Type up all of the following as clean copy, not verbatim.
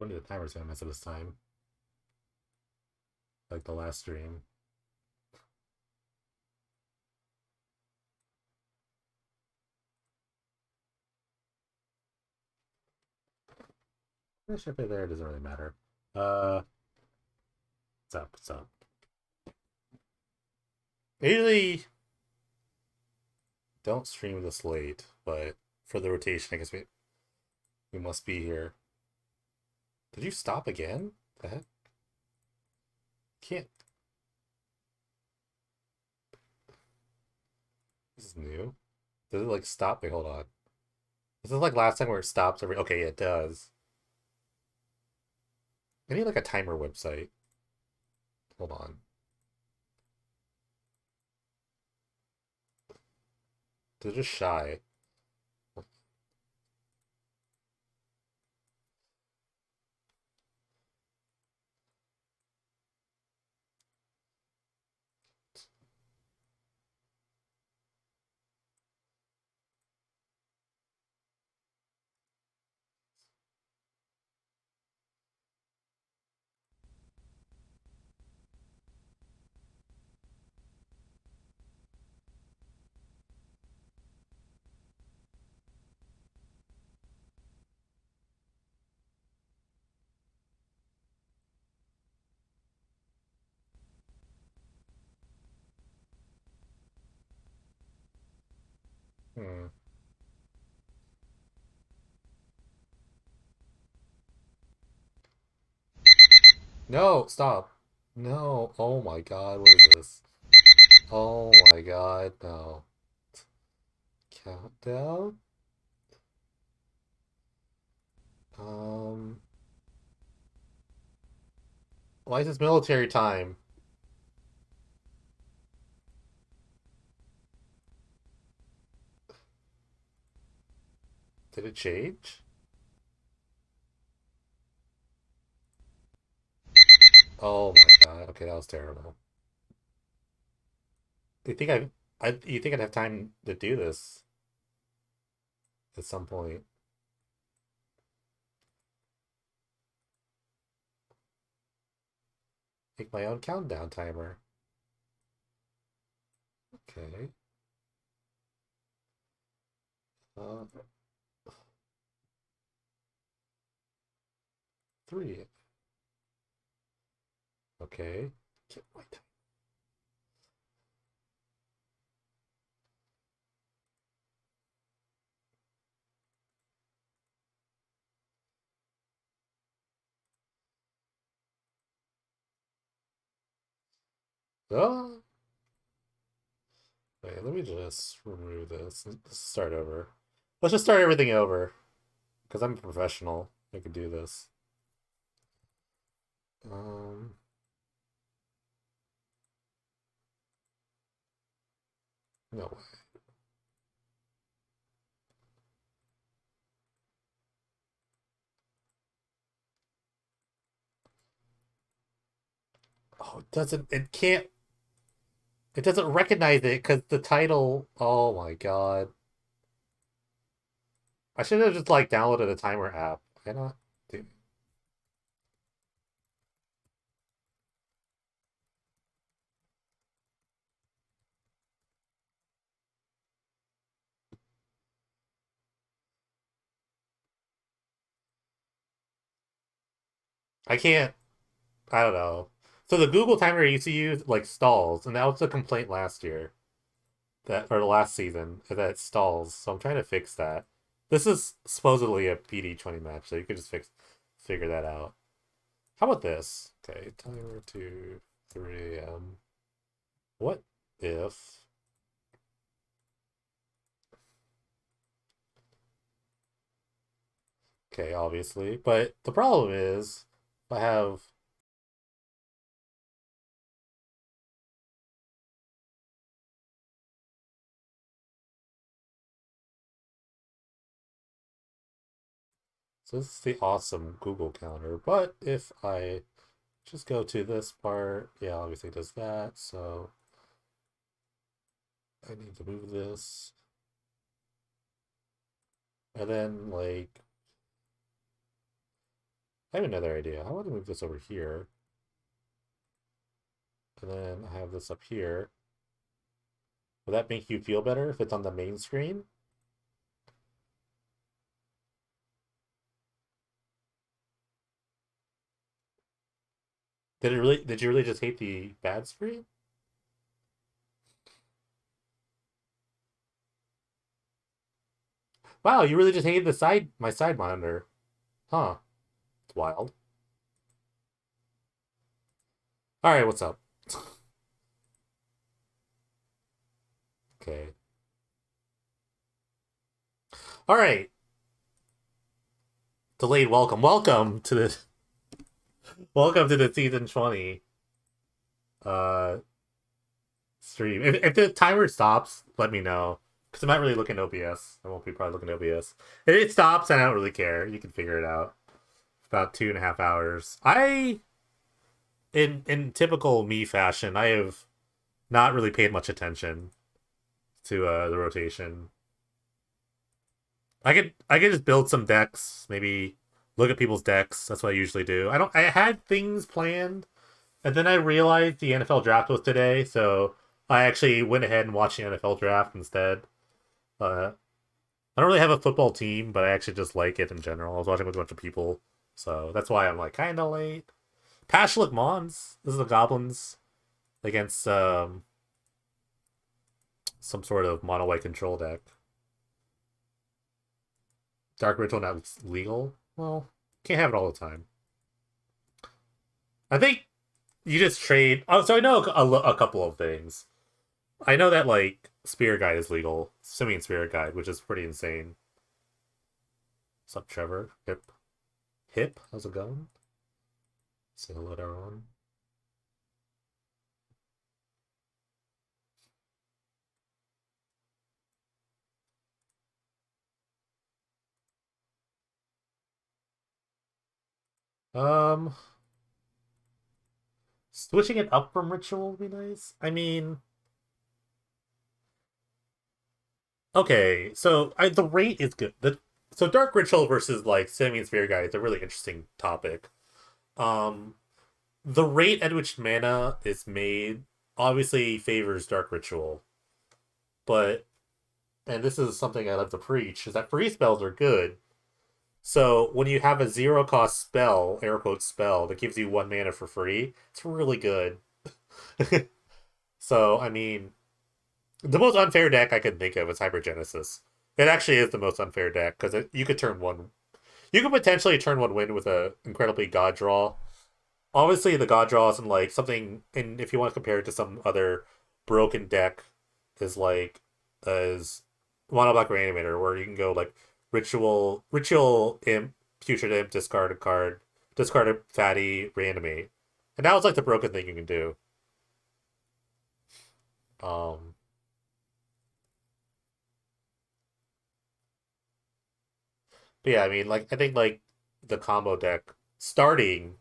Wonder the timer's gonna mess up this time. Like the last stream. I should put it there, it doesn't really matter. Uh what's up? What's up? I usually don't stream this late, but for the rotation, I guess we must be here. Did you stop again? The heck? Can't. This is new. Does it like stop? Wait, hold on. This is like last time where it stops every. Okay, yeah, it does. I need like a timer website. Hold on. They're just shy. Hmm. No, stop. No. Oh my god, what is this? Oh my god, no. Countdown? Um, why is this military time? Did it change? Oh my god. Okay, that was terrible. You think you think I'd have time to do this at some point? Make my own countdown timer. Okay. Uh, three. Okay. Get my time. Oh, wait, let me just remove this. Let's start over. Let's just start everything over. Because I'm a professional. I can do this. Um, no way. Oh, it doesn't recognize it because the title, oh my god. I should have just like downloaded a timer app. Why not? Dude, I can't, I don't know. So the Google timer I used to use like stalls, and that was a complaint last year. That or the last season that it stalls. So I'm trying to fix that. This is supposedly a PD20 match, so you could just figure that out. How about this? Okay, timer to 3 a.m. What if okay, obviously. But the problem is if I have so this is the awesome Google counter. But if I just go to this part, yeah, obviously it does that. So I need to move this. And then like I have another idea. I want to move this over here. And then I have this up here. Will that make you feel better if it's on the main screen? Did you really just hate the bad screen? Wow, you really just hated my side monitor. Huh. It's wild. Alright, what's up? Okay. Alright. Delayed welcome. Welcome to the season 20 uh stream. If the timer stops, let me know. Because I'm not really looking at OBS. I won't be probably looking at OBS. If it stops, I don't really care. You can figure it out. About 2.5 hours. In typical me fashion, I have not really paid much attention to the rotation. I could just build some decks, maybe look at people's decks. That's what I usually do. I had things planned, and then I realized the NFL draft was today, so I actually went ahead and watched the NFL draft instead. Uh, I don't really have a football team, but I actually just like it in general. I was watching with a bunch of people, so that's why I'm like kind of late. Pashlik Mons. This is the Goblins against some sort of mono white control deck. Dark Ritual not legal. Well, can't have it all the time. I think you just trade. Oh, so I know a couple of things. I know that like Spirit Guide is legal, Simian Spirit Guide, which is pretty insane. What's up, Trevor? Hip. How's it going? Say hello to everyone. Um, Switching it up from Ritual would be nice. I mean, okay, so the rate is good. So Dark Ritual versus like Simian Spirit Guide is a really interesting topic. Um, the rate at which mana is made obviously favors Dark Ritual, but and this is something I love to preach is that free spells are good. So when you have a zero cost spell, air quote spell, that gives you 1 mana for free, it's really good. So I mean, the most unfair deck I could think of is Hypergenesis. It actually is the most unfair deck because you could turn one. You could potentially turn one win with a incredibly god draw. Obviously, the god draw isn't like something. And if you want to compare it to some other broken deck, is like as Mono Black Reanimator, where you can go like Ritual Imp, Putrid Imp, discard a card, discard a fatty, reanimate, and that was like the broken thing you can do. Um, but yeah, I mean, like I think like the combo deck starting.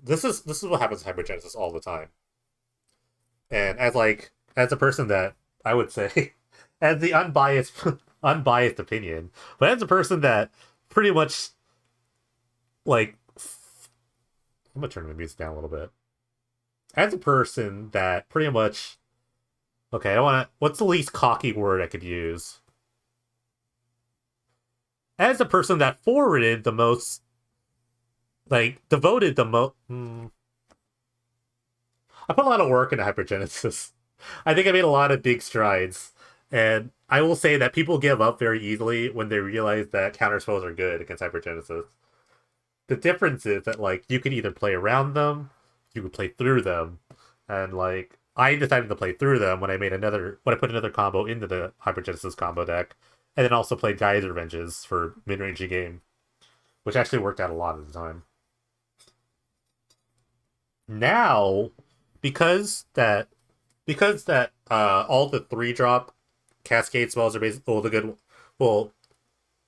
This is what happens in Hypergenesis all the time, and as a person that I would say, as the unbiased unbiased opinion, but as a person that pretty much like I'm gonna turn the music down a little bit. As a person that pretty much okay, I want to. What's the least cocky word I could use? As a person that forwarded the most, like devoted the most. I put a lot of work into Hypergenesis. I think I made a lot of big strides, and I will say that people give up very easily when they realize that counter spells are good against Hypergenesis. The difference is that like you can either play around them, you could play through them, and like I decided to play through them when I put another combo into the Hypergenesis combo deck, and then also played Geyser Revenges for mid-rangey game, which actually worked out a lot of the time. Now, because that all the 3-drop cascade spells are basically all the good well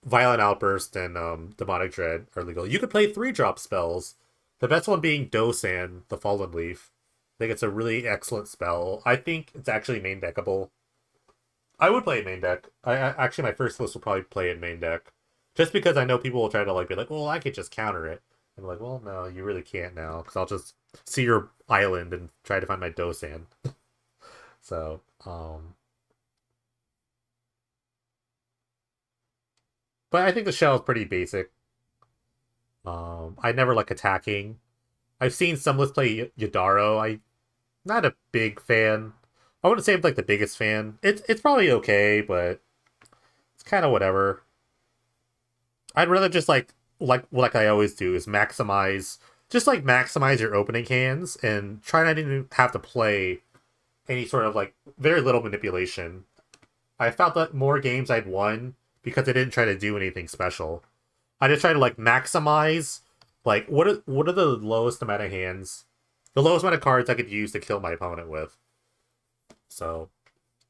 Violent Outburst and Demonic Dread are legal. You could play 3-drop spells. The best one being Dosan, the Fallen Leaf. I think it's a really excellent spell. I think it's actually main deckable. I would play it main deck. Actually my first list will probably play it main deck Just because I know people will try to like be like, well, I could just counter it. And I'm like, well, no, you really can't now because I'll just see your island and try to find my Dosan. So, but I think the shell is pretty basic. I never like attacking. I've seen some lists play Yadaro. I not a big fan. I wouldn't say I'm like the biggest fan. It's probably okay, but it's kind of whatever. I'd rather just like I always do is maximize your opening hands and try not to even have to play any sort of like very little manipulation. I felt that more games I'd won because I didn't try to do anything special. I just try to like maximize like what are the lowest amount of hands, the lowest amount of cards I could use to kill my opponent with. So,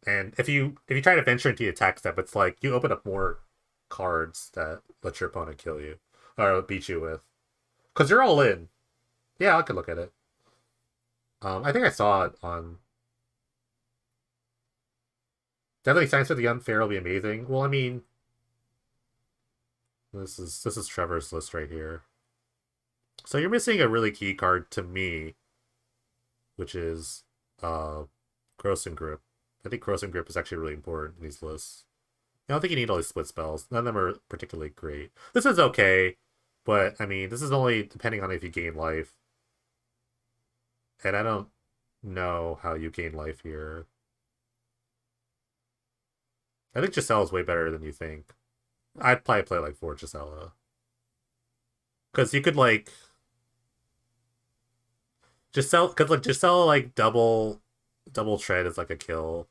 and if you try to venture into the attack step, it's like you open up more cards that let your opponent kill you or beat you with because you're all in. Yeah, I could look at it. I think I saw it on Deadly Science for the Unfair will be amazing. Well, I mean, this is Trevor's list right here. So you're missing a really key card to me, which is Gross and Grip. I think Gross and Grip is actually really important in these lists. I don't think you need all these split spells. None of them are particularly great. This is okay, but I mean, this is only depending on if you gain life. And I don't know how you gain life here. I think Giselle is way better than you think. I'd probably play like for Gisela. Because you could like Giselle, because like Giselle like double tread is like a kill.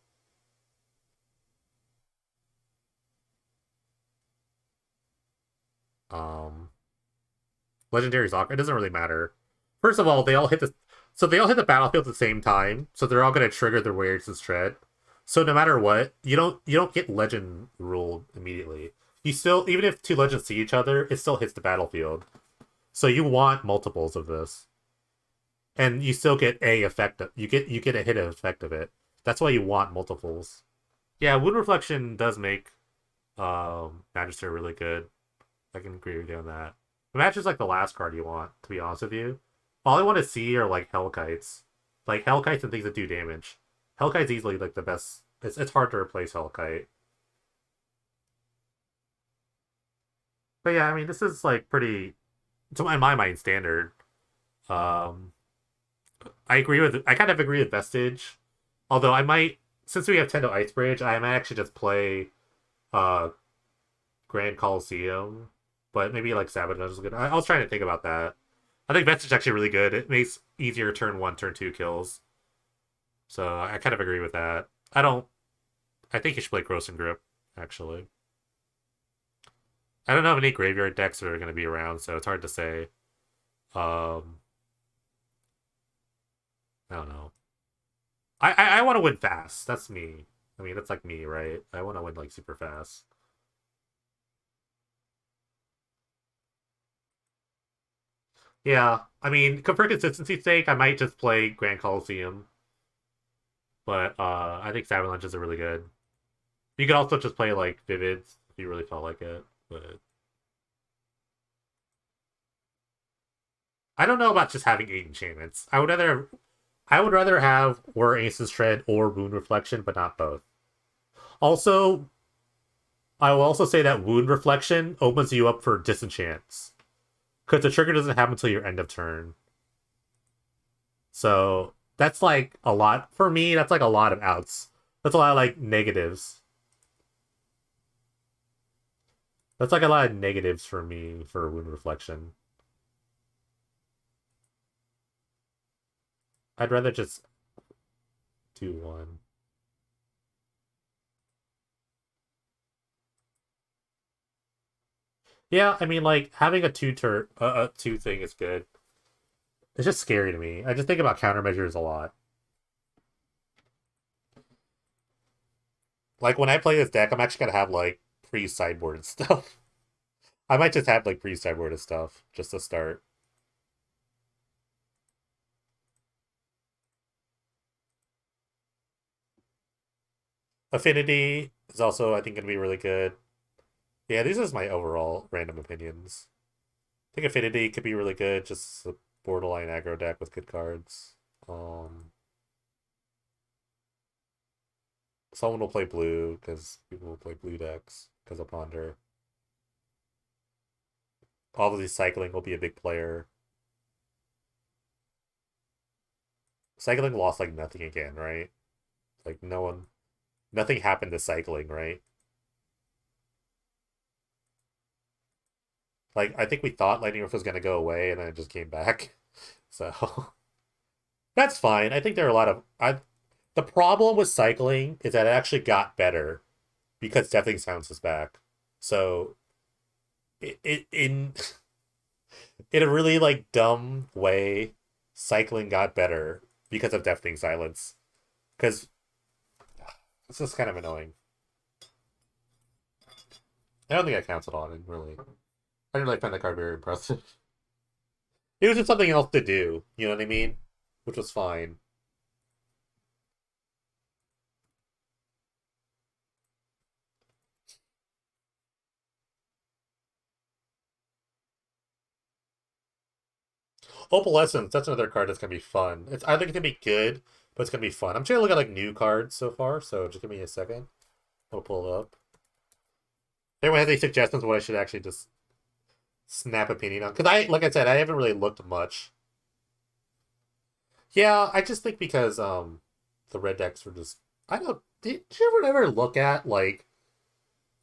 Um, Legendary Soccer. It doesn't really matter. First of all, they all hit the battlefield at the same time, so they're all gonna trigger their wares and shred. So no matter what, you don't get legend ruled immediately. You still even if two legends see each other, it still hits the battlefield. So you want multiples of this, and you still get a effect. You get a hit effect of it. That's why you want multiples. Yeah, Wound Reflection does make Magister really good. I can agree with you on that. The match is like the last card you want, to be honest with you. All I want to see are like Hellkites. Like Hellkites and things that do damage. Hellkite's easily like the best. It's hard to replace Hellkite. But yeah, I mean this is like pretty in my mind standard. Um I kind of agree with Vestige. Although I might since we have Tendo Icebridge, I might actually just play uh Grand Coliseum. But maybe like Savage is good. I was trying to think about that. I think Vestige is actually really good. It makes easier turn one, turn two kills. So I kind of agree with that. I don't. I think you should play Gross and Grip. Actually, I don't know any graveyard decks that are going to be around, so it's hard to say. Um, I don't know. I want to win fast. That's me. I mean, that's like me, right? I want to win like super fast. Yeah, I mean, for consistency's sake, I might just play Grand Coliseum, but I think Avalanches are really good. You could also just play like Vivids if you really felt like it, but I don't know about just having eight enchantments. I would rather have or Ace's Tread or Wound Reflection, but not both. Also, I will also say that Wound Reflection opens you up for disenchants because the trigger doesn't happen until your end of turn. So that's like a lot for me. That's like a lot of outs. That's a lot of like negatives. That's like a lot of negatives for me for Wound Reflection. I'd rather just do one. Yeah, I mean, like having a two thing is good. It's just scary to me. I just think about countermeasures a lot. Like when I play this deck, I'm actually gonna have like pre sideboard and stuff. I might just have like pre sideboard and stuff just to start. Affinity is also I think gonna be really good. Yeah, these are my overall random opinions. I think Affinity could be really good, just a borderline aggro deck with good cards. Um, Someone will play blue because people will play blue decks because of Ponder. Obviously, cycling will be a big player. Cycling lost like nothing again, right? Like no one, nothing happened to cycling, right? Like I think we thought Lightning Rift was gonna go away, and then it just came back. So that's fine. I think there are a lot of the problem with cycling is that it actually got better because Deafening Silence is back. So in in a really like dumb way, cycling got better because of Deafening Silence. Because it's just kind of annoying. I don't think I counted on it really. I didn't really find that card very impressive. It was just something else to do. You know what I mean? Which was fine. Opalescence, that's another card that's gonna be fun. It's I think it's gonna be good, but it's gonna be fun. I'm trying to look at like new cards so far, so just give me a second. I'll pull it up. If anyone has any suggestions what I should actually just snap opinion on? Because like I said, I haven't really looked much. Yeah, I just think because the red decks were just I don't did you ever look at like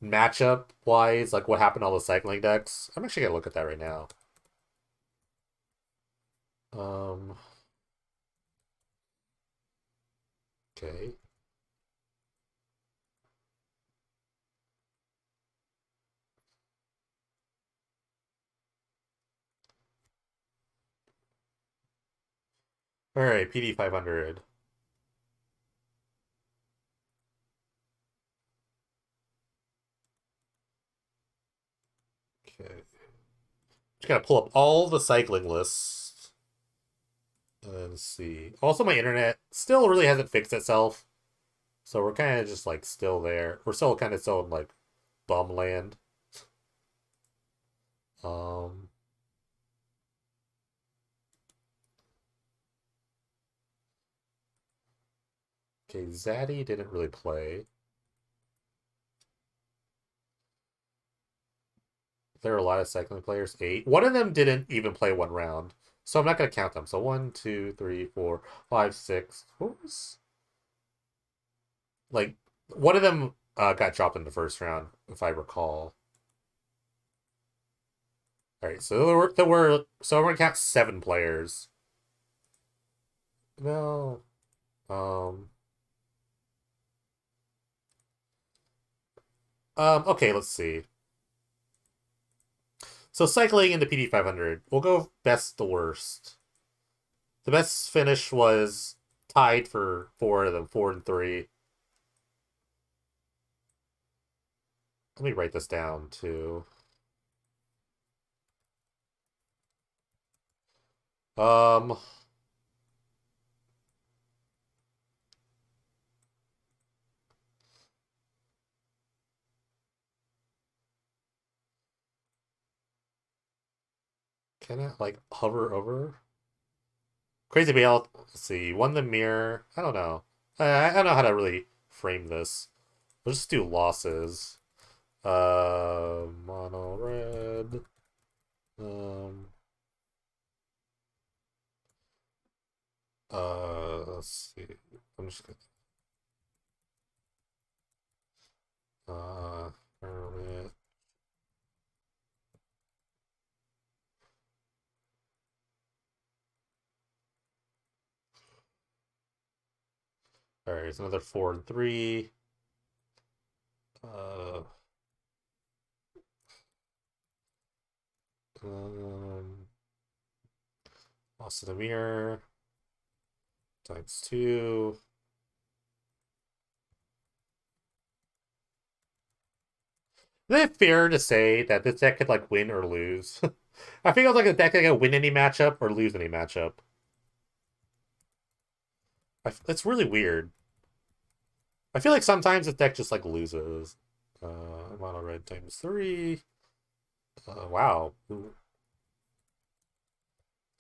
matchup wise, like what happened to all the cycling decks? I'm actually gonna look at that right now. Um okay. Alright, PD 500. Okay. Just gotta pull up all the cycling lists and see. Also, my internet still really hasn't fixed itself, so we're kind of just like still there. We're still kind of still in like bum land. Um, okay, Zaddy didn't really play. There are a lot of cycling players. 8. One of them didn't even play one round, so I'm not gonna count them. So 1, 2, 3, 4, 5, 6. What was like one of them got dropped in the first round, if I recall. All right, so there were so I'm gonna count 7 players. No. Um. Okay, let's see. So cycling in the PD 500, we'll go best to worst. The best finish was tied for 4 of them, 4 and 3. Let me write this down too. Um, can I like hover over? Crazy Bale. Let's see. Won the mirror. I don't know. I don't know how to really frame this. Let's just do losses. Mono red. Um. Let's see. I'm just gonna. Hermit. All right, it's another 4 and 3. Uh, um, Lost in the mirror times 2. Is it fair to say that this deck could like win or lose? I feel like a deck that can win any matchup or lose any matchup. It's really weird. I feel like sometimes this deck just like loses. Mono red times 3. Wow. Ooh,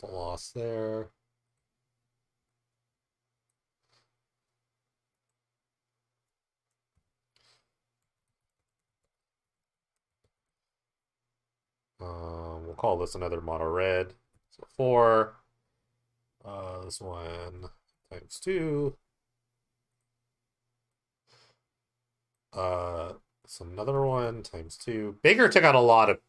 the loss there. We'll call this another mono red. So 4. This one times 2. It's another one times 2. Baker took out a lot of.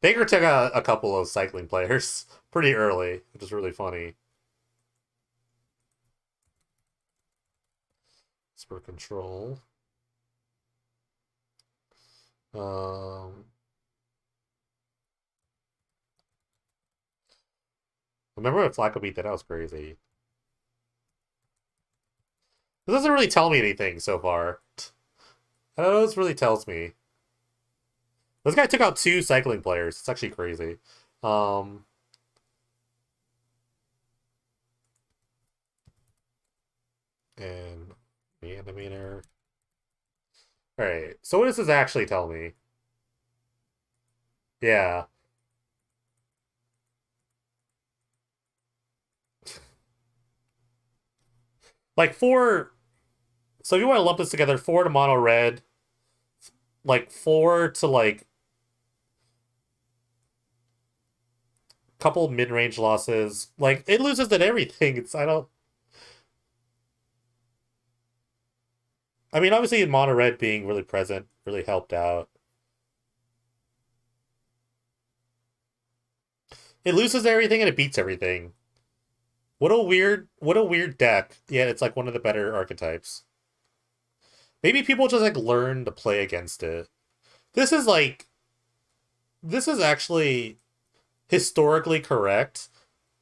Baker took out a couple of cycling players pretty early, which is really funny. Spur control. Um, remember when Flacco beat that? That was crazy. This doesn't really tell me anything so far. I don't know what this really tells me. This guy took out 2 cycling players. It's actually crazy. Um, and animator. Alright, so what does this actually tell me? Yeah. Like 4. So if you want to lump this together, 4 to mono red, like 4 to like couple mid range losses. Like it loses at everything. It's I don't. I mean, obviously, mono red being really present really helped out. It loses everything and it beats everything. What a weird deck. Yeah, it's like one of the better archetypes. Maybe people just like learn to play against it. This is like this is actually historically correct,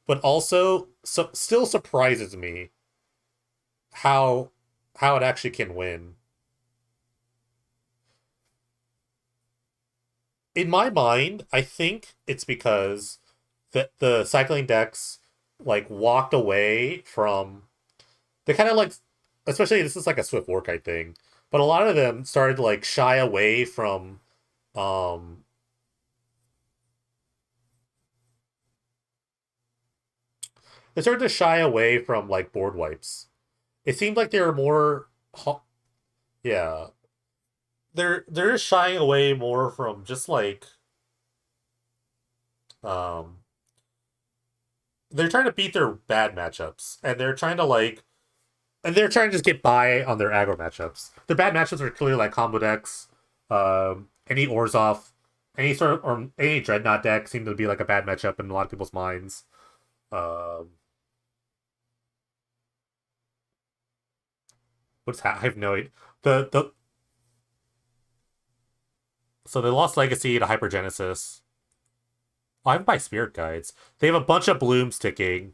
but also still surprises me how how it actually can win. In my mind, I think it's because the cycling decks like walked away from they kind of like especially this is like a Swift Warkite thing, but a lot of them started to like shy away from um they started to shy away from like board wipes. It seemed like they were more yeah, they're just shying away more from just like um they're trying to beat their bad matchups and they're trying to just get by on their aggro matchups. Their bad matchups are clearly like combo decks, any Orzhov, any sort of or any Dreadnought deck seemed to be like a bad matchup in a lot of people's minds. Um, I have no idea. The so they lost Legacy to Hypergenesis. Oh, I have my Spirit Guides. They have a bunch of blooms ticking,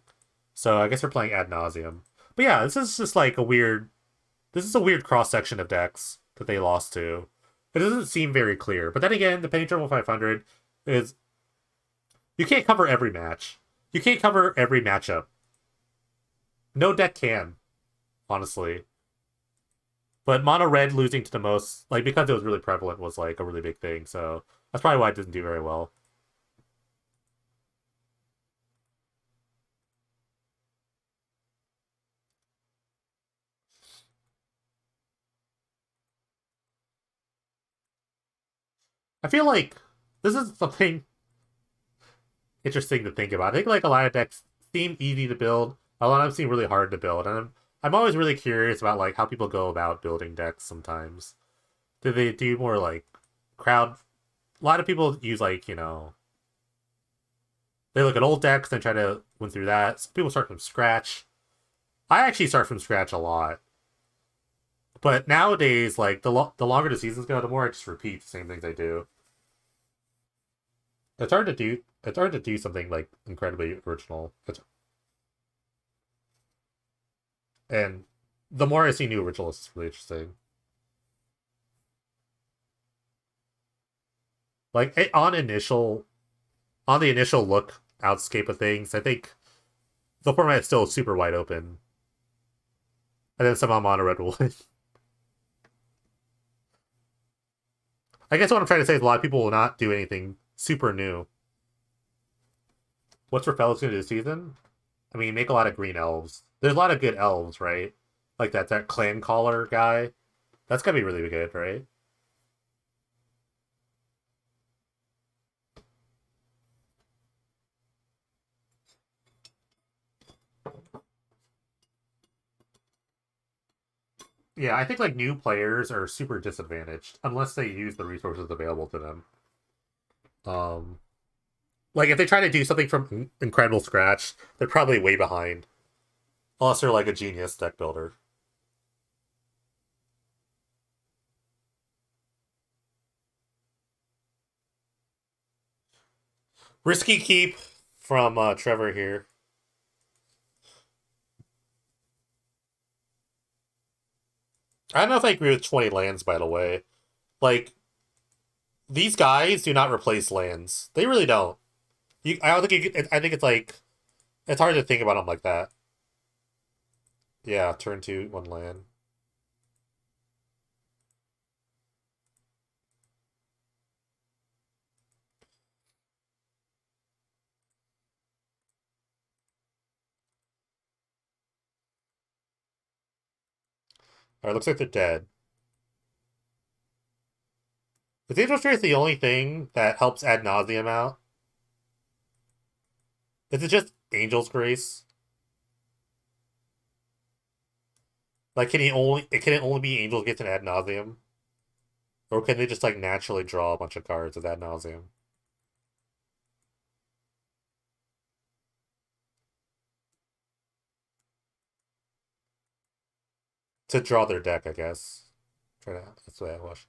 so I guess they're playing ad nauseum. But yeah, this is just like a weird. This is a weird cross section of decks that they lost to. It doesn't seem very clear. But then again, the Penny Triple 500 is you can't cover every match. You can't cover every matchup. No deck can, honestly. But mono red losing to the most, like because it was really prevalent, was like a really big thing. So that's probably why it didn't do very well. I feel like this is something interesting to think about. I think like a lot of decks seem easy to build. A lot of them seem really hard to build, and I'm always really curious about like how people go about building decks. Sometimes do they do more like crowd? A lot of people use like they look at old decks and try to win through that. Some people start from scratch. I actually start from scratch a lot. But nowadays, like the longer the seasons go, the more I just repeat the same things I do. It's hard to do. It's hard to do something like incredibly original. And the more I see new originals, it's really interesting. Like on the initial look outscape of things, I think the format is still super wide open. and then somehow mono red will win. I guess what I'm trying to say is a lot of people will not do anything super new. What's Repel's gonna do this season? I mean, make a lot of green elves. There's a lot of good elves, right? Like that clan caller guy. That's gonna be really good, right? Yeah, I think like new players are super disadvantaged unless they use the resources available to them. Um, like if they try to do something from incredible scratch, they're probably way behind. Unless they're like a genius deck builder. Risky keep from Trevor here. I don't know if I agree with 20 lands, by the way. Like, these guys do not replace lands. They really don't. I don't think I think it's like it's hard to think about them like that. Yeah, turn two, one land. All right, looks like they're dead. Is Angel Spirit the only thing that helps ad nauseum out? Is it just Angel's Grace? Like, can it only be Angels gets an ad nauseum, or can they just like naturally draw a bunch of cards with ad nauseum to draw their deck? I guess. That's the way I wish.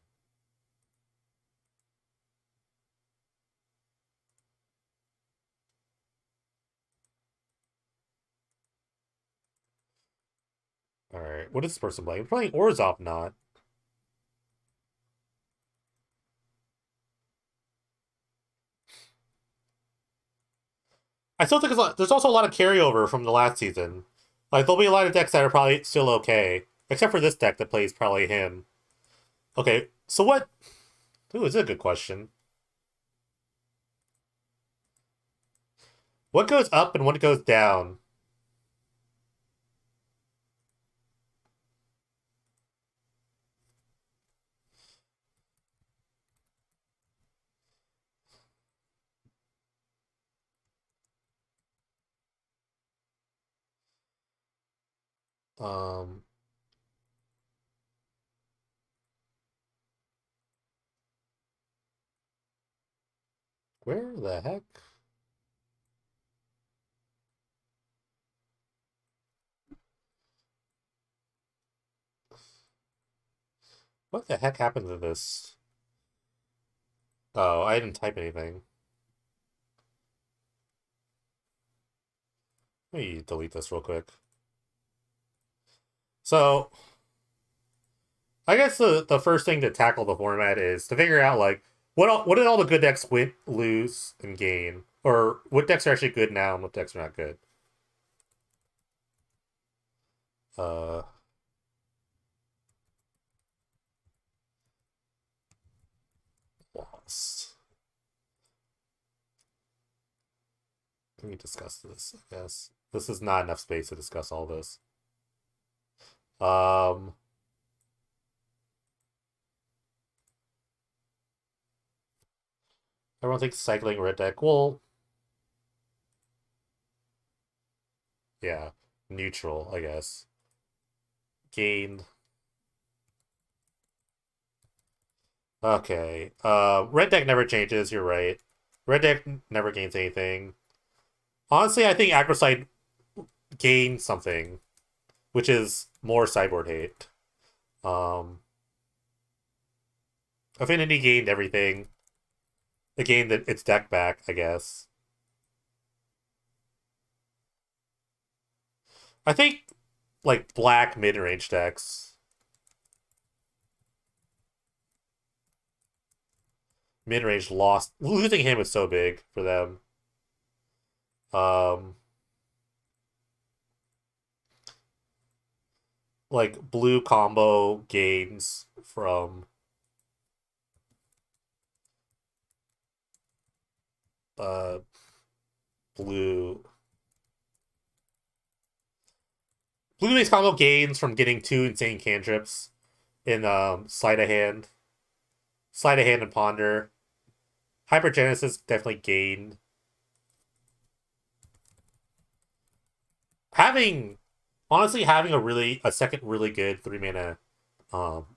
All right, what is this person playing? We're playing Orzhov, not. I still think there's also a lot of carryover from the last season. Like there'll be a lot of decks that are probably still okay, except for this deck that plays probably him. Okay, so what? Ooh, this is a good question. What goes up and what goes down? Um, where the heck? What the heck happened to this? Oh, I didn't type anything. Let me delete this real quick. So, I guess the first thing to tackle the format is to figure out like what did all the good decks win, lose, and gain, or what decks are actually good now and what decks are not good. Uh, lost. Let me discuss this. I guess this is not enough space to discuss all this. Um, everyone thinks cycling red deck. Well, yeah, neutral, I guess. Gained. Okay. Red deck never changes. You're right. Red deck never gains anything. Honestly, I think Acroside gained something, which is more sideboard hate. Um, Affinity gained everything. It gained its deck back, I guess. I think like black mid range decks. Mid range lost. Losing him is so big for them. Um, like blue combo gains from uh blue blue base combo gains from getting two insane cantrips in sleight of hand and ponder. Hypergenesis definitely gained. Having honestly having a second really good um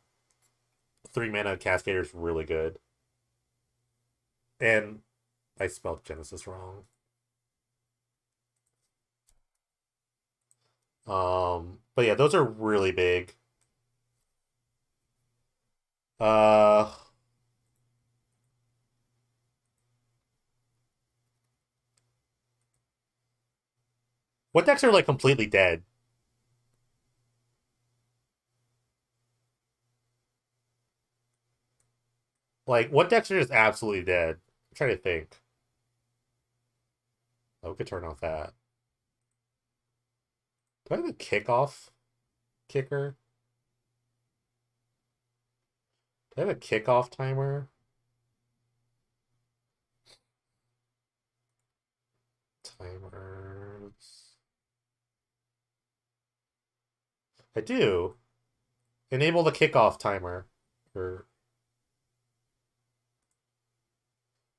3 mana Cascader is really good. And I spelled Genesis wrong. But yeah, those are really big. Uh, what decks are like completely dead? Like, what decks are just absolutely dead? I'm trying to think. Oh, we could turn off that. Do I have a kickoff kicker? Do I have a kickoff timer? Timers. I do. Enable the kickoff timer. Or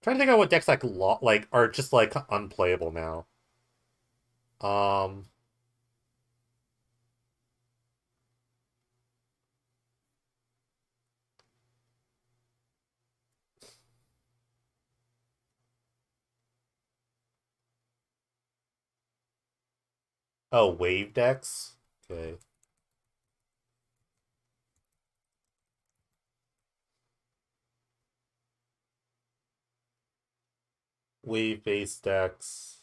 trying to think of what decks like are just like unplayable now. Um. Oh, wave decks. Okay. Wave based decks.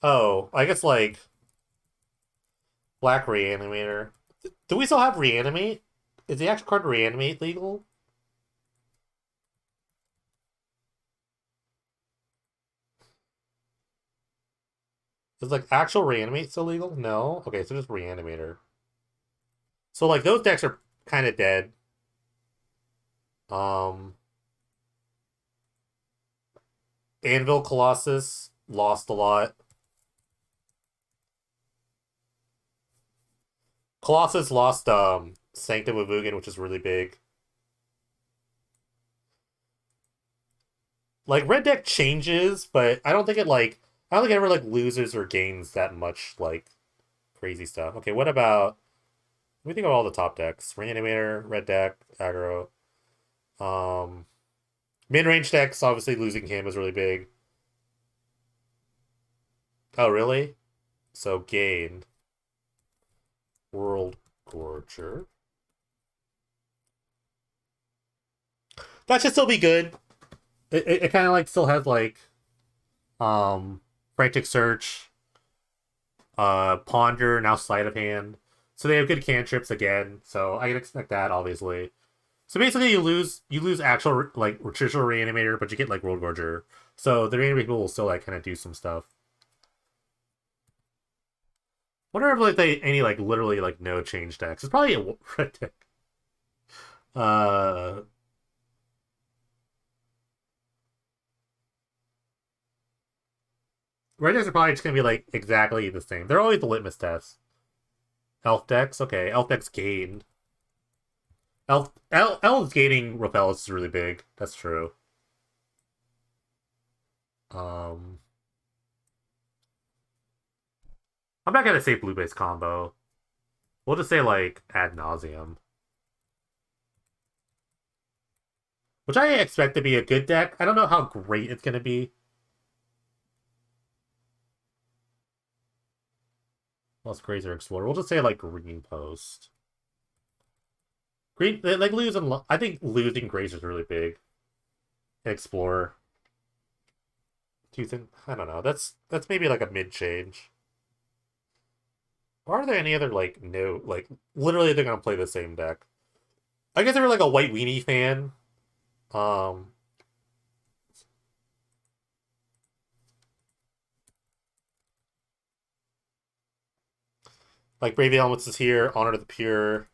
Oh, I guess like Black Reanimator. Do we still have Reanimate? Is the actual card Reanimate legal? Is like actual Reanimate still legal? No? Okay, so just Reanimator. So like those decks are kind of dead. Um Anvil Colossus lost a lot. Colossus lost Sanctum of Ugin, which is really big. Like red deck changes, but I don't think it ever like loses or gains that much like crazy stuff. Okay, what about let me think of all the top decks. Reanimator, red deck, aggro. Um Mid-range decks, obviously losing him is really big. Oh really? So gain. World Gorger. That should still be good. It kind of like still has like frantic search, ponder, now sleight of hand. So they have good cantrips again. So I can expect that obviously. So basically, you lose actual like traditional reanimator, but you get like World Gorger. So the reanimator will still like kind of do some stuff. Wonder if like they any like literally like no change decks. It's probably a red deck. Uh, red decks are probably just gonna be like exactly the same. They're always the litmus test. Elf decks, okay. Elf decks gain. Elves gaining repels is really big. That's true. Um, I'm not gonna say blue base combo. We'll just say like ad nauseum, which I expect to be a good deck. I don't know how great it's gonna be. Lost Grazer Explorer. We'll just say like Green Post. Green like losing. I think losing Grazer is really big. Explorer. Do you think? I don't know. That's maybe like a mid change. Or are there any other like no like literally they're gonna play the same deck? I guess they were like a White Weenie fan. Um, Like Brave Elements is here, Honor to the Pure,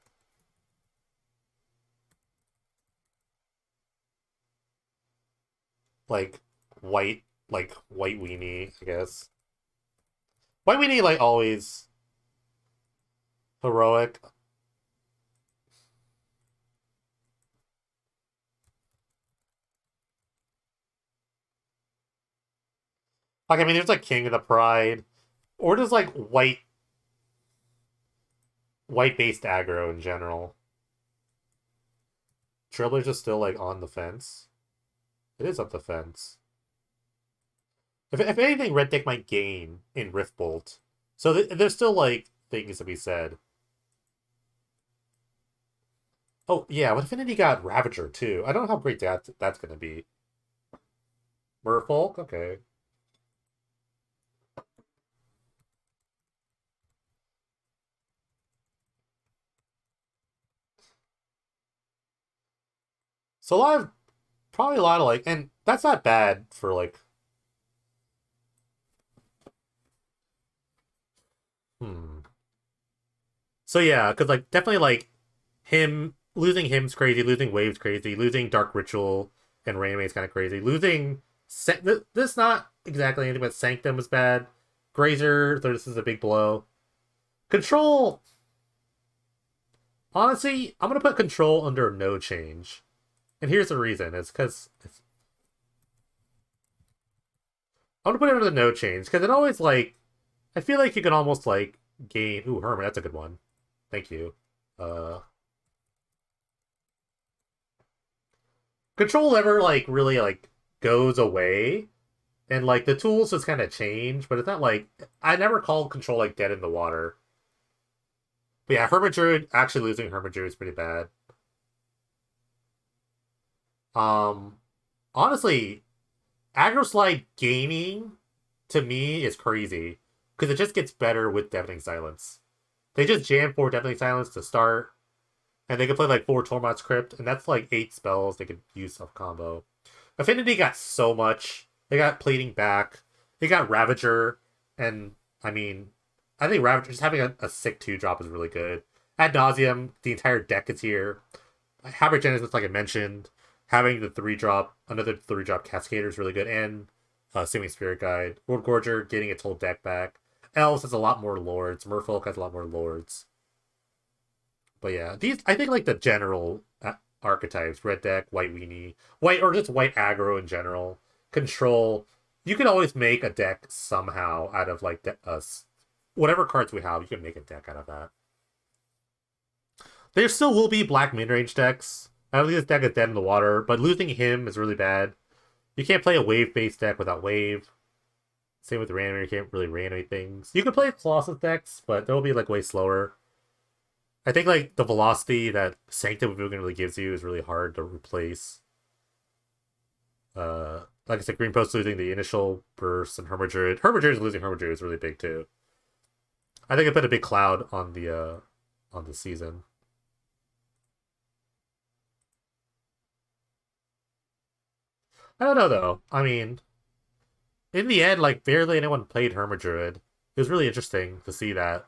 like white white weenie, I guess. White weenie like always heroic. Like I mean there's like King of the Pride. Or just like white based aggro in general. Trailblazers is still like on the fence. It is up the fence. If anything, Red Deck might gain in Riftbolt. So there's still like things to be said. Oh yeah, what Affinity got Ravager too? I don't know how great that's gonna be. Merfolk, okay. So probably a lot of like, and that's not bad for like. Hmm. So yeah, because like definitely like him losing him's crazy, losing waves crazy, losing Dark Ritual and Reanimate is kind of crazy. Losing this not exactly anything, but Sanctum was bad. Grazer, so this is a big blow. Control. Honestly, I'm gonna put Control under no change, and here's the reason: it's because I'm gonna put it under the no change because it always like I feel like you can almost like gain. Ooh, Hermit, that's a good one. Thank you. Uh, Control ever like really like goes away, and like the tools just kind of change, but it's not like I never called Control like dead in the water. But yeah, Hermit Druid actually losing Hermit Druid is pretty bad. Um, honestly, Aggro Slide gaining to me is crazy because it just gets better with Deafening Silence. They just jam 4 Deafening Silence to start, and they can play like 4 Tormod's Crypt, and that's like 8 spells they could use off combo. Affinity got so much. They got Plating back. They got Ravager, and I mean, I think Ravager just having a sick 2-drop is really good. Ad nauseum, the entire deck is here. Hybrid Genesis, like I mentioned, having the 3-drop, another 3-drop Cascader is really good, and Seeming Spirit Guide. World Gorger getting its whole deck back. Elves has a lot more lords. Merfolk has a lot more lords. But yeah, these I think like the general archetypes: red deck, white weenie, white or just white aggro in general. Control. You can always make a deck somehow out of like us, whatever cards we have. You can make a deck out of that. There still will be black mid range decks. I don't think this deck is dead in the water, but losing him is really bad. You can't play a wave based deck without wave. Same with Reanimator, you can't really reanimate things. You can play Colossus decks, but they'll be like way slower. I think like the velocity that Sanctum of Mugen really gives you is really hard to replace. Like I said, Green Post losing the initial burst and Hermadrid. Hermadrid losing Hermadrid is really big too. I think it put a big cloud on the season. I don't know though. I mean, in the end, like barely anyone played Hermadrid. It was really interesting to see that.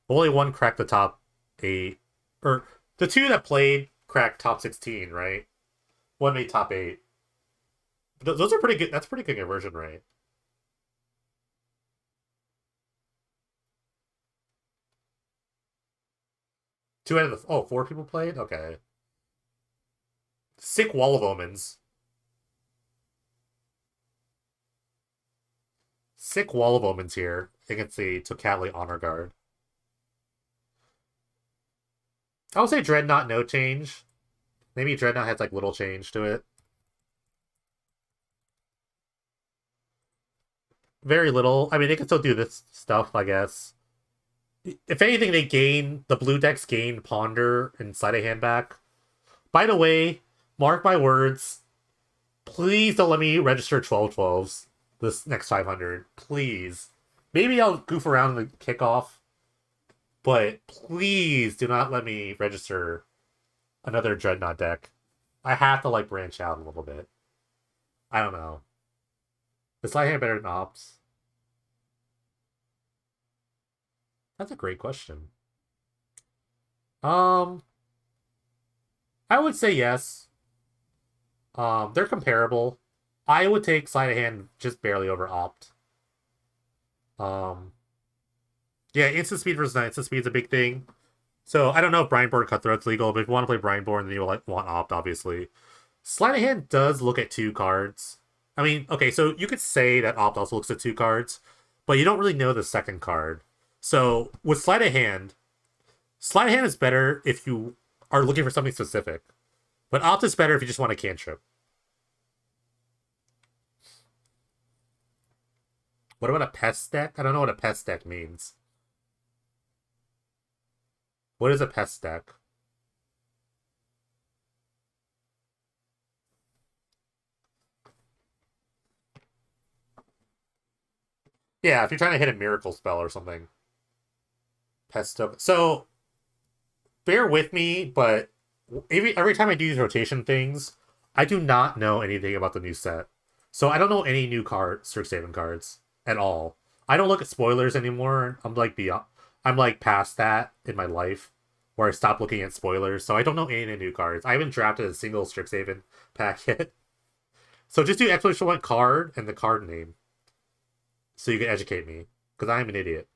Only one cracked the top 8. Or the 2 that played cracked top 16, right? One made top 8. Those are pretty good. That's pretty good conversion rate. 2 out of the 4 people played. Okay, sick wall of omens. Sick wall of omens here against the Tocatli Honor Guard. I would say Dreadnought no change. Maybe Dreadnought has like little change to it. Very little. I mean, they can still do this stuff, I guess. If anything, they gain the blue decks gain Ponder and Sleight of Hand back. By the way, mark my words. Please don't let me register 12/12s this next 500. Please. Maybe I'll goof around in the kickoff, but please do not let me register another Dreadnought deck. I have to like branch out a little bit. I don't know. Is Sleight of Hand better than Ops? That's a great question. Um, I would say yes. They're comparable. I would take sleight of hand just barely over opt. Um, yeah, instant speed versus not instant speed is a big thing. So I don't know if Brindeboard Cutthroat's legal, but if you want to play Brindeboard, then you will want opt, obviously. Sleight of hand does look at two cards. I mean, okay, so you could say that opt also looks at two cards, but you don't really know the second card. So with sleight of hand is better if you are looking for something specific, but opt is better if you just want a cantrip. What about a pest deck? I don't know what a pest deck means. What is a pest deck? Yeah, if you're trying to hit a miracle spell or something. Pest deck. So bear with me, but every time I do these rotation things, I do not know anything about the new set. So I don't know any new Strixhaven cards at all. I don't look at spoilers anymore. I'm like past that in my life where I stopped looking at spoilers. So I don't know any new cards. I haven't drafted a single Strixhaven pack yet. So just do exclamation point card and the card name so you can educate me because I'm an idiot.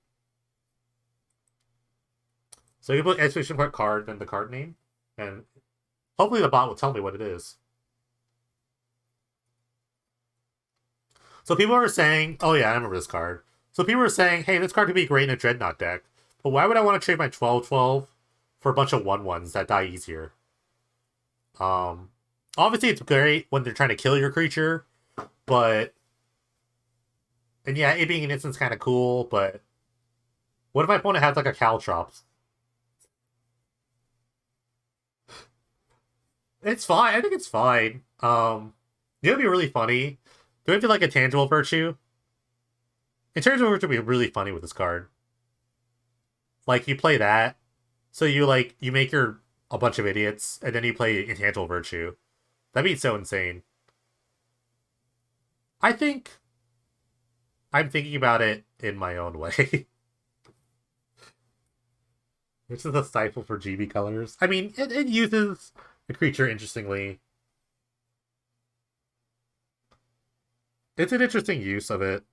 So you can put exclamation point card and the card name, and hopefully the bot will tell me what it is. So people are saying, oh yeah, I remember this card. So people are saying, hey, this card could be great in a Dreadnought deck, but why would I want to trade my 12/12 for a bunch of 1/1s that die easier? Um, Obviously it's great when they're trying to kill your creature, but and yeah, it being an instant's kind of cool, but what if my opponent has like a Caltrops? It's fine. I think it's fine. It would be really funny. Do it be like a tangible virtue? Intangible virtue would be really funny with this card. Like you play that, so you make your a bunch of idiots, and then you play intangible virtue. That'd be so insane. I think I'm thinking about it in my own way. This is a stifle for GB colors. I mean, it uses the creature interestingly. It's an interesting use of it.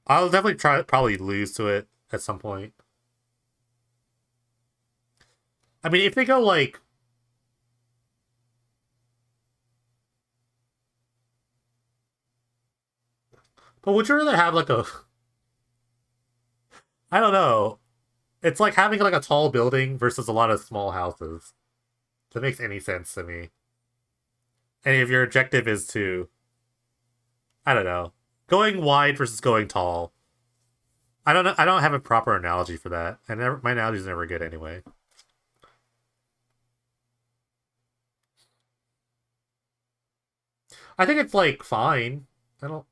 I'll definitely probably lose to it at some point. I mean, if they go like, but would you rather have like a, I don't know. It's like having like a tall building versus a lot of small houses. That makes any sense to me. And if your objective is to, I don't know, going wide versus going tall. I don't know. I don't have a proper analogy for that, and my analogy is never good anyway. I think it's like fine. I don't.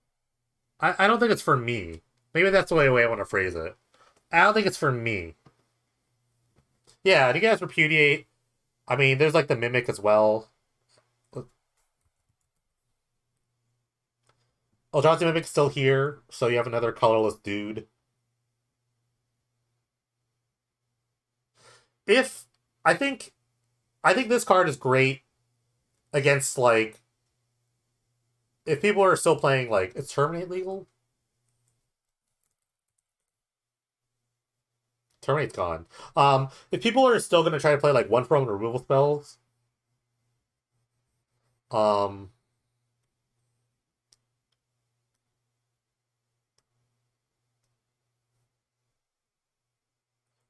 I don't think it's for me. Maybe that's the way I want to phrase it. I don't think it's for me. Yeah, do you guys repudiate? I mean, there's like the mimic as well. Eldrazi Mimic's still here, so you have another colorless dude. If I think I think this card is great against like if people are still playing like it's Terminate legal? Terminate's gone. If people are still gonna try to play like one from removal spells, um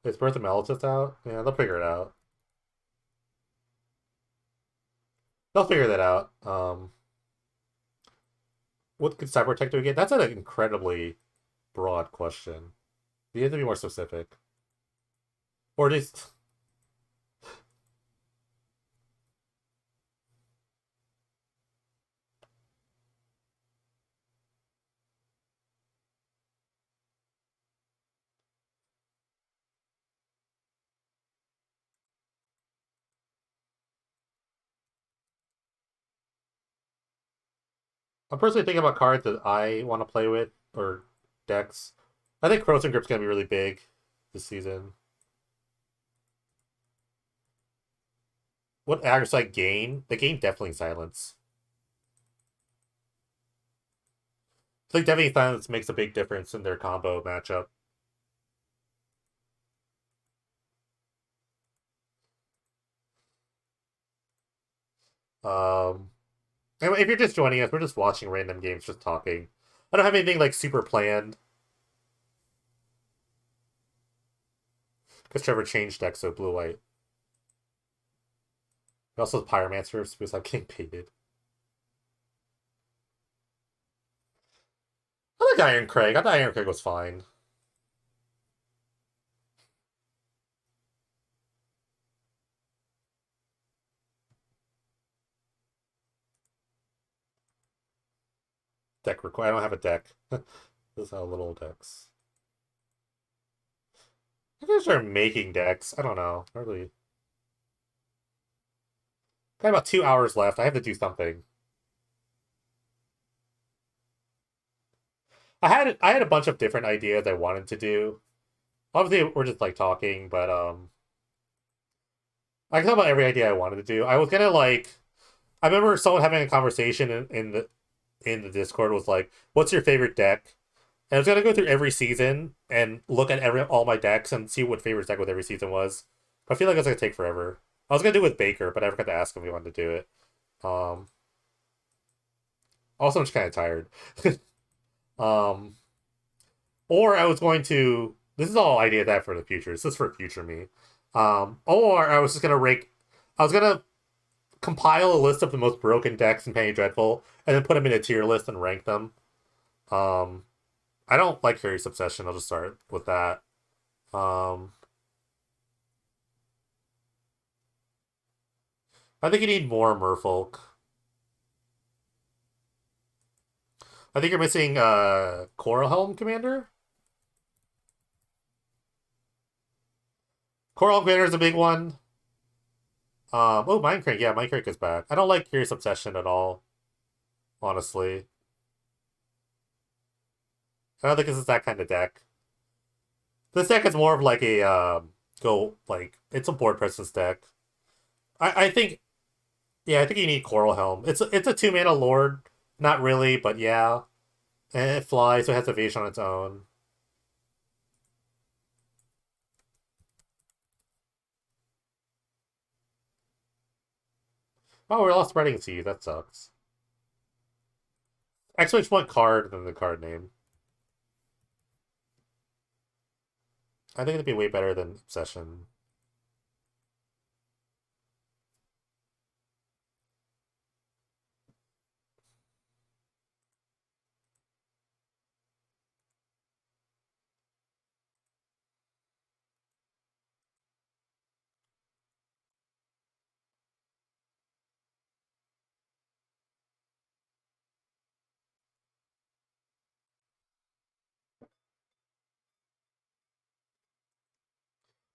is Birth of Melitist out? Yeah, they'll figure it out. They'll figure that out. What could Cyber Tech do again? That's an incredibly broad question. You have to be more specific. Or just I'm personally thinking about cards that I want to play with or decks. I think Frozen Grip's gonna be really big this season. What aggregates like gain? The gain definitely silence. I think definitely silence makes a big difference in their combo matchup. Um, and if you're just joining us, we're just watching random games, just talking. I don't have anything like super planned. Because Trevor changed deck, so blue white. He also has Pyromancers because I'm getting painted. I like Iron Craig. I thought Iron Craig was fine. Deck require. I don't have a deck. This is how little decks. I gotta start making decks. I don't know. Really. Got about 2 hours left. I have to do something. I had a bunch of different ideas I wanted to do. Obviously, we're just like talking, but I can talk about every idea I wanted to do. I was gonna like. I remember someone having a conversation in the Discord was like, "What's your favorite deck?" And I was gonna go through every season and look at all my decks and see what favorite deck with every season was. But I feel like it's gonna take forever. I was gonna do it with Baker, but I forgot to ask him if he wanted to do it. Um, also, I'm just kind of tired. um, or I was going to. This is all idea that for the future. This is for future me. Or I was just gonna rake. I was gonna compile a list of the most broken decks in Penny Dreadful and then put them in a tier list and rank them. Um, I don't like Curious Obsession. I'll just start with that. Um, I think you need more Merfolk. I think you're missing Coral Helm Commander. Coral Helm Commander is a big one. Oh, Mindcrank. Yeah, Mindcrank is bad. I don't like Curious Obsession at all, honestly. I don't think this is that kind of deck. This deck is more of like a it's a board presence deck. I think yeah, I think you need Coral Helm. It's a 2 mana lord, not really, but yeah, and it flies, so it has evasion on its own. Oh, we lost Spreading Seas. That sucks. Actually, it's one card than the card name. I think it'd be way better than Obsession.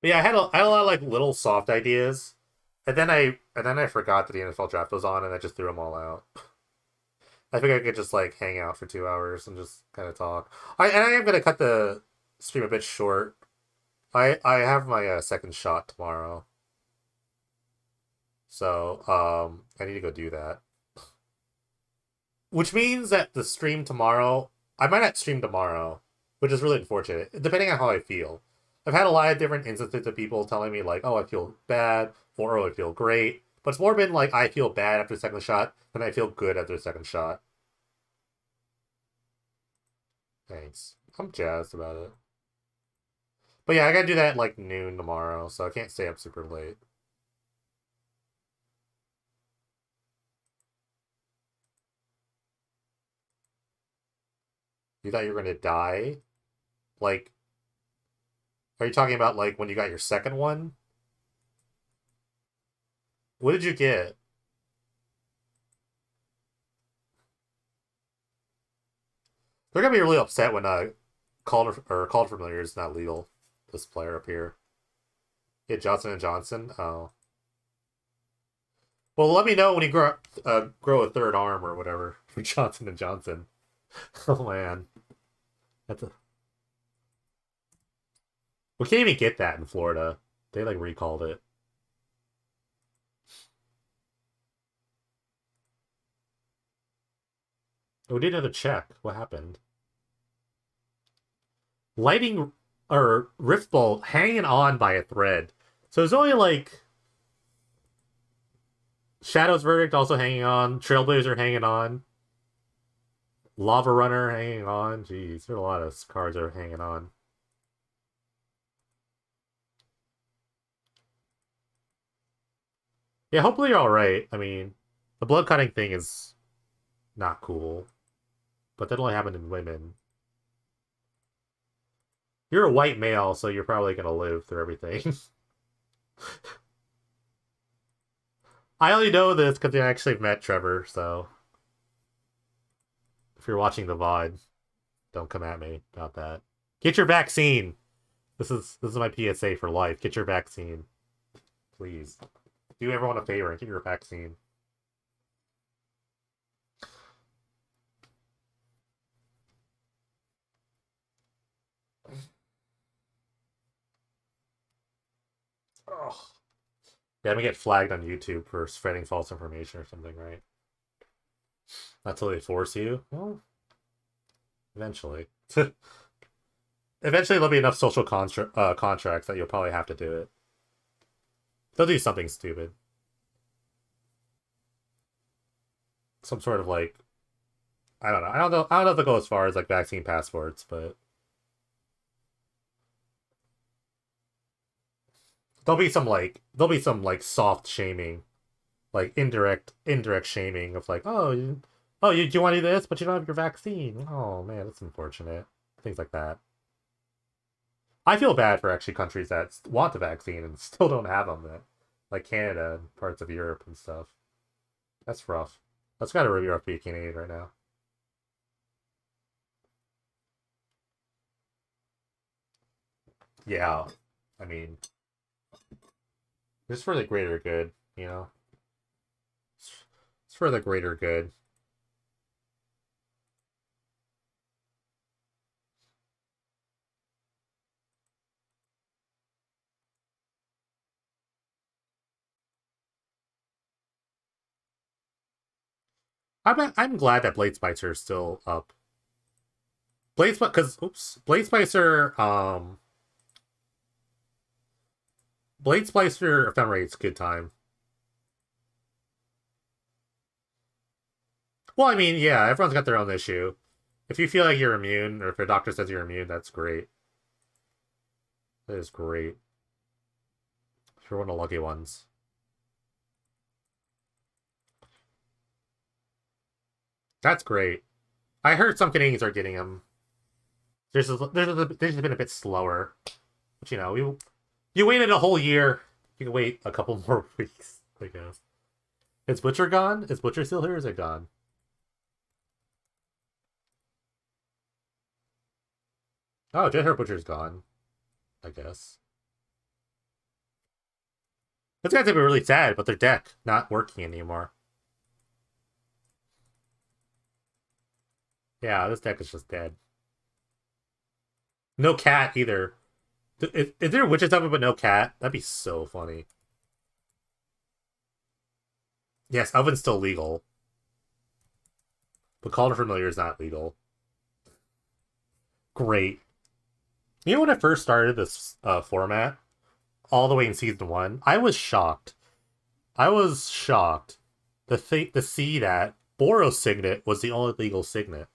But yeah, I had a lot of like little soft ideas, and then I forgot that the NFL draft was on, and I just threw them all out. I think I could just like hang out for 2 hours and just kind of talk. I am gonna cut the stream a bit short. I have my second shot tomorrow, so I need to go do that. Which means that the stream tomorrow, I might not stream tomorrow, which is really unfortunate, depending on how I feel. I've had a lot of different instances of people telling me like, "Oh, I feel bad," or "Oh, I feel great," but it's more been like I feel bad after the second shot than I feel good after the second shot. Thanks. I'm jazzed about it. But yeah, I gotta do that at like noon tomorrow, so I can't stay up super late. You thought you were gonna die? Like, are you talking about like when you got your second one? What did you get? They're gonna be really upset when called familiar is not legal. This player up here. Yeah, Johnson and Johnson. Oh, well, let me know when you grow a third arm or whatever for Johnson and Johnson. Oh man, that's a We can't even get that in Florida. They like recalled it. Oh, we did another check. What happened? Lighting or Rift Bolt hanging on by a thread. So it's only like Shadow's Verdict also hanging on, Trailblazer hanging on, Lava Runner hanging on. Jeez, there's a lot of cards that are hanging on. Yeah, hopefully you're alright. I mean, the blood cutting thing is not cool, but that only happened in women. You're a white male, so you're probably gonna live through everything. I only know this because I actually met Trevor, so if you're watching the VOD, don't come at me about that. Get your vaccine. This is my PSA for life. Get your vaccine. Please. Do everyone a favor and get your vaccine. Oh. Yeah, I'm gonna get flagged on YouTube for spreading false information or something, right? Not till they force you. Well, eventually. Eventually, there'll be enough social contracts that you'll probably have to do it. They'll do something stupid. Some sort of like, I don't know. I don't know. I don't know if they go as far as like vaccine passports, but there'll be some soft shaming, like indirect shaming of like, do you want to do this, but you don't have your vaccine. Oh man, that's unfortunate. Things like that. I feel bad for actually countries that want the vaccine and still don't have them, like Canada and parts of Europe and stuff. That's rough. That's gotta really rough being Canadian right now. Yeah, I mean, just for the greater good, you know. It's for the greater good. I'm glad that Blade Spicer is still up. Blade Spicer Blade Spicer Ephemerate's good time. Well, I mean, yeah, everyone's got their own issue. If you feel like you're immune, or if your doctor says you're immune, that's great. That is great. If you're one of the lucky ones. That's great. I heard some Canadians are getting them. There's just been a bit slower. But you waited a whole year. You can wait a couple more weeks, I guess. Is Butcher gone? Is Butcher still here? Or is it gone? Oh, Jet Hair Butcher's gone, I guess. It's got to be really sad, but their deck not working anymore. Yeah, this deck is just dead. No cat either. Is there witches of it but no cat? That'd be so funny. Yes, oven's still legal, but Call to Familiar is not legal. Great. You know when I first started this format, all the way in season one, I was shocked. I was shocked to see that Boros Signet was the only legal signet.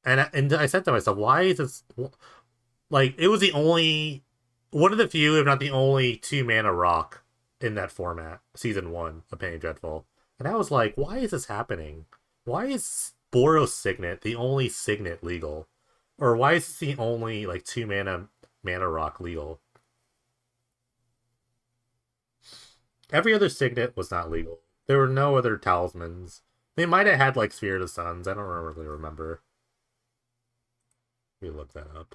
And I said to myself, why is this like it was the only one of the few, if not the only 2 mana rock in that format, season one of Penny Dreadful. And I was like, why is this happening? Why is Boros Signet the only signet legal? Or why is this the only like 2 mana rock legal? Every other signet was not legal. There were no other talismans. They might have had like Sphere of the Suns. I don't really remember. Let me look that up.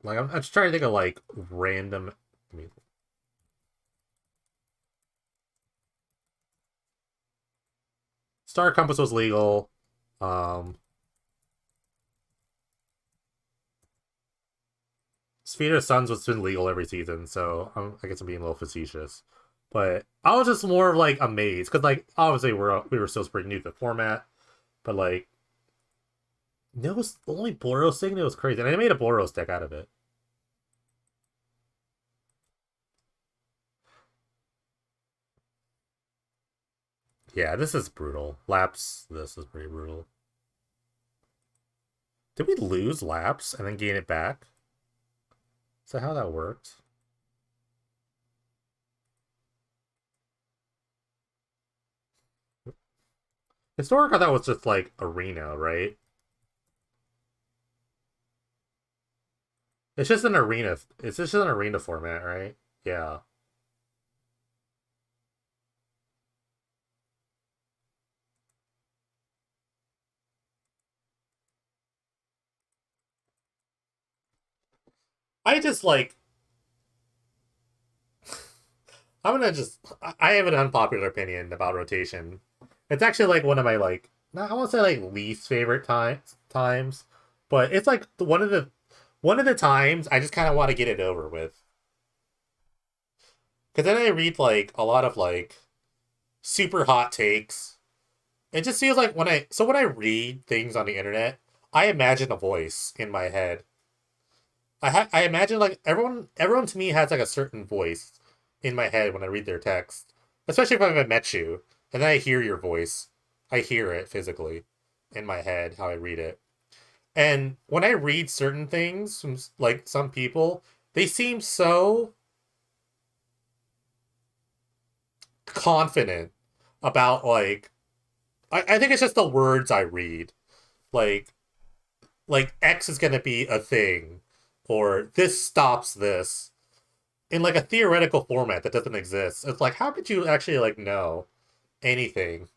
Like I'm just trying to think of like random. I mean, Star Compass was legal. Um, Speed of Suns was been legal every season, so I guess I'm being a little facetious. But I was just more of like amazed because like obviously we were still pretty new to the format, but like no, was the only Boros thing that was crazy, and I made a Boros deck out of it. Yeah, this is brutal. Lapse, this is pretty brutal. Did we lose Lapse and then gain it back? Is that how that worked? Historic, I thought was just like arena, right? It's just an arena. It's just an arena format, right? Yeah. I just like I'm gonna just I have an unpopular opinion about rotation. It's actually like one of my like not I won't say like least favorite times, but it's like one of the times I just kind of want to get it over with. Because then I read like a lot of like super hot takes. It just feels like when I read things on the internet, I imagine a voice in my head. I imagine like everyone to me has like a certain voice in my head when I read their text, especially if I haven't met you and then I hear your voice. I hear it physically in my head how I read it. And when I read certain things from like some people, they seem so confident about like I think it's just the words I read. Like X is gonna be a thing or this stops this in like a theoretical format that doesn't exist. It's like how could you actually like know anything?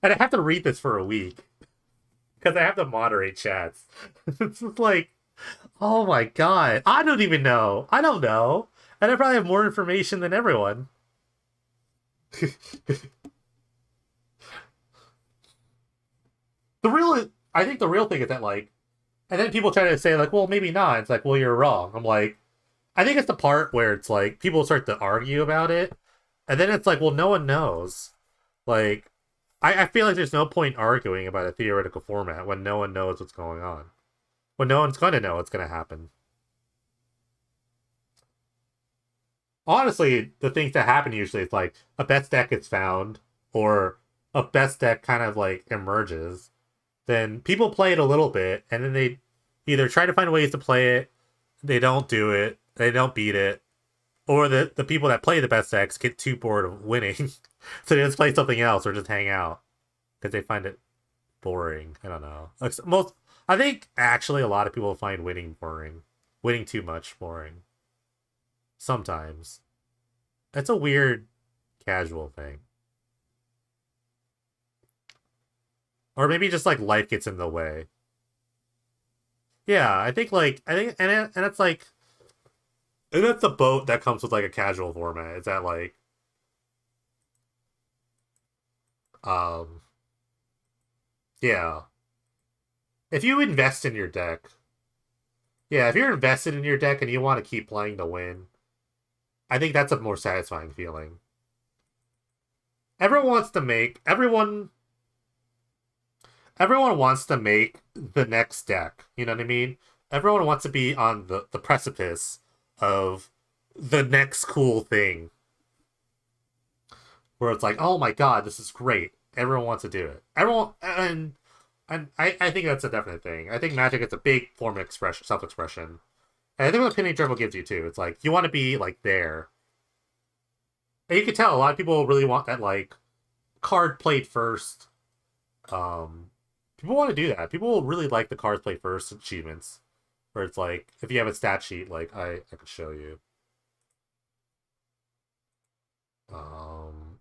And I have to read this for a week because I have to moderate chats. It's just like, oh my god, I don't even know. I don't know, and I probably have more information than everyone. I think the real thing is that like, and then people try to say like, well, maybe not. It's like, well, you're wrong. I'm like, I think it's the part where it's like people start to argue about it, and then it's like, well, no one knows. Like, I feel like there's no point arguing about a theoretical format when no one knows what's going on. When no one's gonna know what's gonna happen. Honestly, the things that happen usually is like a best deck gets found, or a best deck kind of like emerges. Then people play it a little bit, and then they either try to find ways to play it, they don't do it, they don't beat it, or the people that play the best decks get too bored of winning, so they just play something else or just hang out because they find it boring. I don't know. Like, I think actually a lot of people find winning boring, winning too much boring. Sometimes it's a weird casual thing, or maybe just like life gets in the way. Yeah, I think, and it's like, and that's the boat that comes with like a casual format. Is that like, um, yeah, if you invest in your deck, yeah, if you're invested in your deck and you want to keep playing to win, I think that's a more satisfying feeling. Everyone wants to make everyone wants to make the next deck. You know what I mean? Everyone wants to be on the precipice of the next cool thing where it's like, oh my god, this is great. Everyone wants to do it. Everyone and I think that's a definite thing. I think Magic is a big form of expression, self-expression. And I think what Penny Dribble gives you too. It's like you want to be like there. And you can tell a lot of people really want that like card played first. Um, People want to do that. People really like the cards played first achievements, where it's like if you have a stat sheet, like I could show you. Um,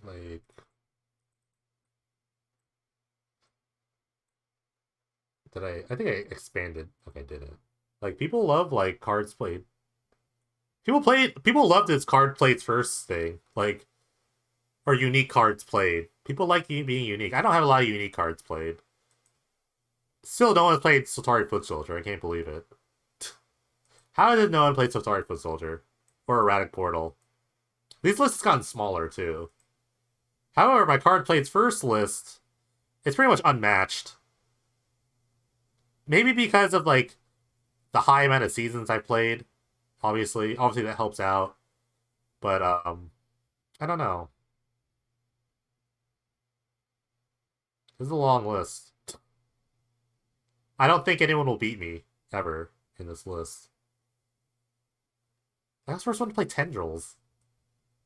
like did I think I expanded. Okay, I didn't. Like people love like cards played. People love this card plays first thing. Like or unique cards played. People like being unique. I don't have a lot of unique cards played. Still, no one played Soltari Foot Soldier. I can't believe it. How did no one play Soltari Foot Soldier? Or Erratic Portal? These lists gotten smaller, too. However, my card played's first list, it's pretty much unmatched. Maybe because of, like, the high amount of seasons I played. Obviously that helps out. But, I don't know. This is a long list. I don't think anyone will beat me, ever, in this list. I was the first one to play Tendrils.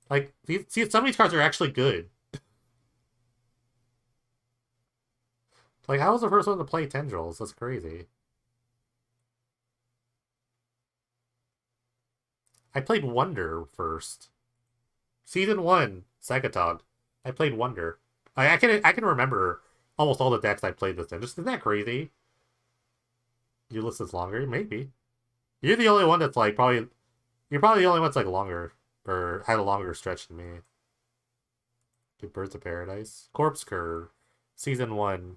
Like, see, some of these cards are actually good. Like, I was the first one to play Tendrils. That's crazy. I played Wonder first. Season 1, Psychotog. I played Wonder. I can remember almost all the decks I played this in. Just, isn't that crazy? Your list is longer? Maybe. You're the only one that's like probably... You're probably the only one that's like longer. Or had a longer stretch than me. Dude, Birds of Paradise. Corpse Curve. Season 1.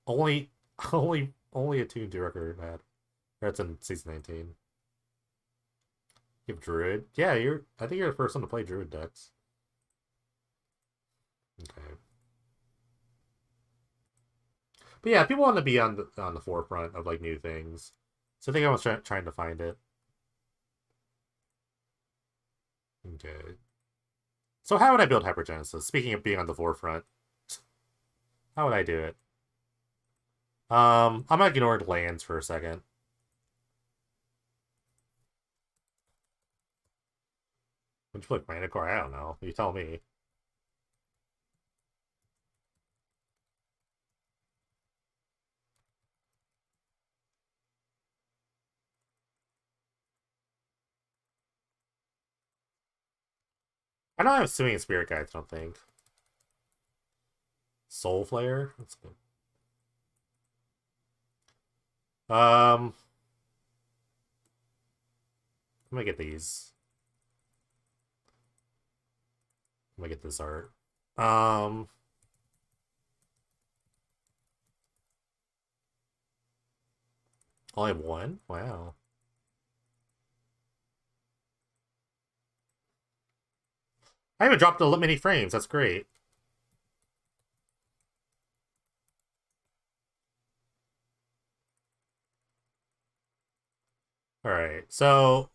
Only a Toon Director had. That's in season 19. You have Druid. Yeah, I think you're the first one to play Druid decks. Okay. But yeah, people want to be on the forefront of like new things. So I think I was trying to find it. Okay. So how would I build Hypergenesis? Speaking of being on the forefront, how would I do it? I'm gonna ignore lands for a second. Would you play Manticore? I don't know. You tell me. I don't have Swimming Spirit Guides, I don't think. Soul Flare? That's good. I'm gonna get these. I'm gonna get this art. Only have one? Wow. I haven't dropped many frames. That's great. Alright, so...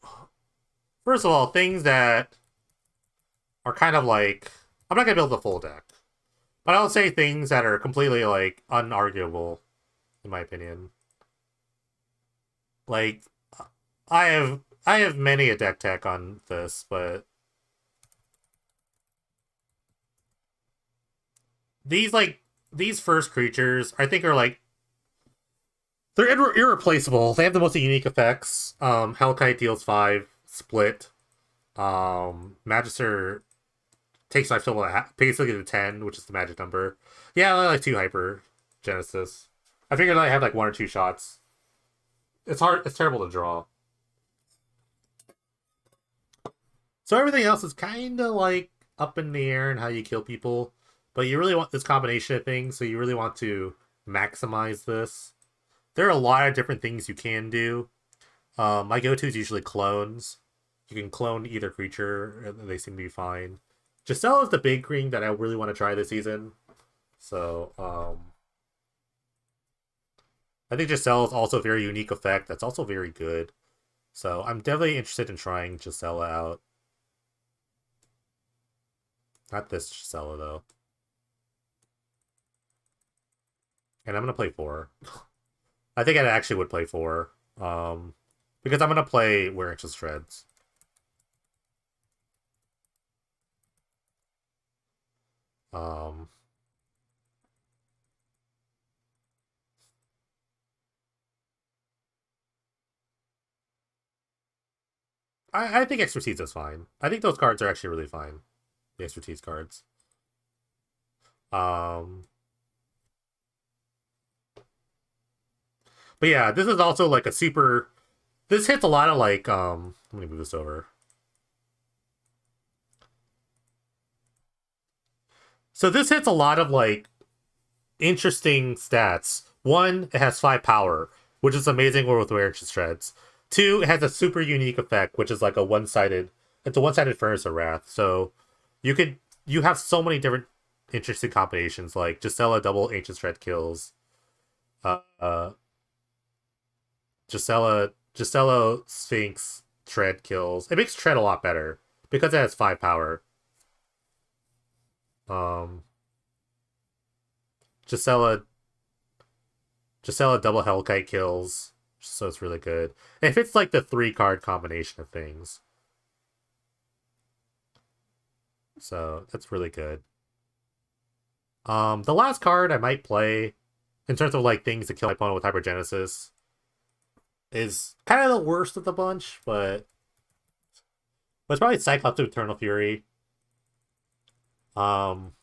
First of all, things that are kind of like... I'm not gonna build the full deck. But I'll say things that are completely, like, unarguable, in my opinion. Like, I have many a deck tech on this, but... These first creatures, I think are, like... They're irreplaceable. They have the most unique effects. Hellkite deals 5, split. Magister takes life total basically to 10, which is the magic number. Yeah, I like 2 hyper Genesis. I figured I have like 1 or 2 shots. It's hard. It's terrible to draw. So everything else is kind of like up in the air and how you kill people, but you really want this combination of things. So you really want to maximize this. There are a lot of different things you can do. My go-to is usually clones. You can clone either creature, and they seem to be fine. Giselle is the big green that I really want to try this season. So, I think Giselle is also a very unique effect that's also very good. So, I'm definitely interested in trying Gisela out. Not this Gisela, though. And I'm going to play 4. I think I actually would play 4. Because I'm going to play Where Inches Shreds. I think Expertise is fine. I think those cards are actually really fine. The Expertise cards. But yeah, this is also like a super... This hits a lot of like... Let me move this over. So this hits a lot of like interesting stats One, it has 5 power, which is amazing with rare shreds. Two, it has a super unique effect, which is like a one-sided. It's a one-sided furnace of wrath. So you could you have so many different interesting combinations, like Gisela double ancient shred kills, uh, uh Gisela Sphinx shred kills. It makes shred a lot better because it has 5 power. Um, Gisela Gisela double Hellkite kills, so it's really good. If it's like the 3 card combination of things, so that's really good. The last card I might play in terms of like things to kill my opponent with Hypergenesis is kind of the worst of the bunch, but it's probably Cyclops of Eternal Fury. Um,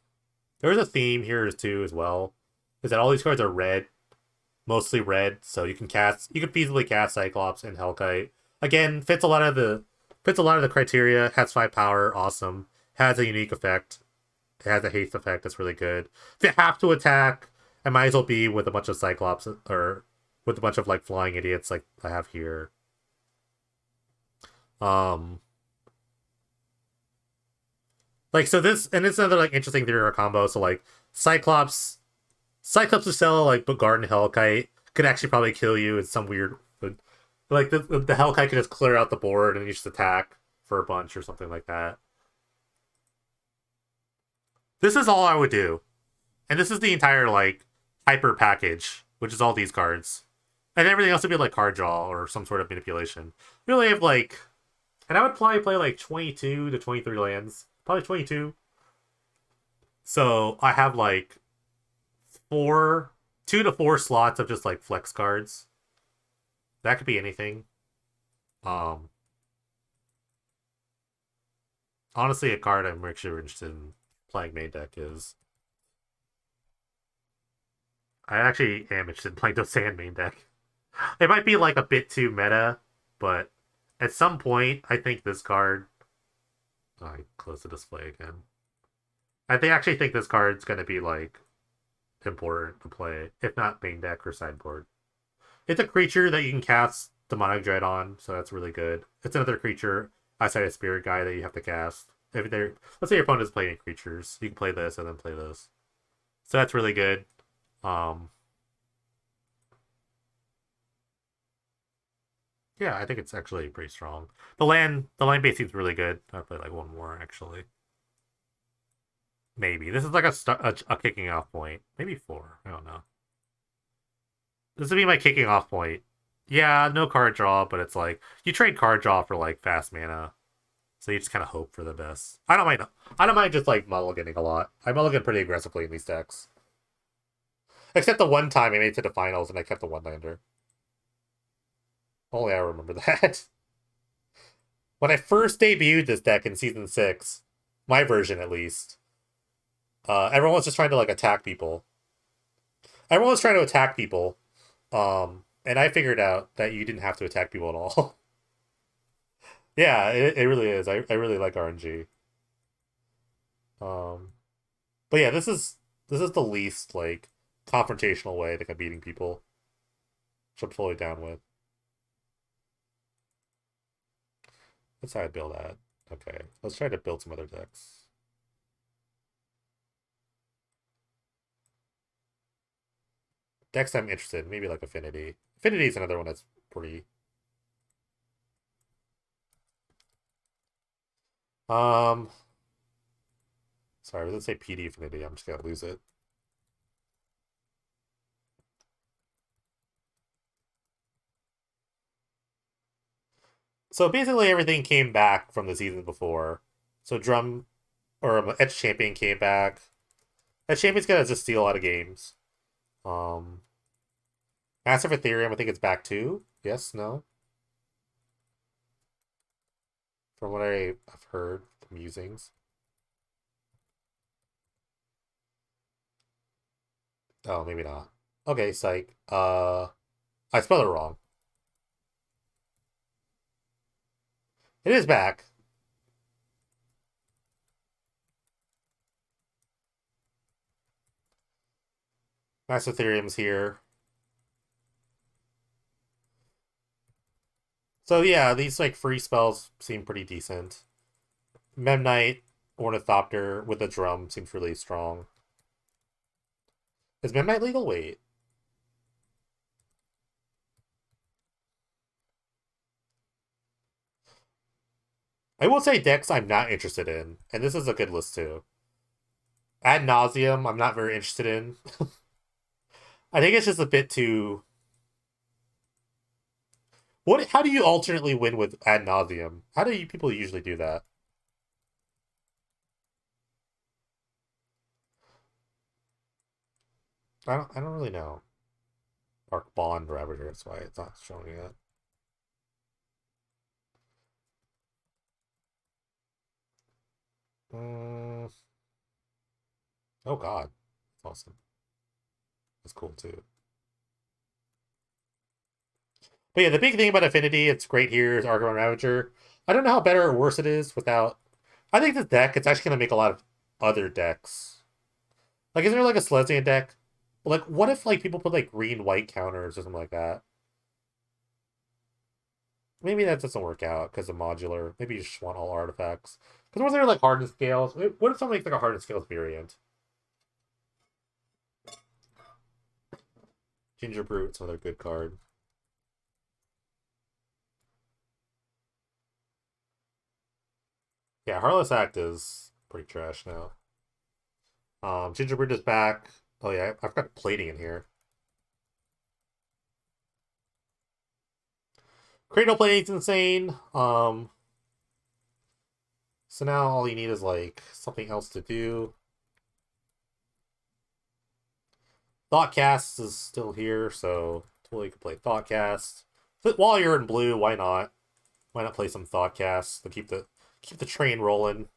there's a theme here too as well, is that all these cards are red, mostly red, so you can feasibly cast Cyclops and Hellkite. Again, fits a lot of the criteria. Has 5 power, awesome. Has a unique effect. It has a haste effect that's really good. If you have to attack, it might as well be with a bunch of Cyclops or with a bunch of like flying idiots like I have here. Um, like so this and it's another like interesting theory or combo. So like Cyclops Lucella like but Garden Hellkite could actually probably kill you in some weird like the Hellkite could just clear out the board and you just attack for a bunch or something like that. This is all I would do. And this is the entire like hyper package, which is all these cards. And everything else would be like card draw or some sort of manipulation. Really have like and I would probably play like 22 to 23 lands. Probably 22. So I have like 2 to 4 slots of just like flex cards. That could be anything. Um Honestly a card I'm actually interested in playing main deck is I actually am interested in playing Dosan main deck. It might be like a bit too meta, but at some point, I think this card. Oh, I close the display again. Actually think this card's gonna be like important to play, if not main deck or sideboard. It's a creature that you can cast Demonic Dread on, so that's really good. It's another creature outside of Spirit Guy that you have to cast. If they're let's say your opponent is playing creatures, you can play this and then play this. So that's really good. Um, Yeah, I think it's actually pretty strong. The land base seems really good. I'll play like one more actually. Maybe this is like a kicking off point. Maybe 4. I don't know. This would be my kicking off point. Yeah, no card draw, but it's like you trade card draw for like fast mana, so you just kind of hope for the best. I don't mind. I don't mind just like mulliganing a lot. I mulligan pretty aggressively in these decks. Except the one time I made it to the finals and I kept the one lander. Only I remember that. When I first debuted this deck in season 6, my version at least, everyone was just trying to like attack people. Everyone was trying to attack people, and I figured out that you didn't have to attack people at all. Yeah, it really is. I really like RNG. Um, but yeah, this is the least like confrontational way that I'm beating people, which I'm totally down with. That's how I build that. Okay, let's try to build some other decks. Decks I'm interested in, maybe like Affinity. Affinity is another one that's pretty. Um, Sorry, let's say PD Affinity. I'm just gonna lose it. So basically, everything came back from the season before. So Drum or Edge Champion came back. Edge Champion's gonna just steal a lot of games. Um, Massive Ethereum, I think it's back too. Yes, no. From what I've heard, the musings. Oh, maybe not. Okay, psych. I spelled it wrong. It is back. Massive Ethereum's here. So yeah, these like free spells seem pretty decent. Memnite, Ornithopter with a drum seems really strong. Is Memnite legal? Wait. I will say decks I'm not interested in, and this is a good list too. Ad nauseum, I'm not very interested in. I think it's just a bit too. What? How do you alternately win with ad nauseum? How do you people usually do that? I don't really know. Arc Bond Ravager, that's why it's not showing yet. Mm, oh god. That's awesome. That's cool too. But yeah, the big thing about Affinity, it's great here, is Arc Bond Ravager. I don't know how better or worse it is without. I think this deck, it's actually gonna make a lot of other decks. Like, is there like a Selesnya deck? Like, what if like people put like green white counters or something like that? Maybe that doesn't work out because of modular. Maybe you just want all artifacts. Because what if they're like hardened scales? What if something makes like a hardened scales variant? Ginger Brute's another good card. Yeah, Heartless Act is pretty trash now. Ginger Brute is back. Oh yeah, I've got plating in here. Cradle plating's insane. So now all you need is like something else to do. Thoughtcast is still here, so totally could play Thoughtcast. But while you're in blue, why not? Why not play some Thoughtcast to keep the train rolling?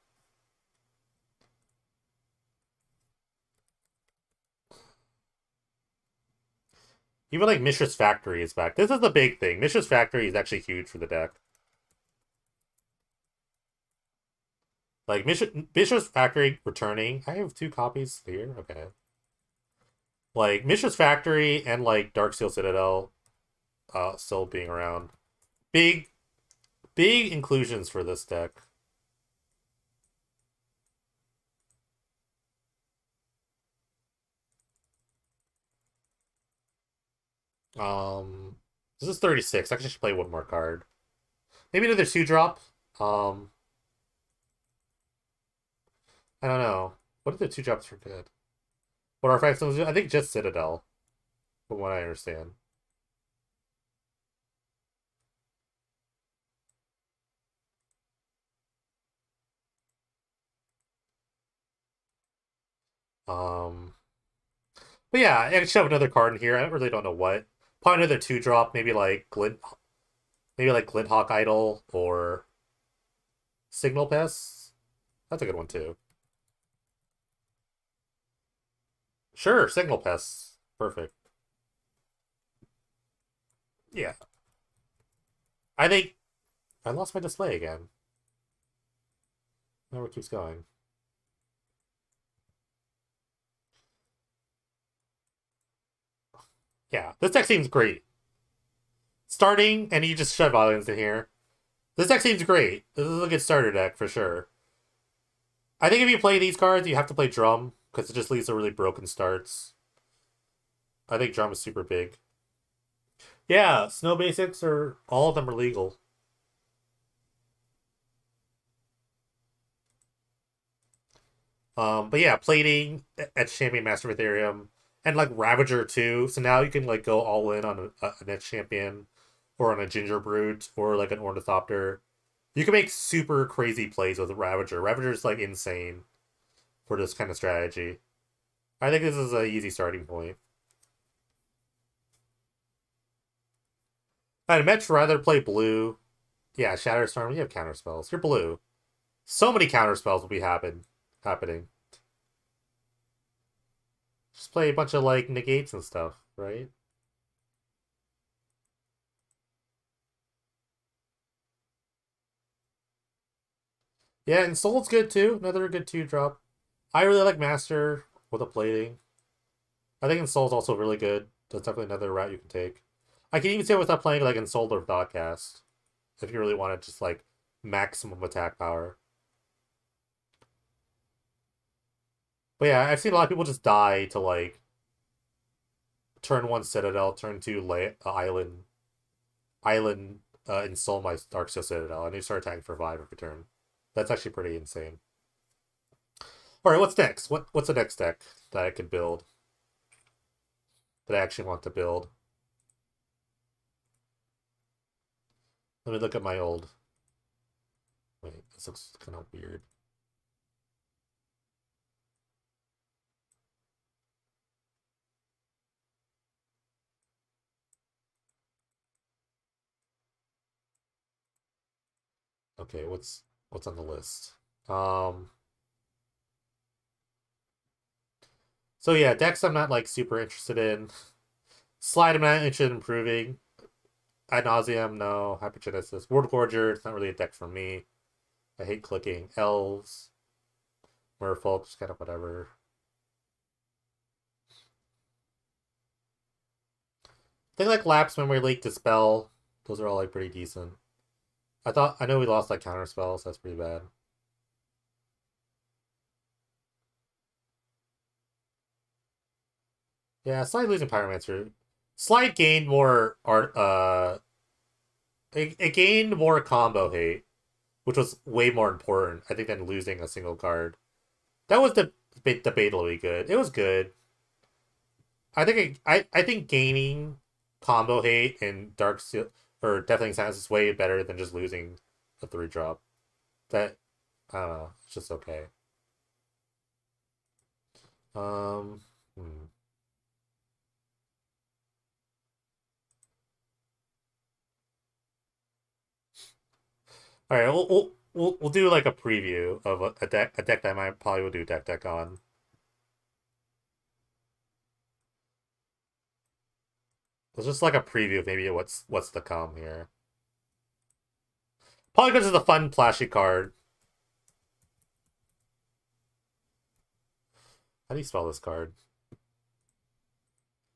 Even like Mishra's Factory is back. This is the big thing. Mishra's Factory is actually huge for the deck. Like Mishra's Factory returning. I have 2 copies here. Okay. Like Mishra's Factory and like Darksteel Citadel still being around. Big big inclusions for this deck. Um this is 36. I should play one more card. Maybe another 2-drop. Um I don't know. What are the 2-drops for good? What are effects? I think just Citadel, from what I understand. Um But yeah, I could shove another card in here. I really don't know what. Probably another 2-drop, maybe like Glint Hawk Idol or Signal Pest. That's a good one too. Sure, Signal Pests. Perfect. Yeah. I think I lost my display again. Now it keeps going. Yeah, this deck seems great. Starting, and you just shove islands in here. This deck seems great. This is a good starter deck for sure. I think if you play these cards, you have to play Drum, because it just leads to really broken starts. I think Drum is super big. Yeah, Snow Basics are all of them are legal. But yeah, plating at Champion Master of Ethereum and like Ravager too. So now you can like go all in on a Net Champion or on a Ginger Brute or like an Ornithopter. You can make super crazy plays with Ravager. Ravager is like insane for this kind of strategy. I think this is an easy starting point. I'd much rather play blue. Yeah, Shatterstorm, you have counter spells. You're blue. So many counter spells will be happening. Just play a bunch of like negates and stuff, right? Yeah, and Soul's good too. Another good 2-drop. I really like Master with a plating. I think Soul's also really good. That's definitely another route you can take. I can even say without playing like Ensouled or Thoughtcast. if you really want to just like maximum attack power. But yeah, I've seen a lot of people just die to like turn one Citadel, turn two Island, install my Darksteel Citadel, and they start attacking for 5 every turn. That's actually pretty insane. Alright, what's next? What's the next deck that I could build? That I actually want to build? Let me look at my old... Wait, this looks kind of weird. Okay, what's on the list? So yeah, decks I'm not like super interested in. Slide I'm not interested in improving. Ad nauseum, no. Hypergenesis. World Gorger, it's not really a deck for me. I hate clicking. Elves. Merfolk, just kind of whatever. Things like Lapse, Memory Leak, Dispel, those are all like pretty decent. I know we lost like counter spells, so that's pretty bad. Yeah, Slide losing Pyromancer. Slide gained more art it gained more combo hate, which was way more important, I think, than losing a single card. That was debatably good. It was good. I think gaining combo hate and Dark Seal or Deafening Silence is way better than just losing a 3-drop. That I don't know. It's just okay. Um. Hmm. All right, we'll do like a preview of a deck that I might probably will do deck on. It's just like a preview of maybe what's to come here. Probably because it's a fun flashy card. How do you spell this card?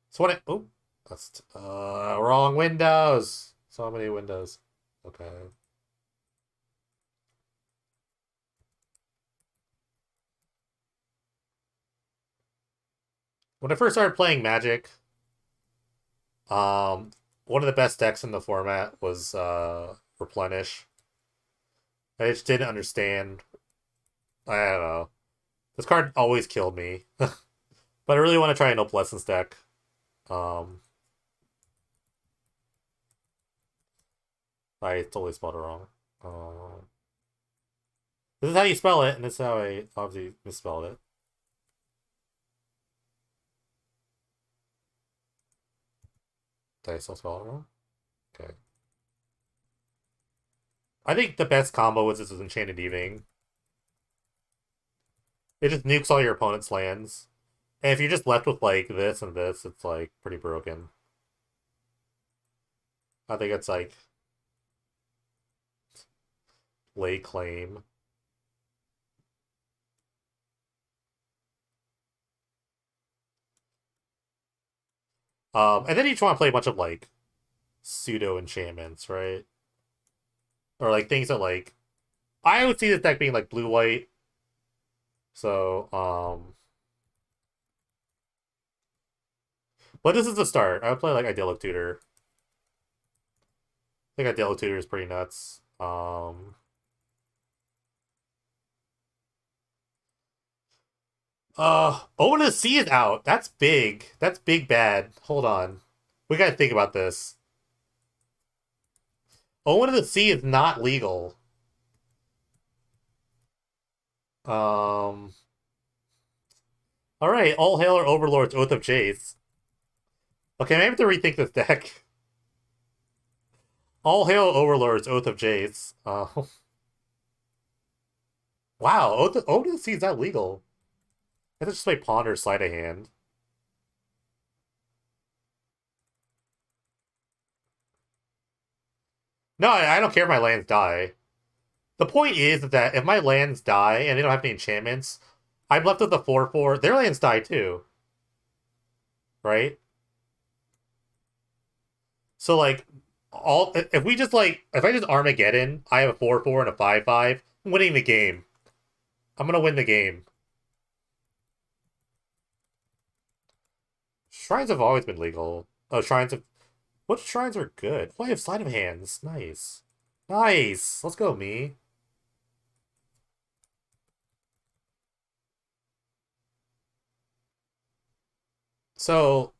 So what? Oh, that's wrong windows. So many windows. Okay. When I first started playing Magic, one of the best decks in the format was Replenish. I just didn't understand. I don't know. This card always killed me. But I really want to try an Opalescence deck. Um, I totally spelled it wrong. This is how you spell it, and this is how I obviously misspelled it. Did I still spell it wrong? Okay. I think the best combo is this is Enchanted Evening. It just nukes all your opponent's lands. And if you're just left with like this and this, it's like pretty broken. I think it's like lay claim. And then you just want to play a bunch of like pseudo enchantments, right? Or like things that like I would see this deck being like blue white. So but this is the start. I would play like Idyllic Tutor. I think Idyllic Tutor is pretty nuts. Owen of the Sea is out. That's big. That's big bad. Hold on. We gotta think about this. Owen of the Sea is not legal. Um Alright, all hail our overlords, Oath of Jace. Okay, maybe I have to rethink this deck. All hail overlords, Oath of Jace. Wow, Oath of the Sea is that legal? I have to just play Ponder, Sleight of Hand. No, I don't care if my lands die. The point is that if my lands die and they don't have any enchantments, I'm left with a 4/4. Their lands die too. Right? So, like, all if we just like if I just Armageddon, I have a 4/4 and a 5/5. I'm winning the game. I'm gonna win the game. Shrines have always been legal. Oh, shrines have. What shrines are good? Oh, I have sleight of hands. Nice. Nice. Let's go, me. So,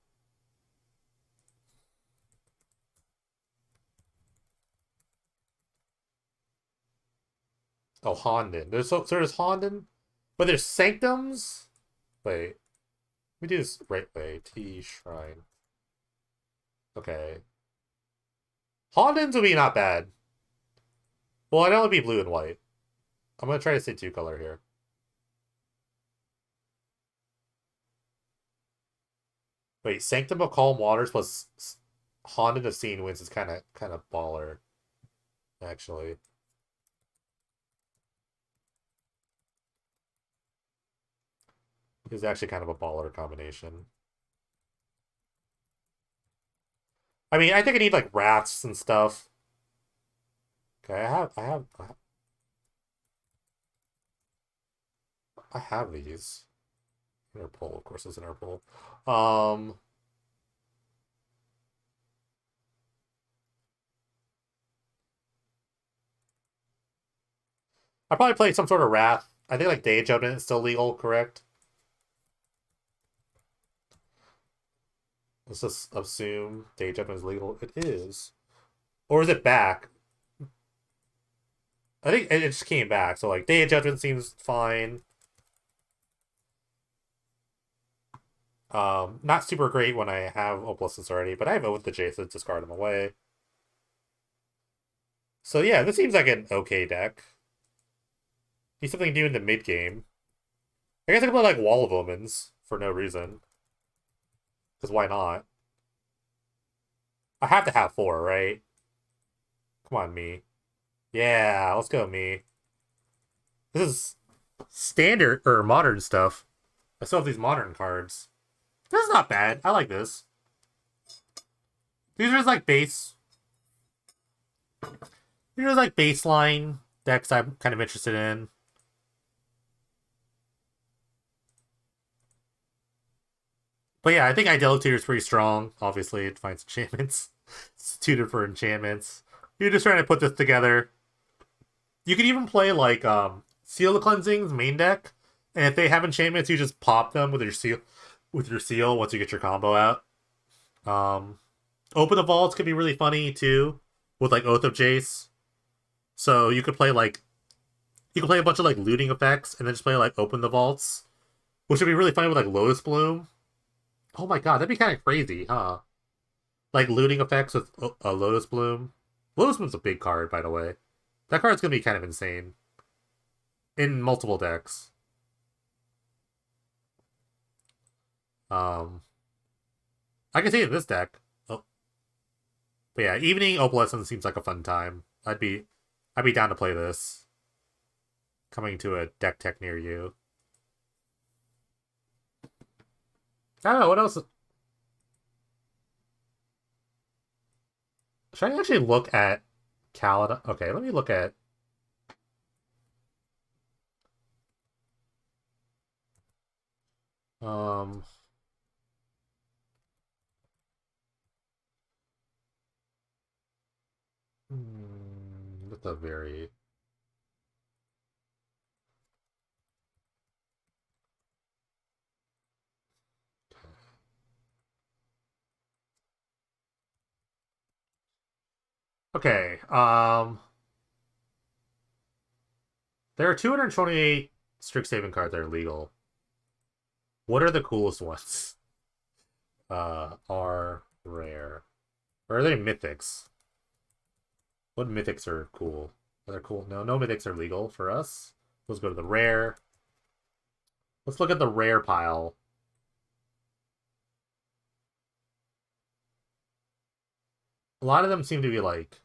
oh, Honden. So there's Honden, but there's Sanctums. Wait, let me do this right way. T Shrine. Okay. Hondens would be not bad. Well, I'd only be blue and white. I'm gonna try to stay two color here. Wait, Sanctum of Calm Waters plus Honden of Seeing Winds is kind of baller, actually. It's actually kind of a baller combination. I mean, I think I need like rafts and stuff. Okay, I have these. Interpol, of course, is Interpol. Um, I probably played some sort of Wrath. I think like Day Judgment is still legal, correct? Let's just assume Day Judgment is legal. It is. Or is it back? I think it just came back. So like Day of Judgment seems fine. Not super great when I have Opalescence already, but I have Oath the Jace to discard them away. So yeah, this seems like an okay deck. Need something new in the mid game. I guess I could play like Wall of Omens for no reason. Because why not? I have to have four, right? Come on, me. Yeah, let's go, me. This is standard or modern stuff. I still have these modern cards. This is not bad. I like this. These are just like base. These are just like baseline decks I'm kind of interested in. But yeah, I think Idolater is pretty strong. Obviously, it finds enchantments. It's suited for enchantments. You're just trying to put this together. You could even play like Seal the Cleansing's main deck, and if they have enchantments, you just pop them with your seal once you get your combo out. Um, Open the Vaults could be really funny too, with like Oath of Jace. So you could play like you could play a bunch of like looting effects, and then just play like Open the Vaults, which would be really funny with like Lotus Bloom. Oh my god, that'd be kind of crazy, huh? Like looting effects with a Lotus Bloom. Lotus Bloom's a big card, by the way. That card's gonna be kind of insane in multiple decks. Um, I can see it in this deck. Oh, but yeah, Evening Opalescence seems like a fun time. I'd be down to play this. Coming to a deck tech near you. I don't know what else. Should I actually look at Calada? Okay, let me look at. Um, that's a very. Okay. There are 228 Strixhaven cards that are legal. What are the coolest ones? Are rare. Or are they mythics? What mythics are cool? Are they cool? No, no mythics are legal for us. Let's go to the rare. Let's look at the rare pile. A lot of them seem to be like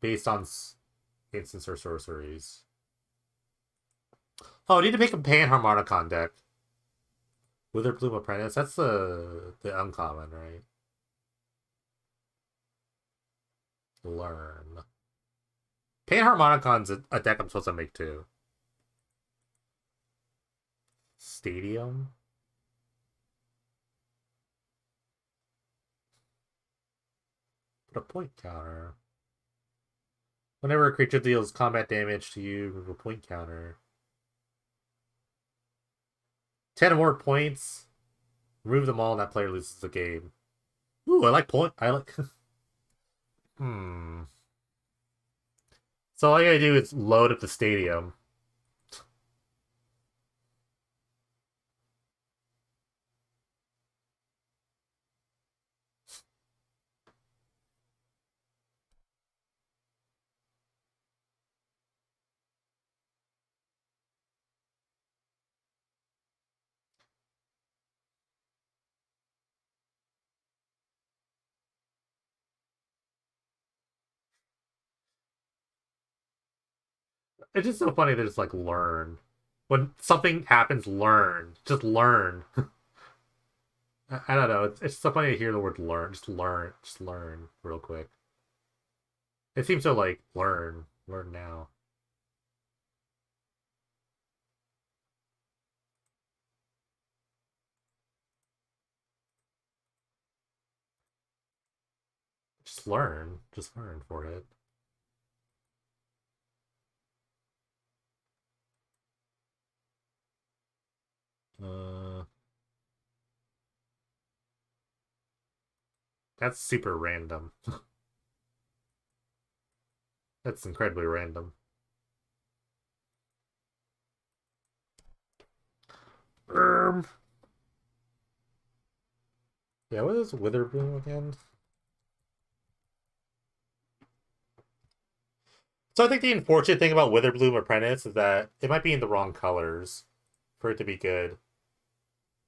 based on instants or sorceries. Oh, I need to make a Panharmonicon deck. Witherbloom Apprentice. That's the uncommon, right? Learn. Panharmonicon's a deck I'm supposed to make too. Stadium? Put a point counter. Whenever a creature deals combat damage to you, remove a point counter. 10 or more points. Remove them all and that player loses the game. Ooh, I like point. I like. So all you gotta do is load up the stadium. It's just so funny that it's like learn. When something happens, learn. Just learn. I don't know. It's so funny to hear the word learn. Just learn. Just learn real quick. It seems so like learn. Learn now. Just learn. Just learn for it. Uh, that's super random. That's incredibly random. Um, yeah, what is Witherbloom again? So I think the unfortunate thing about Witherbloom Apprentice is that it might be in the wrong colors for it to be good.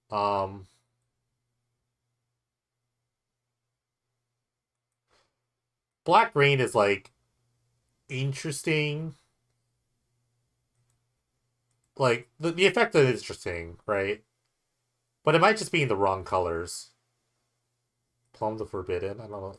Um, Black green is like interesting. Like the effect is interesting, right? But it might just be in the wrong colors. Plum the Forbidden. I don't know.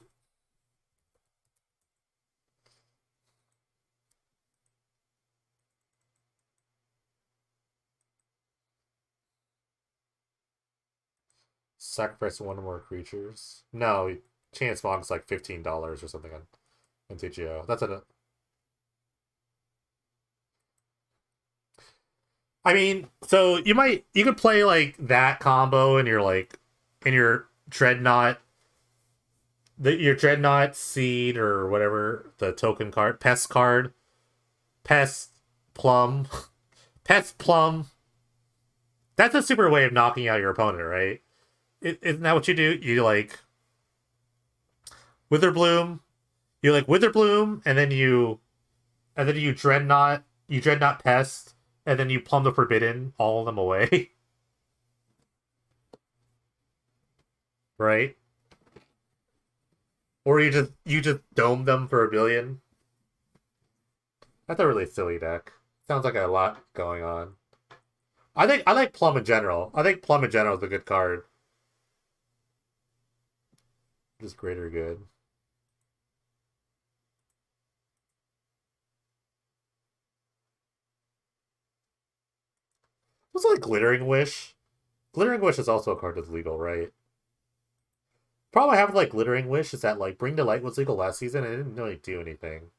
Sacrifice one or more creatures. No, Chance Monk's like $15 or something on TGO. That's a. I mean, so you could play like that combo in your Dreadnought, your Dreadnought Seed or whatever the token card, Pest card, Pest Plum, Pest Plum. That's a super way of knocking out your opponent, right? Isn't that what you do? You like Witherbloom, you like Witherbloom, and then you Dreadnought Pest, and then you Plum the Forbidden, all of them away, right? Or you just dome them for a billion. That's a really silly deck. Sounds like a lot going on. I like Plum in general. I think Plum in general is a good card. Just greater good. What's like Glittering Wish? Glittering Wish is also a card that's legal, right? Problem I have with like Glittering Wish is that like Bring to Light was legal last season and it didn't really do anything.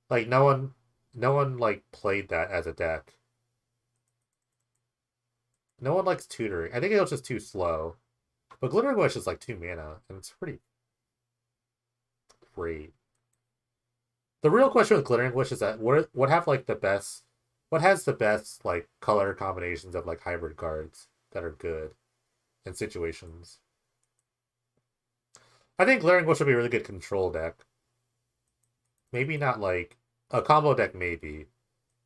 Like no one like played that as a deck. No one likes tutoring. I think it was just too slow. But Glittering Wish is like 2 mana, and it's pretty great. The real question with Glittering Wish is that what has the best like color combinations of like hybrid cards that are good in situations. I think Glittering Wish would be a really good control deck. Maybe not like a combo deck, maybe,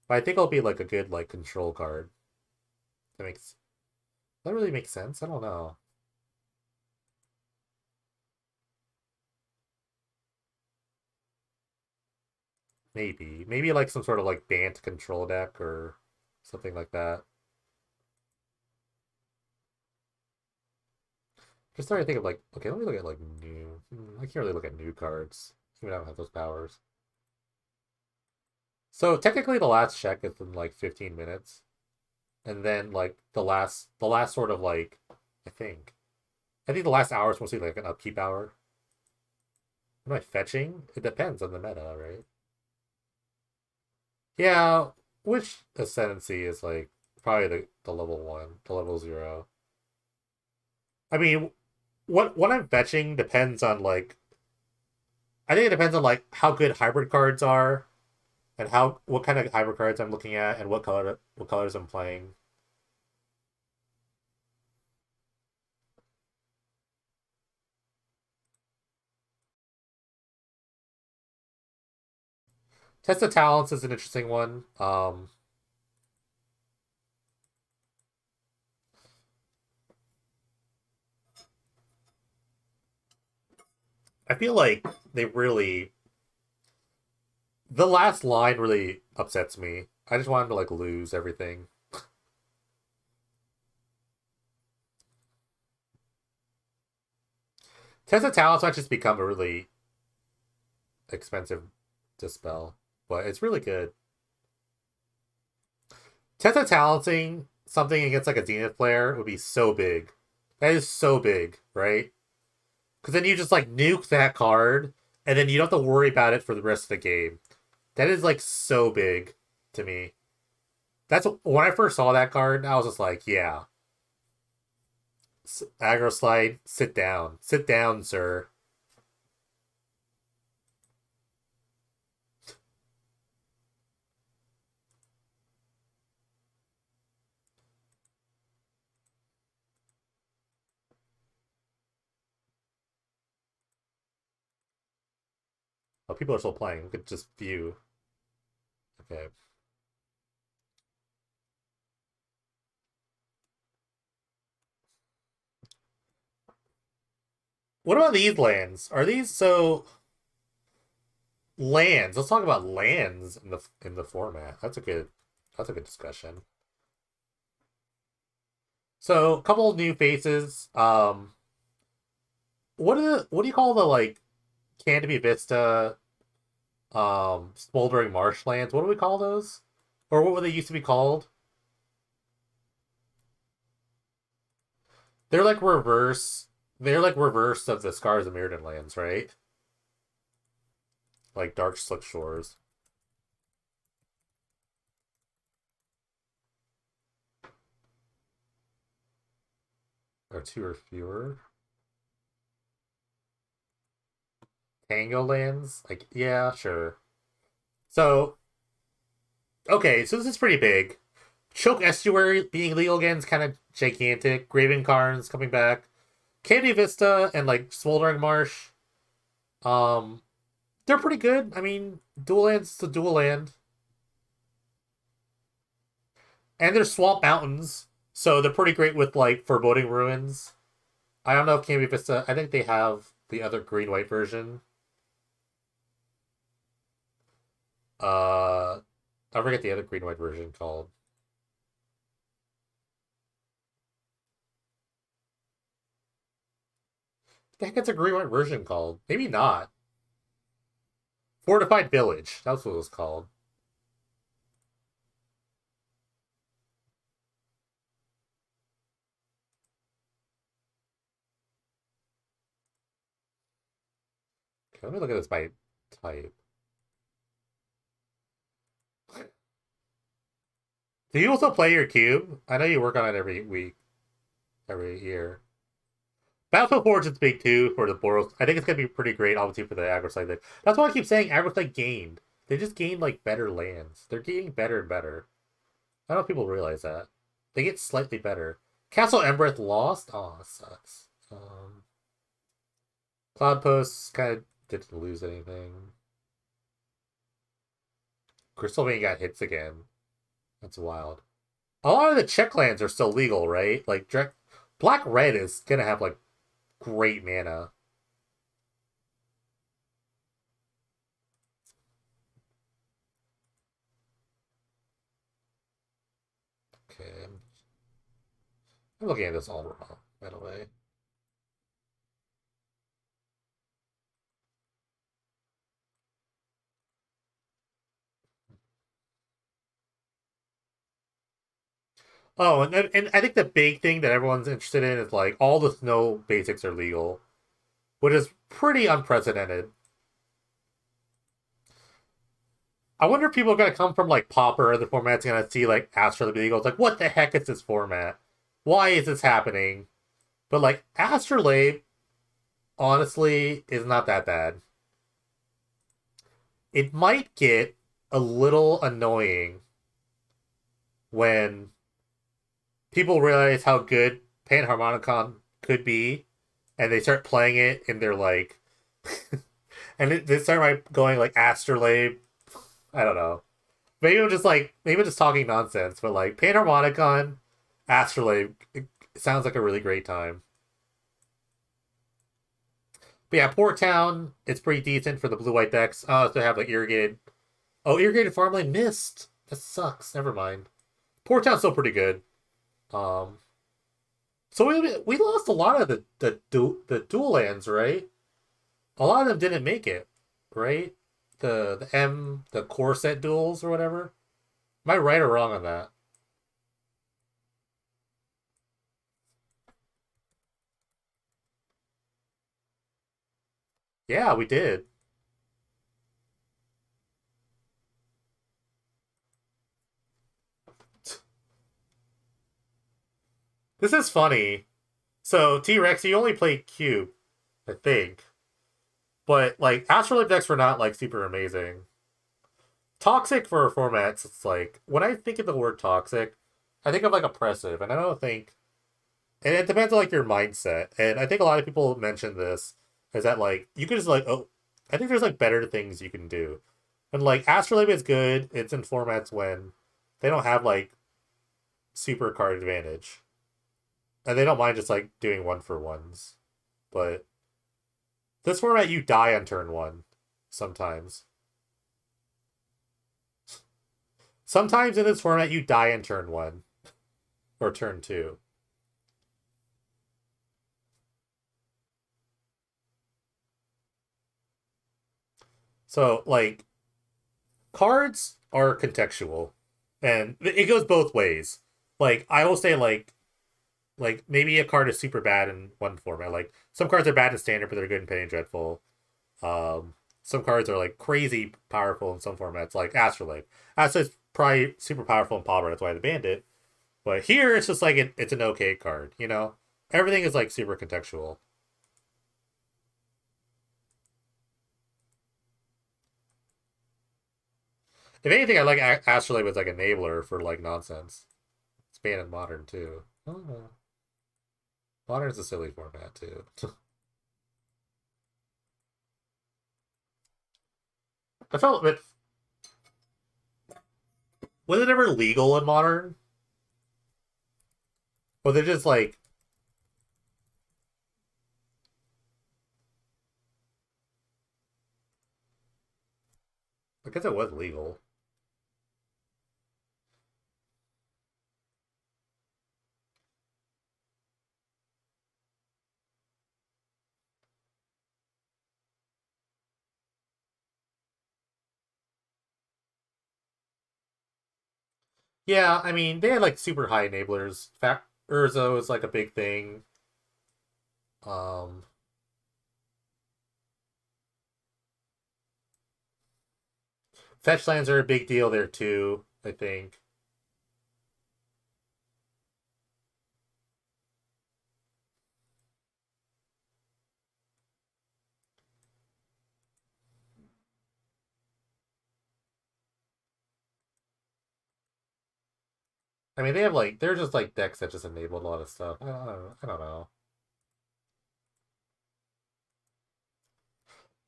but I think it'll be like a good like control card. That really makes sense. I don't know. Maybe like some sort of like Bant control deck or something like that. Just starting to think of like, okay, let me look at like new. I can't really look at new cards. Even I don't have those powers. So technically, the last check is in like 15 minutes, and then like the last sort of like, I think, I think the last hour is mostly like an upkeep hour. Am I fetching? It depends on the meta, right? Yeah, which ascendancy is like probably the level one, the level zero. I mean, what I'm fetching depends on like I think it depends on like how good hybrid cards are and how what kind of hybrid cards I'm looking at and what colors I'm playing. Test of talents is an interesting one. I feel like they really the last line really upsets me. I just want him to like lose everything. Test of talents might just become a really expensive to spell, but it's really good. Test of talenting something against like a Zenith player would be so big. That is so big, right? Because then you just like nuke that card, and then you don't have to worry about it for the rest of the game. That is like so big to me. That's when I first saw that card. I was just like, yeah, aggro slide, sit down, sir. Oh, people are still playing. We could just view. Okay. What about these lands? Are these so lands? Let's talk about lands in the format. That's a good discussion. So, a couple of new faces. What do you call the like Canopy Vista smoldering marshlands? What do we call those? Or what were they used to be called? They're like reverse. They're like reverse of the Scars of Mirrodin lands, right? Like Dark Slick Shores, or two or fewer. Tango lands, like yeah, sure. So okay, so this is pretty big. Choke Estuary being legal again is kind of gigantic. Graven Carns coming back. Candy Vista and like Smoldering Marsh. Um, they're pretty good. I mean, dual land's the dual land, and they're Swamp Mountains, so they're pretty great with like Foreboding Ruins. I don't know if Candy Vista. I think they have the other green white version. Uh, I forget the other green white version called. The heck, it's a green white version called? Maybe not. Fortified Village. That's what it was called. Okay, let me look at this by type. Do you also play your cube? I know you work on it every week, every year. Battlefield Forge is big too for the Boros. I think it's gonna be pretty great, obviously, for the aggro side. That's why I keep saying aggro side gained. They just gained like better lands. They're getting better and better. I don't know if people realize that. They get slightly better. Castle Embereth lost? Oh, that sucks. Cloud Posts kind of didn't lose anything. Crystal Vein got hits again. That's wild. A lot of the Czech lands are still legal, right? Like Black Red is gonna have like great mana. Okay, I'm looking at this all wrong, by the way. Oh, and I think the big thing that everyone's interested in is like all the snow basics are legal, which is pretty unprecedented. I wonder if people are gonna come from like Pauper or other formats and gonna see like Astrolabe legal. It's like, what the heck is this format? Why is this happening? But like Astrolabe, honestly, is not that bad. It might get a little annoying when people realize how good Panharmonicon could be, and they start playing it, and they're like, they start going like Astrolabe. I don't know. Maybe I'm just talking nonsense, but like Panharmonicon, Astrolabe, it sounds like a really great time. But yeah, Port Town, it's pretty decent for the blue white decks. So they have like irrigated. Oh, irrigated farmland missed. That sucks. Never mind. Port Town's still pretty good. Um, so we lost a lot of the dual lands, right? A lot of them didn't make it, right? The core set duels or whatever. Am I right or wrong on that? Yeah, we did. This is funny. So T Rex, you only played Cube, I think, but like Astrolabe decks were not like super amazing. Toxic for formats, it's like when I think of the word toxic, I think of like oppressive, and I don't think, and it depends on like your mindset. And I think a lot of people mention this is that like you could just like, oh, I think there's like better things you can do, and like Astrolabe is good. It's in formats when they don't have like super card advantage, and they don't mind just like doing one for ones. But this format, you die on turn one sometimes. Sometimes in this format, you die in turn one or turn two. So like cards are contextual, and it goes both ways. Like I will say like maybe a card is super bad in one format. Like some cards are bad in standard, but they're good in Penny Dreadful. Some cards are like crazy powerful in some formats, like Astrolabe. Astrolabe's probably super powerful in Pauper, that's why they banned it. But here it's just like it's an okay card, you know? Everything is like super contextual. If anything, I like Astrolabe as like enabler for like nonsense. It's banned in modern too. Oh, modern's a silly format too. I felt a bit. Was it ever legal in modern? Or they just like I guess it was legal. Yeah, I mean they had like super high enablers. Fact Urza was like a big thing. Um Fetch lands are a big deal there too, I think. I mean they have like they're just like decks that just enabled a lot of stuff. I don't know.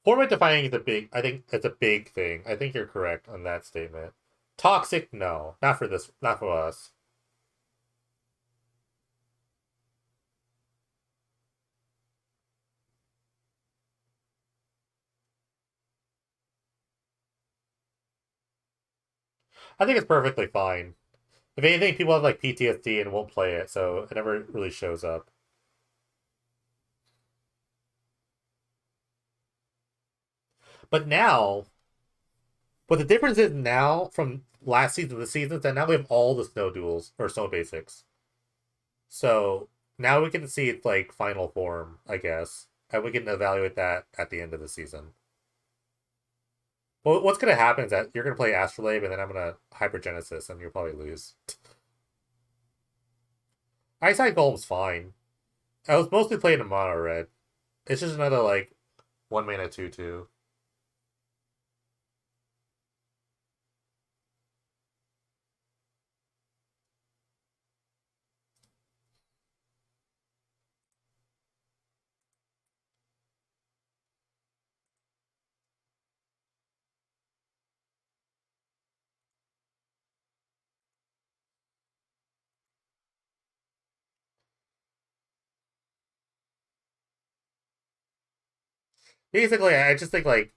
Format defining is a big I think it's a big thing. I think you're correct on that statement. Toxic, no. Not for this not for us. I think it's perfectly fine. If anything, people have like PTSD and won't play it, so it never really shows up. But now, what the difference is now from last season, the seasons, and now we have all the snow duels or snow basics. So now we can see its like final form, I guess, and we can evaluate that at the end of the season. Well, what's gonna happen is that you're gonna play Astrolabe, and then I'm gonna Hypergenesis, and you'll probably lose. Eyesight Golem's fine. I was mostly playing in mono red. It's just another like 1 mana 2/2. Basically, I just think like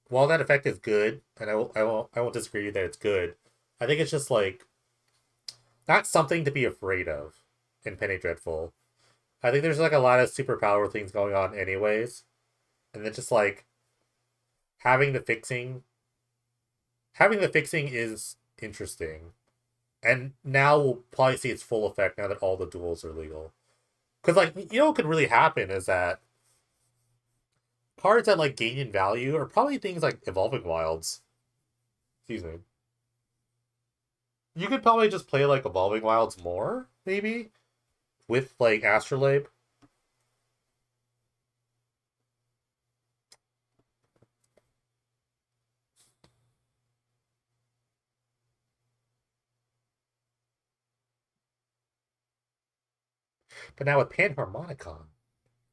while that effect is good, and I won't disagree with that it's good. I think it's just like not something to be afraid of in Penny Dreadful. I think there's like a lot of superpower things going on anyways, and then just like having the fixing, having the fixing is interesting, and now we'll probably see its full effect now that all the duels are legal. Because like what could really happen is that cards that like gain in value are probably things like Evolving Wilds. Excuse me. You could probably just play like Evolving Wilds more, maybe, with like Astrolabe. But now with Panharmonicon,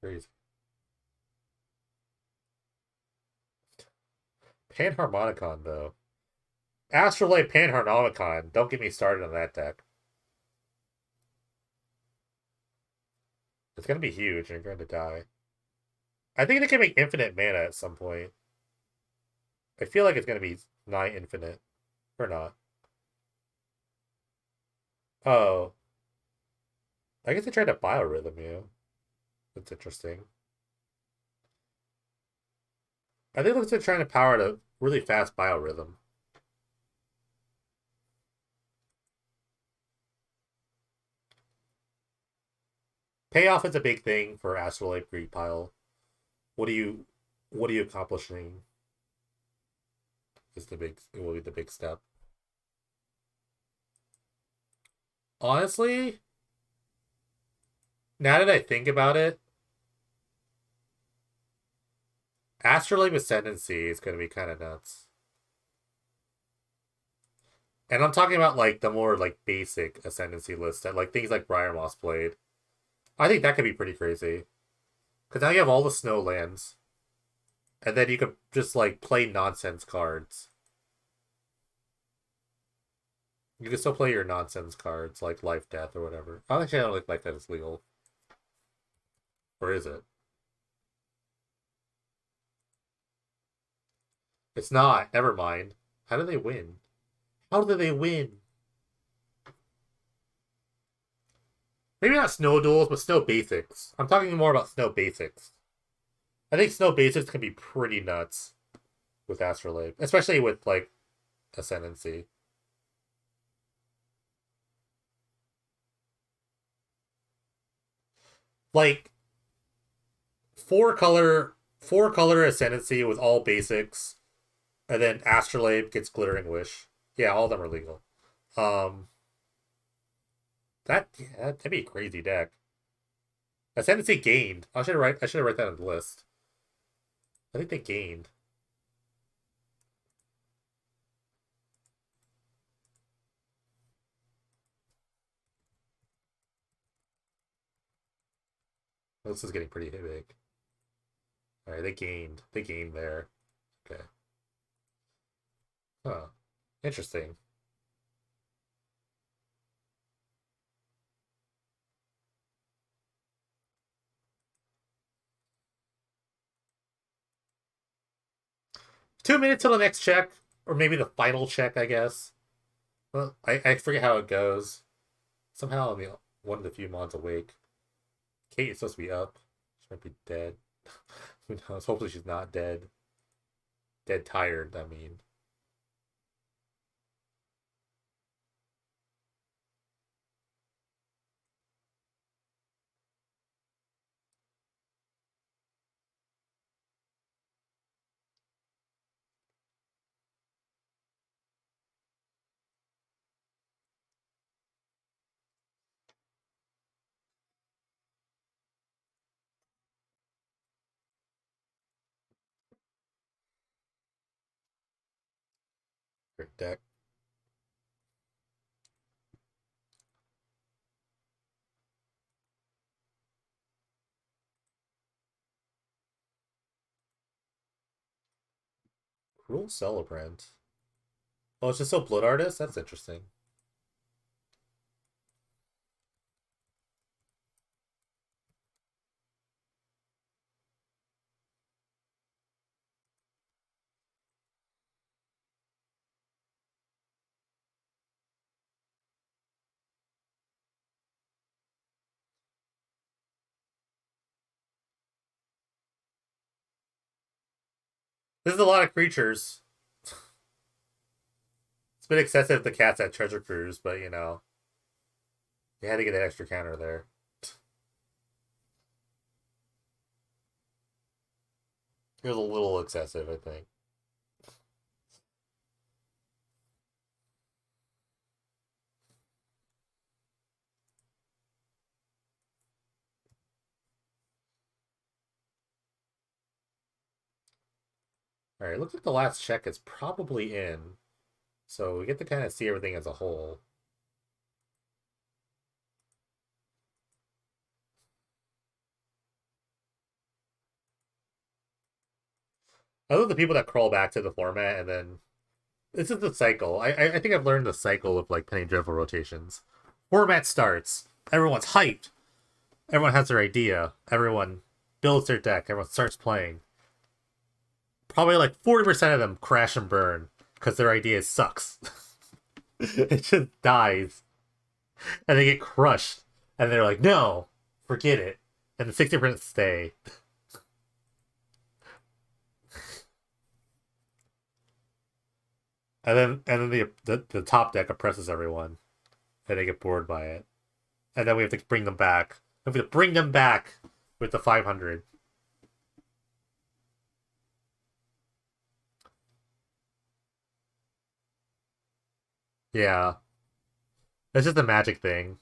crazy. Panharmonicon though. Astrolabe Panharmonicon. Don't get me started on that deck. It's gonna be huge and you're going to die. I think they can make infinite mana at some point. I feel like it's gonna be nigh infinite. Or not. Oh. I guess they tried to biorhythm you. That's interesting. I think it looks like trying to power a really fast biorhythm. Payoff is a big thing for Astrolabe Greed Pile. What are you accomplishing? It will be the big step. Honestly, now that I think about it, Astrolabe Ascendancy is going to be kind of nuts. And I'm talking about like the more like basic Ascendancy list that like things like Briar Moss Blade. I think that could be pretty crazy. Because now you have all the snow lands. And then you could just like play nonsense cards. You can still play your nonsense cards like Life Death or whatever. Actually, I don't think Life Death is legal. Or is it? It's not. Never mind. How do they win? How do they win? Maybe not snow duels, but snow basics. I'm talking more about snow basics. I think snow basics can be pretty nuts with Astrolabe, especially with like Ascendancy. Like four color Ascendancy with all basics, and then Astrolabe gets Glittering Wish. Yeah, all of them are legal. Um, that'd be a crazy deck. Ascendancy gained. I should have write that on the list. I think they gained. This is getting pretty big. All right, they gained. They gained there. Okay. Huh. Interesting. 2 minutes till the next check, or maybe the final check, I guess. Well, I forget how it goes. Somehow I'm one of the few mods awake. Kate is supposed to be up. She might be dead. Who knows? Hopefully she's not dead. Dead tired, I mean. Great deck. Cruel Celebrant. Oh, it's just so Blood Artist? That's interesting. This is a lot of creatures. It's been excessive the cats at Treasure Cruise, but you know, you had to get an extra counter there. It was a little excessive, I think. Alright, looks like the last check is probably in. So we get to kind of see everything as a whole. I love the people that crawl back to the format and then this is the cycle. I think I've learned the cycle of like penny dreadful rotations. Format starts. Everyone's hyped. Everyone has their idea. Everyone builds their deck. Everyone starts playing. Probably like 40% of them crash and burn because their idea sucks. It just dies. And they get crushed. And they're like, no, forget it. And the 60% stay. And then the top deck oppresses everyone. And they get bored by it. And then we have to bring them back. We have to bring them back with the 500. Yeah. It's just a magic thing.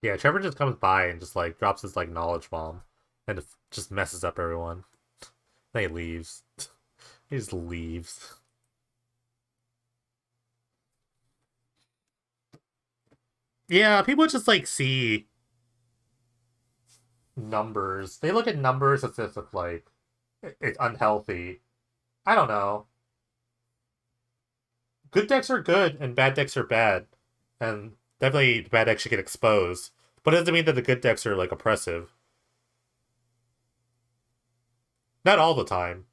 Yeah, Trevor just comes by and just like drops his like knowledge bomb and just messes up everyone. Then he leaves. He just leaves. Yeah, people just like see numbers. They look at numbers as if like it's unhealthy. I don't know. Good decks are good and bad decks are bad. And definitely the bad decks should get exposed. But it doesn't mean that the good decks are like oppressive. Not all the time.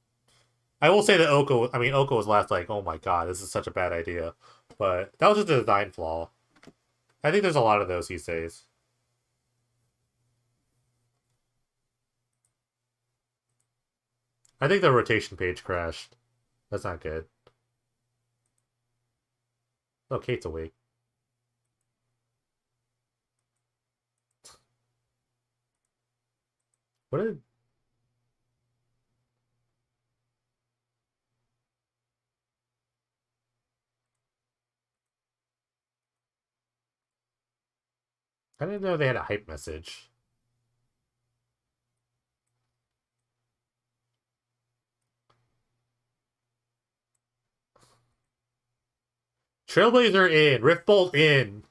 I will say that Oko was last like, oh my god, this is such a bad idea. But that was just a design flaw. I think there's a lot of those these days. I think the rotation page crashed. That's not good. Oh, Kate's awake. What did... I didn't know they had a hype message. Trailblazer in. Riftbolt in.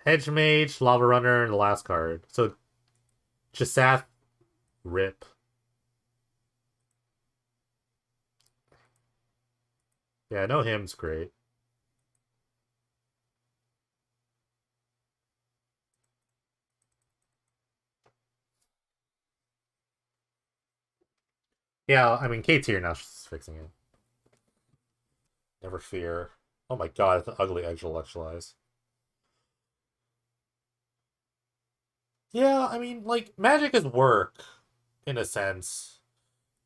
Hedge Mage, Lava Runner, and the last card. So, Jasath, rip. Yeah, no him's great. Yeah, I mean, Kate's here now. She's fixing it. Never fear. Oh my god, it's an ugly Actualize. Yeah, I mean, like, magic is work, in a sense.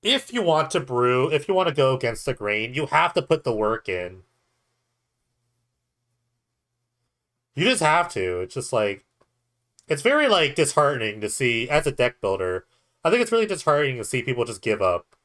If you want to brew, if you want to go against the grain, you have to put the work in. You just have to. It's just like, It's very like disheartening to see as a deck builder. I think it's really disheartening to see people just give up.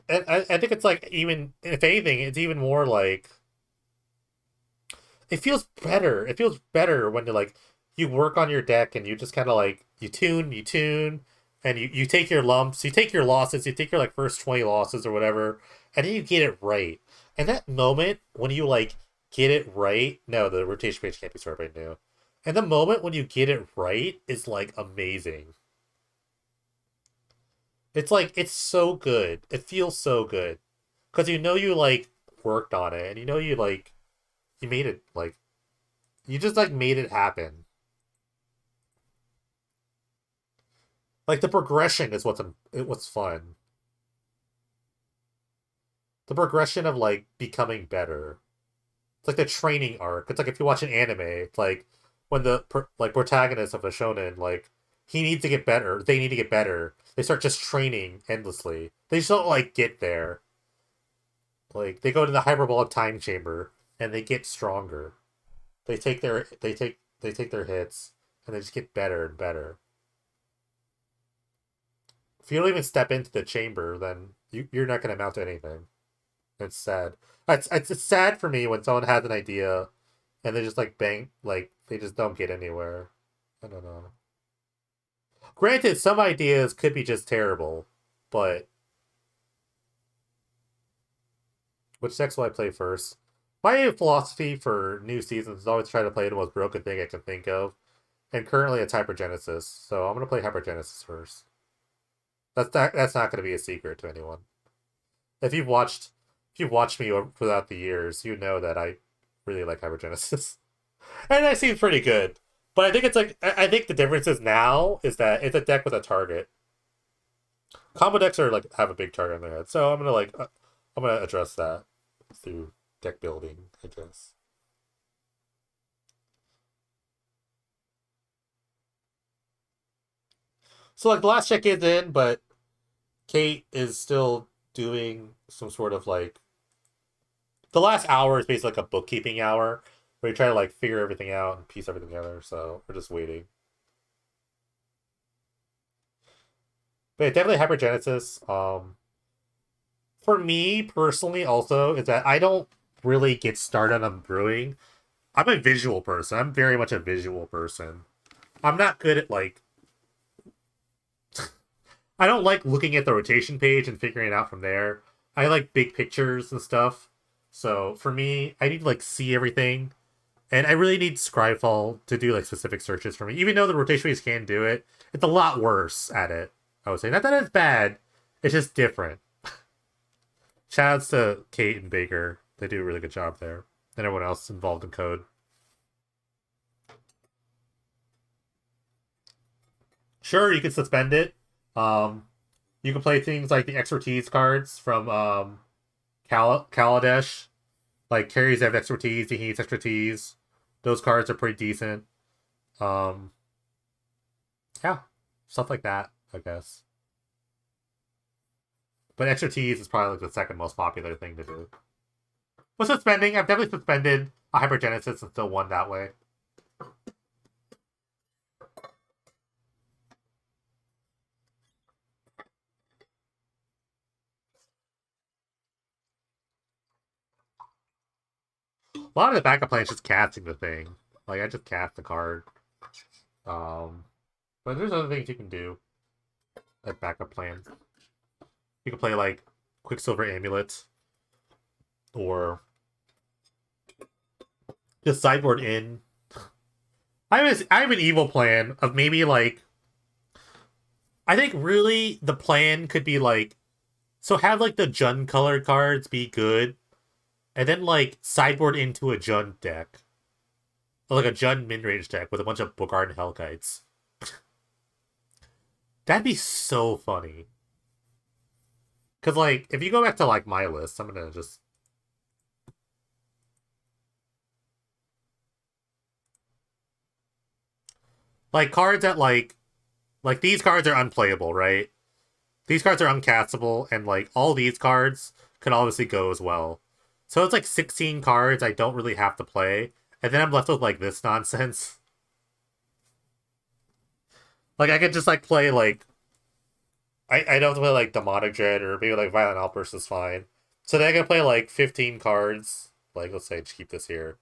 And I think it's like even if anything, it's even more like it feels better. It feels better when you work on your deck and you just kind of like you tune, and you take your lumps, you take your losses, you take your like first 20 losses or whatever, and then you get it right. And that moment when you like get it right, no, the rotation page can't be sorted right now. And the moment when you get it right is like amazing. It's like it's so good. It feels so good because you know you like worked on it, and you know you like you made it like you just like made it happen. Like the progression is what's fun. The progression of like becoming better. It's like the training arc. It's like if you watch an anime, it's like when like protagonist of a shonen like he needs to get better. They need to get better. They start just training endlessly. They just don't like get there. Like they go to the hyperbolic time chamber and they get stronger. They take their hits and they just get better and better. If you don't even step into the chamber, then you're not going to amount to anything. It's sad. It's sad for me when someone has an idea and they just like bang, like they just don't get anywhere. I don't know. Granted, some ideas could be just terrible, but which decks will I play first? My philosophy for new seasons is always try to play the most broken thing I can think of, and currently it's Hypergenesis, so I'm gonna play Hypergenesis first. That's not gonna be a secret to anyone. If you've watched if you've watched me throughout the years, you know that I really like Hypergenesis. And that seems pretty good. But I think it's like I think the difference is now is that it's a deck with a target. Combo decks are like have a big target on their head, so I'm gonna address that through deck building, I guess. So like the last check is in, but Kate is still doing some sort of like the last hour is basically like a bookkeeping hour where you try to like figure everything out and piece everything together. So we're just waiting. But yeah, definitely Hypergenesis. For me personally, also is that I don't really get started on brewing. I'm a visual person. I'm very much a visual person. I'm not good at like I don't like looking at the rotation page and figuring it out from there. I like big pictures and stuff. So for me, I need to like see everything. And I really need Scryfall to do like specific searches for me. Even though the rotation page can do it, it's a lot worse at it. I would say. Not that it's bad, it's just different. Shoutouts to Kate and Baker. They do a really good job there. And everyone else involved in code. Sure, you can suspend it. You can play things like the expertise cards from Kaladesh. Like carries have expertise, he needs expertise. Those cards are pretty decent. Um, yeah, stuff like that, I guess. But expertise is probably like the second most popular thing to do. With suspending, I've definitely suspended a Hypergenesis and still won that way. A lot of the backup plan is just casting the thing. Like I just cast the card. Um, but there's other things you can do at backup plan. You can play like Quicksilver Amulet or just sideboard in. I have an evil plan of maybe like I think really the plan could be like so have like the Jund colored cards be good, and then like sideboard into a Jund deck. Or like a Jund mid-range deck with a bunch of Bookart and Hellkites. That'd be so funny. Cause like if you go back to like my list, I'm gonna just Like cards that like these cards are unplayable, right? These cards are uncastable, and like all these cards could obviously go as well. So it's like 16 cards I don't really have to play, and then I'm left with like this nonsense. Like I could just like play like I don't have to play like Demonic Dread or maybe like Violent Outburst is fine. So then I can play like 15 cards. Like let's say keep this here.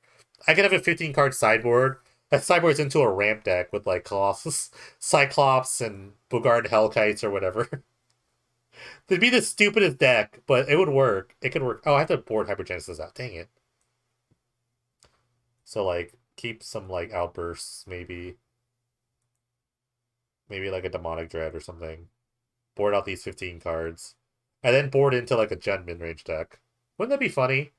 I could have a 15 card sideboard. That sideboard's into a ramp deck with like Colossus, Cyclops, and Bogard Hellkites or whatever. It'd be the stupidest deck, but it would work. It could work. Oh, I have to board Hypergenesis out. Dang it. So like keep some like outbursts, maybe. Maybe like a Demonic Dread or something. Board out these 15 cards. And then board into like a Gen mid-range deck. Wouldn't that be funny?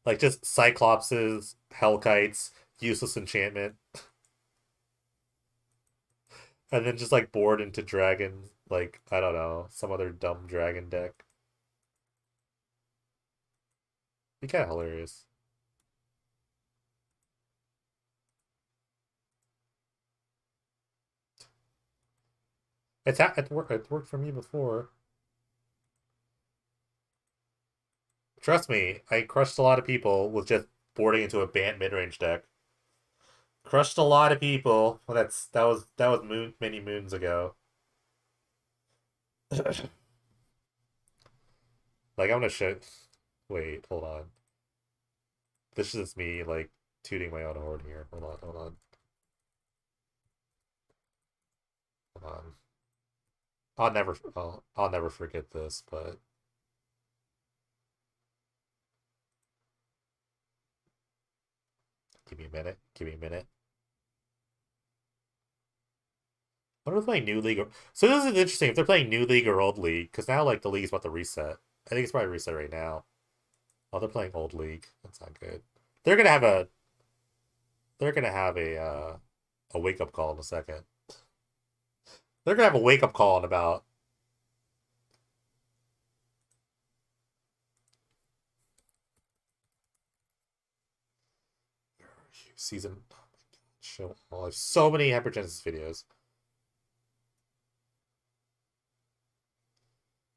Like just Cyclopses, Hellkites, useless enchantment. And then just like board into dragons. Like, I don't know, some other dumb dragon deck. Be kind of hilarious. It's worked for me before. Trust me, I crushed a lot of people with just boarding into a Bant mid-range deck. Crushed a lot of people. Well, that was many moons ago. Like I'm gonna show. Wait, hold on. This is me like tooting my own horn here. Hold on. I'll never forget this, but give me a minute. Give me a minute. I wonder if they're playing new league. So this is interesting if they're playing new league or old league, because now like the league's about to reset. I think it's probably reset right now. Oh, they're playing old league. That's not good. They're gonna have a they're gonna have a wake up call in a second. They're gonna have a wake up call in about season. Oh my God, show all. I have so many Hypergenesis videos.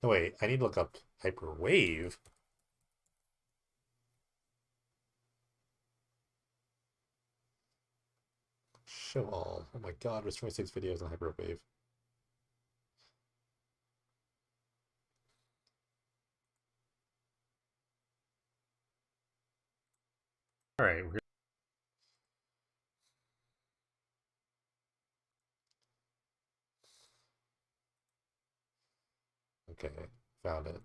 No wait, I need to look up Hyperwave. Show all. Oh my God, there's 26 videos on Hyperwave. All right, okay, found it.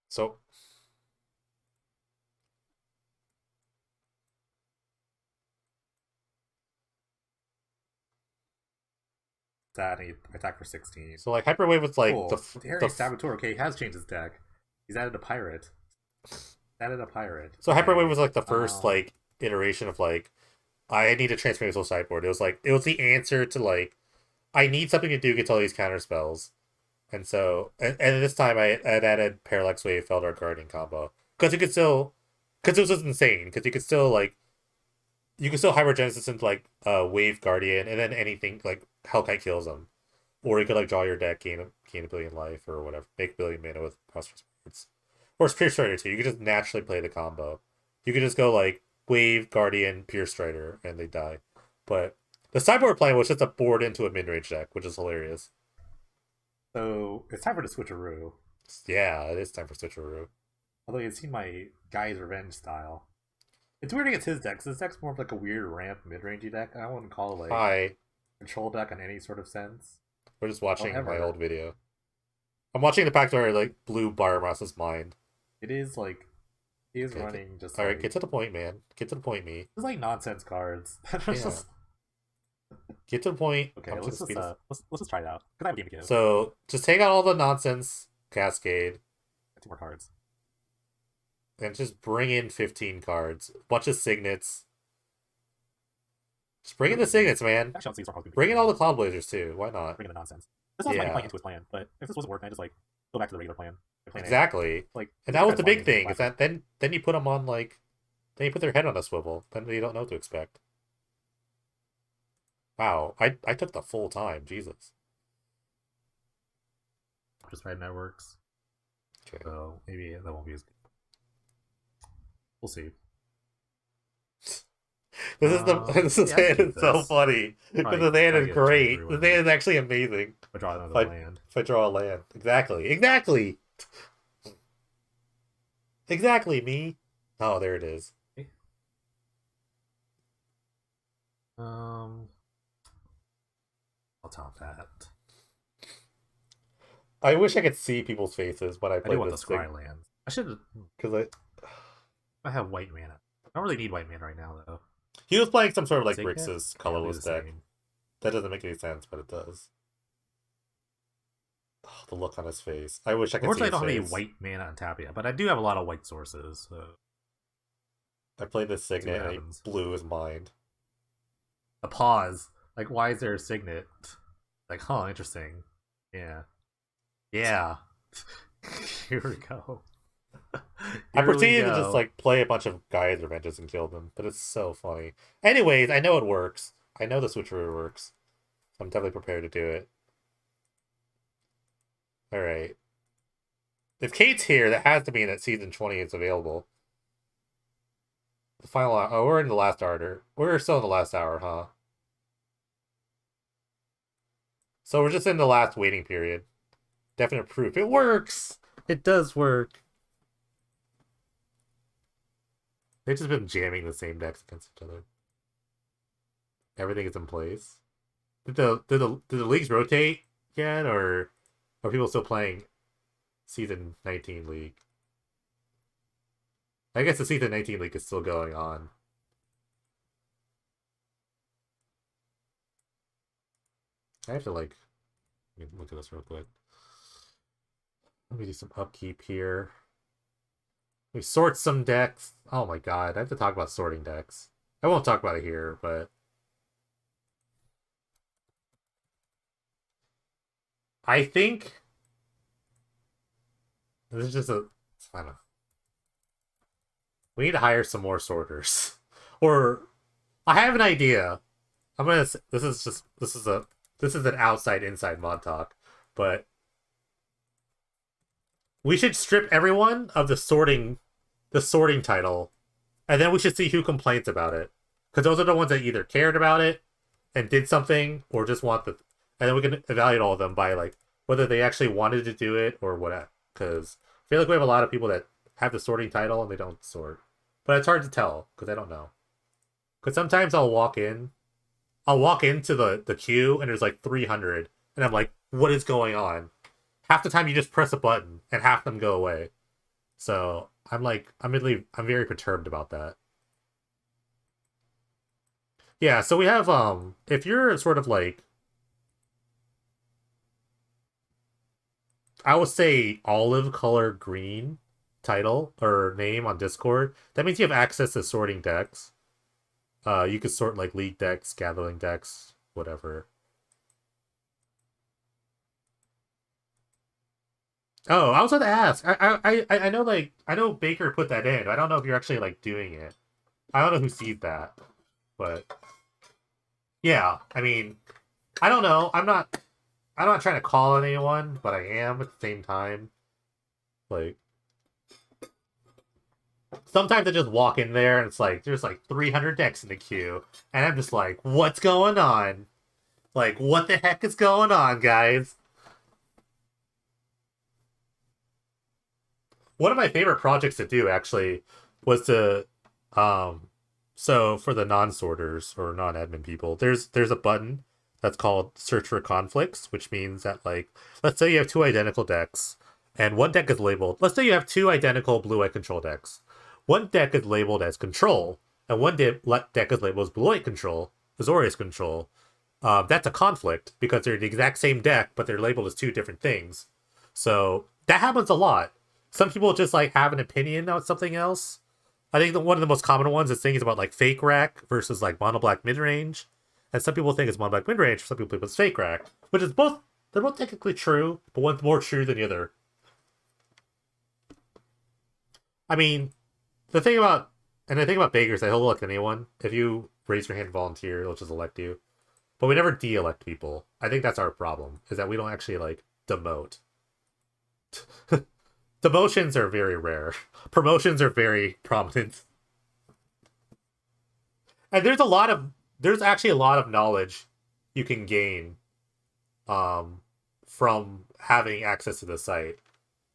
So that and he attacked for 16. so like Hyperwave was like Cool. With Harry Saboteur, okay, he has changed his deck. He's added a pirate. Added a pirate. so Hyperwave Okay. was like the first like iteration of like I need to transfer this whole sideboard. It was like it was the answer to like I need something to do against all these counter spells. And so and this time I'd added Parallax Wave, Feldark Guardian combo. Because you could still because it was just insane. Because you could still like you could still Hypergenesis into like Wave Guardian and then anything like Hellkite kills them. Or you could like draw your deck, gain a billion life or whatever, make a billion mana with Prosperous Spirits. Or Pure Strider too. You could just naturally play the combo. You could just go like Wave, Guardian, Pure Strider, and they die. But the sideboard plan was just a board into a mid range deck, which is hilarious. So it's time for the switcheroo. Yeah, it is time for Switcheroo. Although you've seen my Guy's Revenge style. It's weird against his deck, 'cause his deck's more of like a weird ramp mid-rangey deck. I wouldn't call it like Hi, control deck in any sort of sense. we're just watching my However, old video. I'm watching the pack where like blew Baramasa's mind. it is like he is Okay, running just all right, like get to the point, man. Get to the point, me. just like nonsense cards. Yeah. Get to the point. Okay, I'm let's just just let's just try it out. Because I have a game to give. So just take out all the nonsense cascade Two more cards. and just bring in 15 cards. Bunch of signets. Just bring in the signets, man. Actually, these are Bring in all the Cloud Blazers too. Why not? bring in the nonsense. This also might be Yeah. playing into his plan, but if this wasn't working, I just like go back to the regular plan. Plan A. Exactly. Like, And these that are was kind the of fun big games with thing, is classes. that then you put them on like then you put their head on a swivel. Then they don't know what to expect. Wow, I took the full time. Jesus. Just red networks. Okay. So maybe that won't be as good. We'll see. This is Yeah, I can hand keep is so this. funny because Probably this hand probably is get two or three great. This wins. hand is actually amazing. If I draw another If I, land. if I draw a land, exactly, exactly me. Oh, there it is. Okay. Um, I'll top that. I wish I could see people's faces when I I do play want the this thing scry lands. I should. because I have white mana. I don't really need white mana right now though. he was playing some sort of like Signet? Grixis Yeah, I'll do colorless the deck. same. That doesn't make any sense, but it does. Oh, the look on his face. I wish I could see Unfortunately, I his don't have any face. white mana on tap yet, but I do have a lot of white sources. So I played this see what Signet and he happens. blew his mind. A pause. Like, why is there a signet? Like, huh, interesting. Yeah. Yeah. Here we go. I Here we proceeded to just go. like play a bunch of Gaia's Revenges and kill them, but it's so funny. Anyways, I know it works. I know the switcheroo works. I'm definitely prepared to do it. Alright. If Kate's here, that has to mean that season 20 is available. The final hour. Oh, we're in the last hour. We're still in the last hour, huh? So we're just in the last waiting period. Definite proof. It works! It does work. They've just been jamming the same decks against each other. Everything is in place. Did the leagues rotate yet, or are people still playing season 19 league? I guess the season 19 league is still going on. I have to like let me look at this real quick. Let me do some upkeep here. We sort some decks. Oh my god, I have to talk about sorting decks. I won't talk about it here, but I think this is just a. I don't know. We need to hire some more sorters, or I have an idea. I'm gonna. This is just. This is an outside inside mod talk, but we should strip everyone of the sorting title, and then we should see who complains about it, because those are the ones that either cared about it and did something, or just want the. And then we can evaluate all of them by like whether they actually wanted to do it or what. Because I feel like we have a lot of people that have the sorting title and they don't sort, but it's hard to tell because I don't know. Because sometimes I'll walk into the queue and there's like 300, and I'm like, what is going on? Half the time you just press a button and half them go away. So I'm like, I'm very perturbed about that. Yeah, so we have if you're sort of like, I would say olive color green title or name on Discord, that means you have access to sorting decks. You could sort like league decks, gathering decks, whatever. Oh, I was going to ask. I know like I know Baker put that in. I don't know if you're actually like doing it. I don't know who sees that, but yeah. I mean, I don't know. I'm not trying to call on anyone, but I am at the same time. Like sometimes I just walk in there and it's like there's like 300 decks in the queue, and I'm just like, what's going on? Like, what the heck is going on, guys? One of my favorite projects to do actually was to um so for the non-sorters or non-admin people, there's a button that's called search for conflicts, which means that like let's say you have two identical decks and one deck is labeled, let's say you have two identical blue-white control decks. One deck is labeled as control and one deck is labeled as blue-white control, Azorius control. That's a conflict because they're the exact same deck, but they're labeled as two different things. So that happens a lot. Some people just like have an opinion on something else. I think one of the most common ones is things about like fake rack versus like mono black mid range, and some people think it's mono black mid range. Some people think it's fake rack, which is both. They're both technically true, but one's more true than the other. I mean, the thing about and the thing about Baker is that he'll elect anyone. If you raise your hand and volunteer, he'll just elect you. But we never de-elect people. I think that's our problem, is that we don't actually like demote. Demotions are very rare. Promotions are very prominent. And there's actually a lot of knowledge you can gain um from having access to the site.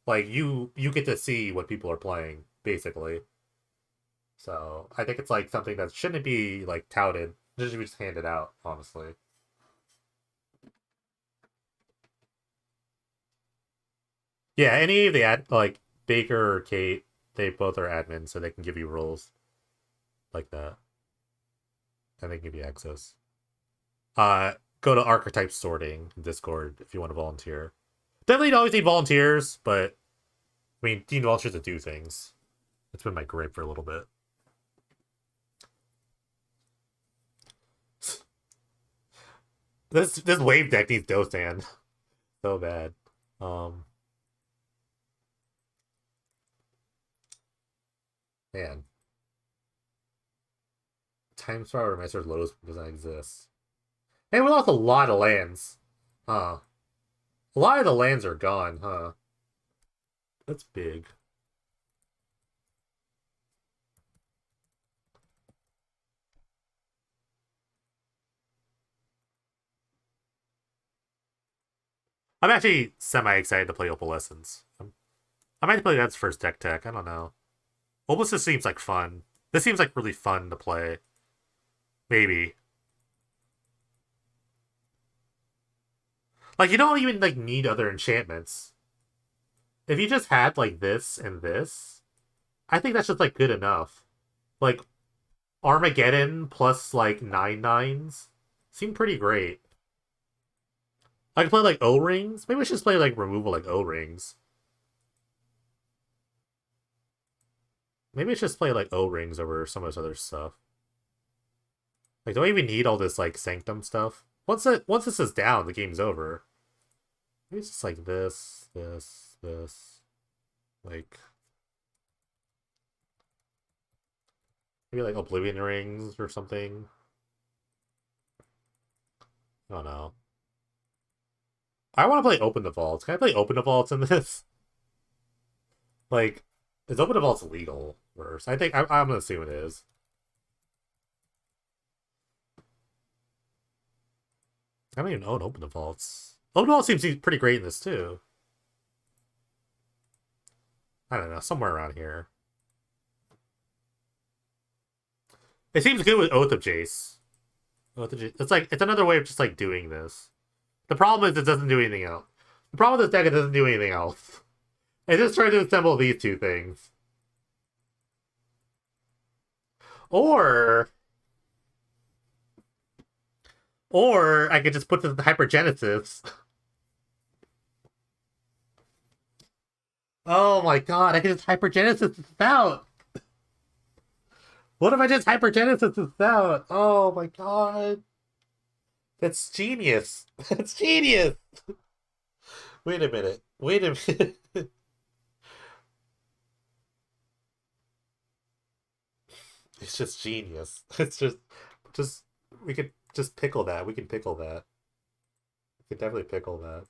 Like you get to see what people are playing, basically. So I think it's like something that shouldn't be like touted. It should be just handed out, honestly. Yeah, any of the like Baker or Kate, they both are admins, so they can give you roles like that, and they can give you access. Go to archetype sorting in Discord if you want to volunteer. Definitely always need volunteers, but I mean, you need volunteers to do things. It's been my gripe for a little bit. This wave deck needs Dosan so bad. Um, Man, Time Spiral Remaster's Lotus doesn't exist. Hey, we lost a lot of lands. Huh. A lot of the lands are gone, huh? That's big. I'm actually semi-excited to play Opalescence. I might play that's first deck tech. I don't know. Opalescence seems like fun. This seems like really fun to play. Maybe. Like, you don't even, like, need other enchantments. If you just had, like, this and this, I think that's just, like, good enough. Like, Armageddon plus, like, 9/9s seem pretty great. I could play, like, O-Rings. Maybe we should just play, like, removal, like, O-Rings. Maybe we should just play, like, O-Rings over some of this other stuff. Like, do I even need all this, like, Sanctum stuff? Once this is down, the game's over. Maybe it's just like this. Like, maybe like Oblivion Rings or something. I don't know. I want to play Open the Vaults. Can I play Open the Vaults in this? Like, is Open the Vaults legal first? I think I'm gonna assume it is. I don't even own Open the Vaults. Open the Vaults seems pretty great in this too. I don't know, somewhere around here. It seems good with Oath of Jace. Oath of Jace. It's like it's another way of just like doing this. The problem is it doesn't do anything else. The problem with this deck, it doesn't do anything else. It just tries to assemble these two things. Or I could just put this in Hypergenesis. Oh my god, I could just Hypergenesis this out. What if I just Hypergenesis this out? Oh my god. That's genius. That's genius. Wait a minute. Wait a minute. It's just genius. It's just we could just pickle that. We can pickle that. We could definitely pickle that.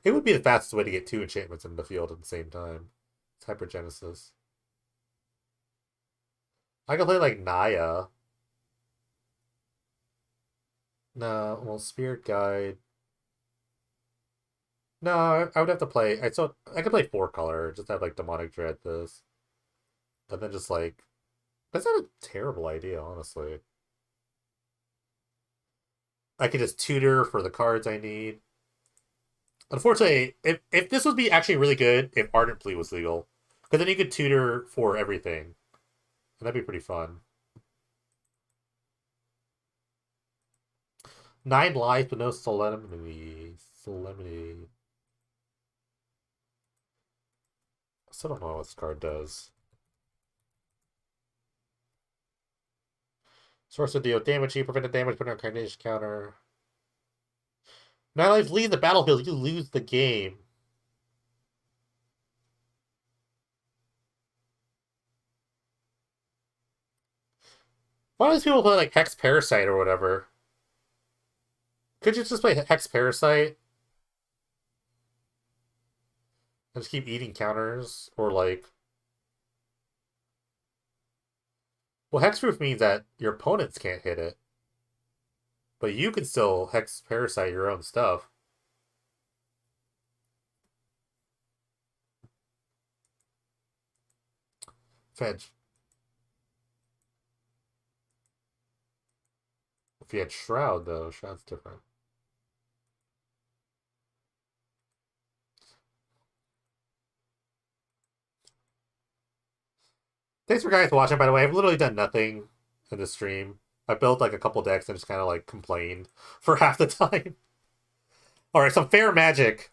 It would be the fastest way to get two enchantments in the field at the same time. It's Hypergenesis. I could play like Naya. No, well, Spirit Guide. No, I would have to play. I could play four color. Just have like Demonic Dread this, and then just like that's not a terrible idea, honestly. I could just tutor for the cards I need. Unfortunately, if this would be actually really good if Ardent Plea was legal, because then you could tutor for everything, and that'd be pretty fun. 9 lives but no solemnity. Solemnity. I still don't know what this card does. Source of deal damage, you prevent the damage, put on a coordination counter. 9 lives leave the battlefield, you lose the game. Why do people play like Hex Parasite or whatever? Could you just play Hex Parasite and just keep eating counters? Or like, well, Hexproof means that your opponents can't hit it, but you can still Hex Parasite your own stuff. If you had Shroud though, Shroud's different. Thanks for guys watching, by the way. I've literally done nothing in the stream. I built like a couple decks and just kind of like complained for half the time. All right, some fair magic,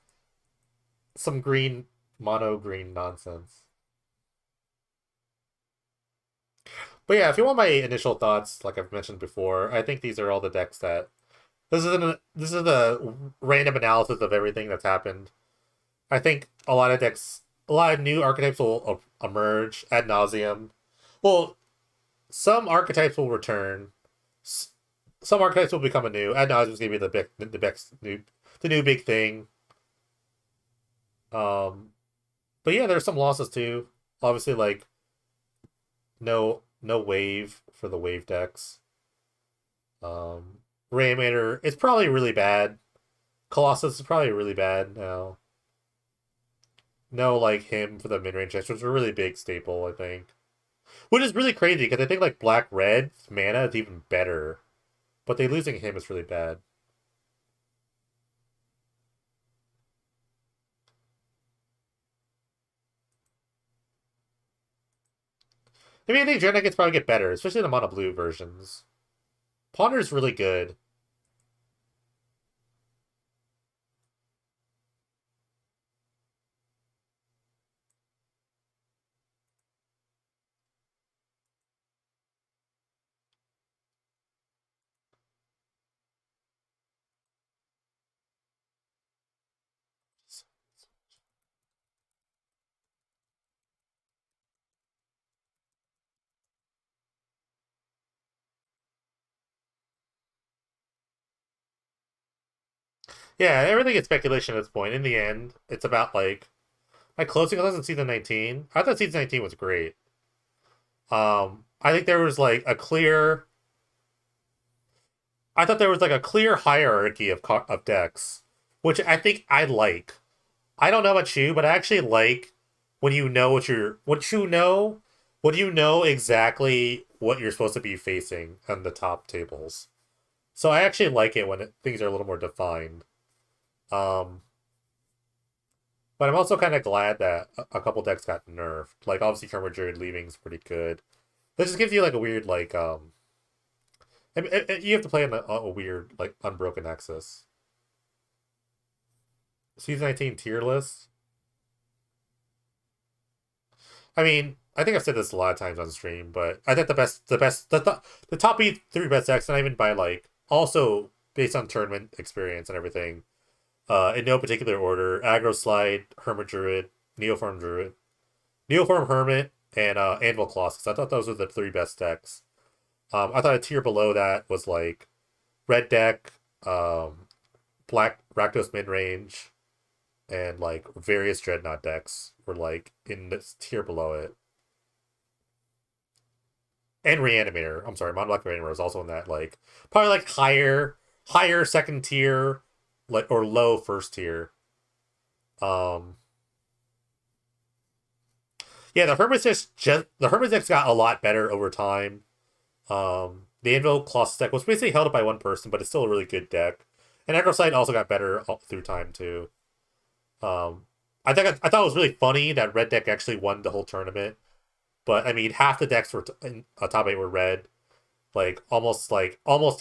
some green mono green nonsense. But yeah, if you want my initial thoughts, like I've mentioned before, I think these are all the decks that this is the random analysis of everything that's happened. I think a lot of decks, a lot of new archetypes will emerge ad nauseum. Well, some archetypes will return. Some archetypes will become a new. Ad nauseum is gonna be the new big thing. Um, but yeah, there's some losses too. Obviously, like no wave for the wave decks. Reanimator it's probably really bad. Colossus is probably really bad now. No, like him for the mid range decks, which is a really big staple, I think. Which is really crazy because I think like Black Red mana is even better, but they losing him is really bad. I mean, I think Dreadnought gets probably get better, especially the mono blue versions. Ponder's really good. Yeah, everything is speculation at this point. In the end, it's about like my closing thoughts on season 19. I thought season 19 was great. I think there was like a clear. I thought there was like a clear hierarchy of decks, which I think I like. I don't know about you, but I actually like when you know what you know exactly what you're supposed to be facing on the top tables. So I actually like it when things are a little more defined. Um, but I'm also kind of glad that a couple decks got nerfed. Like obviously, Karma Druid leaving is pretty good. This just gives you like a weird like you have to play in a weird like unbroken nexus. Season 19 tier list. I mean, I think I've said this a lot of times on stream, but I think the top three best decks, not even by like also based on tournament experience and everything. In no particular order: Aggro Slide, Hermit Druid, Neoform Druid, Neoform Hermit, and Anvil Colossus. I thought those were the three best decks. I thought a tier below that was like Red Deck, Black Rakdos mid range, and like various Dreadnought decks were like in this tier below it. And Reanimator. I'm sorry, Mono Black Reanimator was also in that like probably like higher second tier, like or low first tier. Um, yeah, the Hermit deck's got a lot better over time. The Anvil Colossus deck was basically held up by one person, but it's still a really good deck. And Necrosite also got better through time too. I thought it was really funny that Red deck actually won the whole tournament. But I mean, half the decks were in top eight were red. Like almost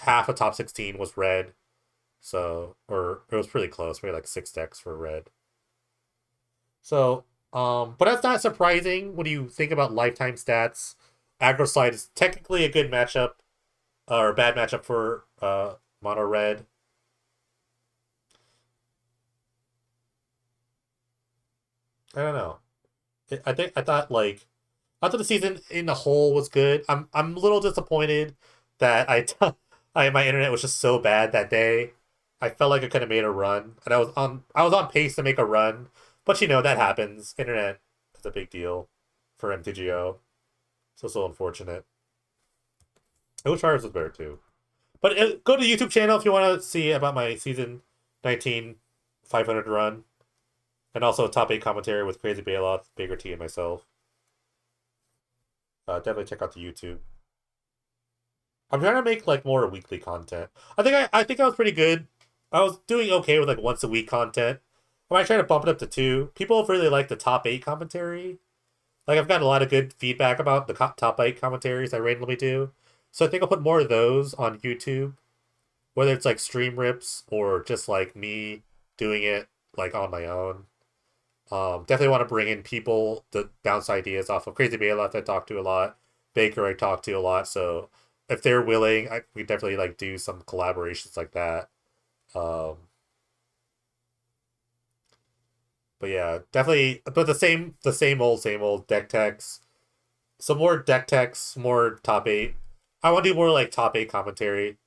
half of top 16 was red. So or it was pretty close. Maybe like six decks were red. So but that's not surprising when you think about lifetime stats. Aggro Slide is technically a good matchup or a bad matchup for mono red. I don't know. I thought like I thought the season in the whole was good. I'm a little disappointed that my internet was just so bad that day. I felt like I could have made a run, and I was on pace to make a run, but that happens. Internet is a big deal for MTGO, so it's a little unfortunate. Ghost Riders was better too. But go to the YouTube channel if you want to see about my season 19 500 run, and also top 8 commentary with Crazy Bailout, Baker T, and myself. Definitely check out the YouTube. I'm trying to make like more weekly content. I think I was pretty good. I was doing okay with like once a week content. I might try to bump it up to two. People really like the top 8 commentary. Like I've gotten a lot of good feedback about the top 8 commentaries I randomly do. So I think I'll put more of those on YouTube, whether it's like stream rips or just like me doing it like on my own. Definitely want to bring in people to bounce ideas off of Crazy Bailout I talk to a lot. Baker I talk to a lot. So if they're willing, we definitely like do some collaborations like that. Um, but yeah, definitely. But the same old deck techs. Some more deck techs, more top 8. I want to do more like top 8 commentary.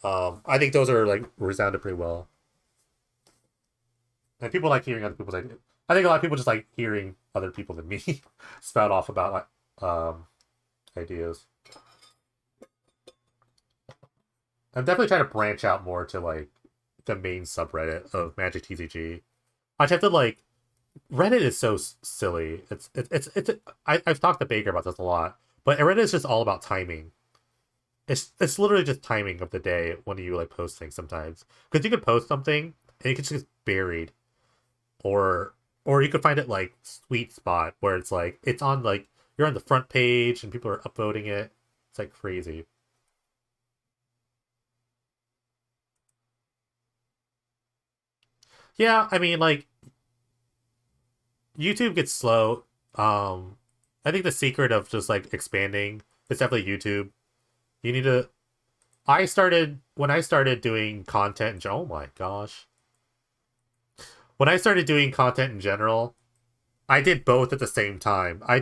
I think those are like resounded pretty well, and people like hearing other people's ideas. I think a lot of people just like hearing other people than me spout off about like ideas. I'm definitely trying to branch out more to like the main subreddit of Magic TCG. I just have to like Reddit is so silly. I've talked to Baker about this a lot, but Reddit is just all about timing. It's literally just timing of the day when you like post things sometimes, because you could post something and it gets just buried, or you could find it like sweet spot where it's like it's on like you're on the front page and people are upvoting it. It's like crazy. Yeah, I mean like YouTube gets slow. I think the secret of just like expanding is definitely YouTube. You need to. I started when I started doing content. Oh my gosh! When I started doing content in general, I did both at the same time. I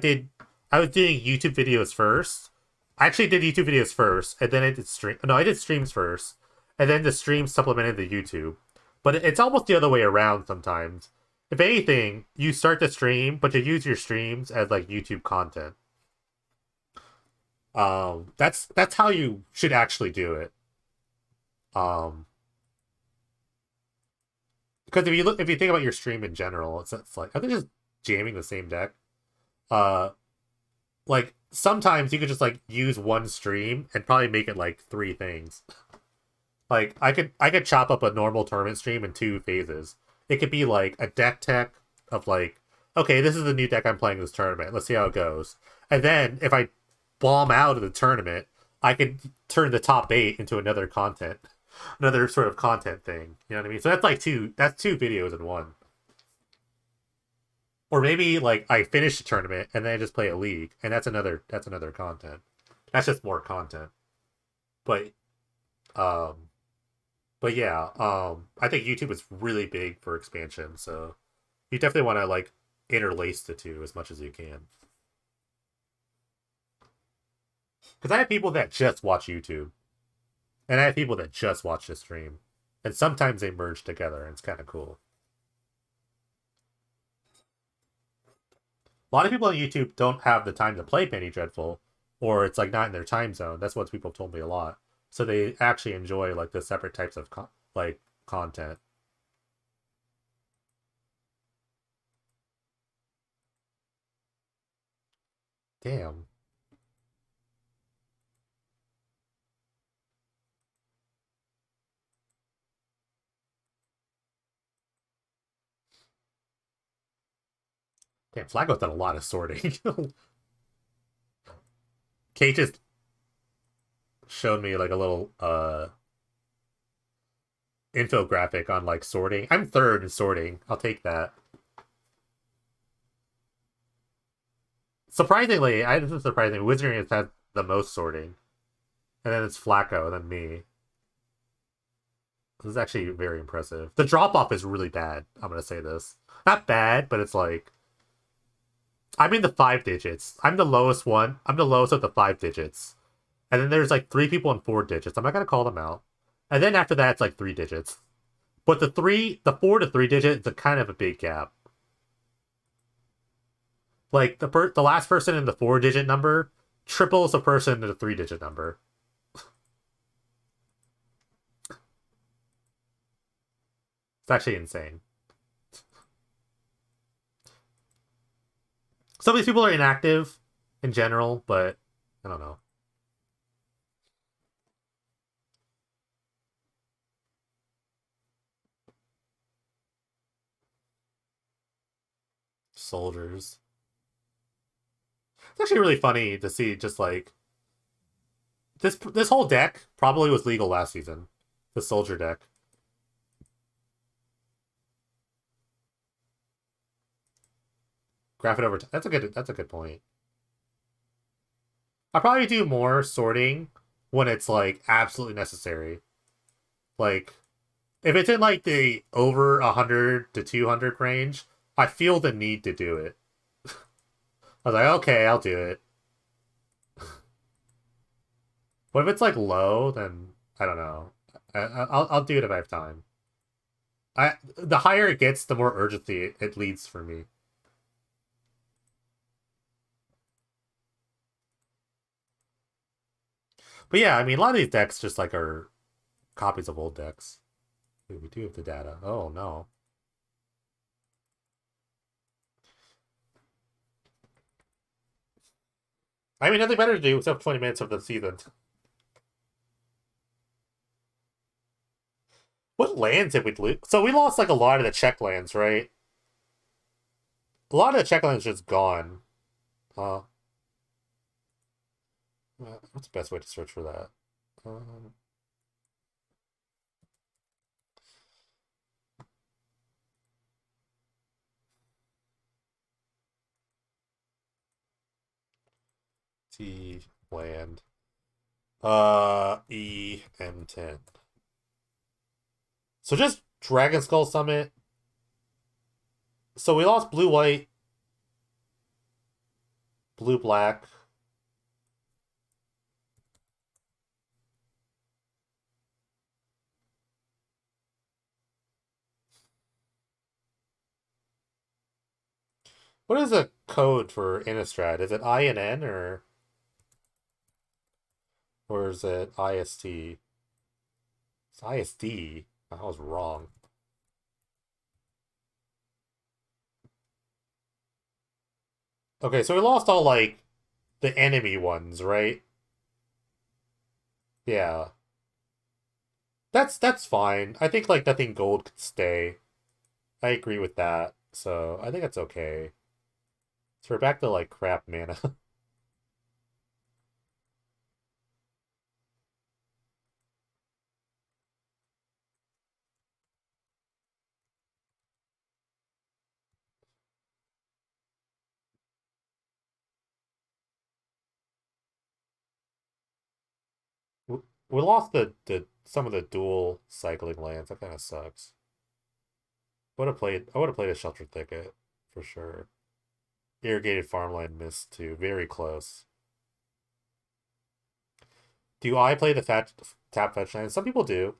was doing YouTube videos first. I actually did YouTube videos first, and then I did stream. No, I did streams first, and then the streams supplemented the YouTube. But it's almost the other way around sometimes. If anything, you start the stream, but you use your streams as like YouTube content. That's how you should actually do it. Um, because if you think about your stream in general, it's like I think just jamming the same deck. Uh, like sometimes you could just like use one stream and probably make it like three things. Like I could chop up a normal tournament stream in two phases. It could be like a deck tech of like, okay, this is the new deck I'm playing this tournament. Let's see how it goes. And then if I bomb out of the tournament, I could turn the top 8 into another sort of content thing. You know what I mean? So that's two videos in one. Or maybe like I finish the tournament and then I just play a league, and that's another content. That's just more content. But um but yeah, I think YouTube is really big for expansion, so you definitely want to like interlace the two as much as you can. Because I have people that just watch YouTube, and I have people that just watch the stream, and sometimes they merge together, and it's kind of cool. A lot of people on YouTube don't have the time to play Penny Dreadful, or it's like not in their time zone. That's what people told me a lot. So they actually enjoy like the separate types of like content. Damn, damn, Flago's done a lot of sorting. Kate just showed me like a little infographic on like sorting. I'm third in sorting. I'll take that. Surprisingly, this is surprising. Wizarding has had the most sorting, and then it's Flacco, then me. This is actually very impressive. The drop off is really bad. I'm gonna say this. Not bad, but it's like I'm in the 5 digits. I'm the lowest one. I'm the lowest of the 5 digits. And then there's like 3 people in 4 digits. I'm not gonna call them out. And then after that, it's like 3 digits. But the 4 to 3 digit is a kind of a big gap. Like the last person in the 4 digit number triples the person in the 3 digit number. It's actually insane. Some of these people are inactive in general, but I don't know. Soldiers. It's actually really funny to see just like this whole deck probably was legal last season. The soldier deck. Graph it over. That's a good point. I'll probably do more sorting when it's like absolutely necessary. Like if it's in like the over 100 to 200 range, I feel the need to do it. I was like, okay, I'll do it. But if it's like low, then I don't know. I'll do it if I have time. The higher it gets, the more urgency it leads for me. But yeah, I mean, a lot of these decks just like are copies of old decks. Ooh, we do have the data. Oh no. I mean, nothing better to do except 20 minutes of the season. What lands did we lose? So we lost like a lot of the check lands, right? A lot of the check lands just gone. Uh, what's the best way to search for that? Um, T land. EM10. So just Dragon Skull Summit. So we lost blue white, blue black. What is a code for Innistrad? Is it INN or is it IST? It's ISD. I was wrong. Okay, so we lost all like the enemy ones, right? Yeah. That's fine. I think like nothing gold could stay. I agree with that. So I think that's okay. So we're back to like crap mana. We lost the some of the dual cycling lands. That kind of sucks. I would have played a shelter thicket for sure. Irrigated farmland missed too. Very close. Do I play the tap fetch land? Some people do.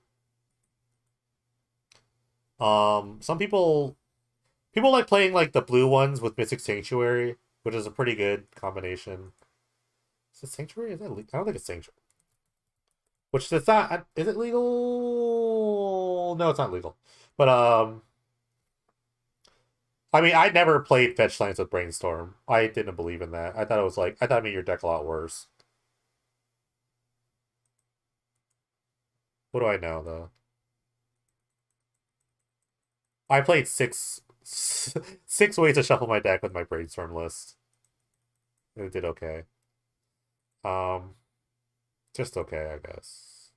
Some people like playing like the blue ones with Mystic Sanctuary, which is a pretty good combination. Is it Sanctuary? Is that I don't think it's Sanctuary. Which is not. Is it legal? No, it's not legal. But I mean, I never played fetch lands with Brainstorm. I didn't believe in that. I thought it was like I thought it made your deck a lot worse. What do I know though? I played six ways to shuffle my deck with my Brainstorm list. It did okay. Um, just okay, I guess.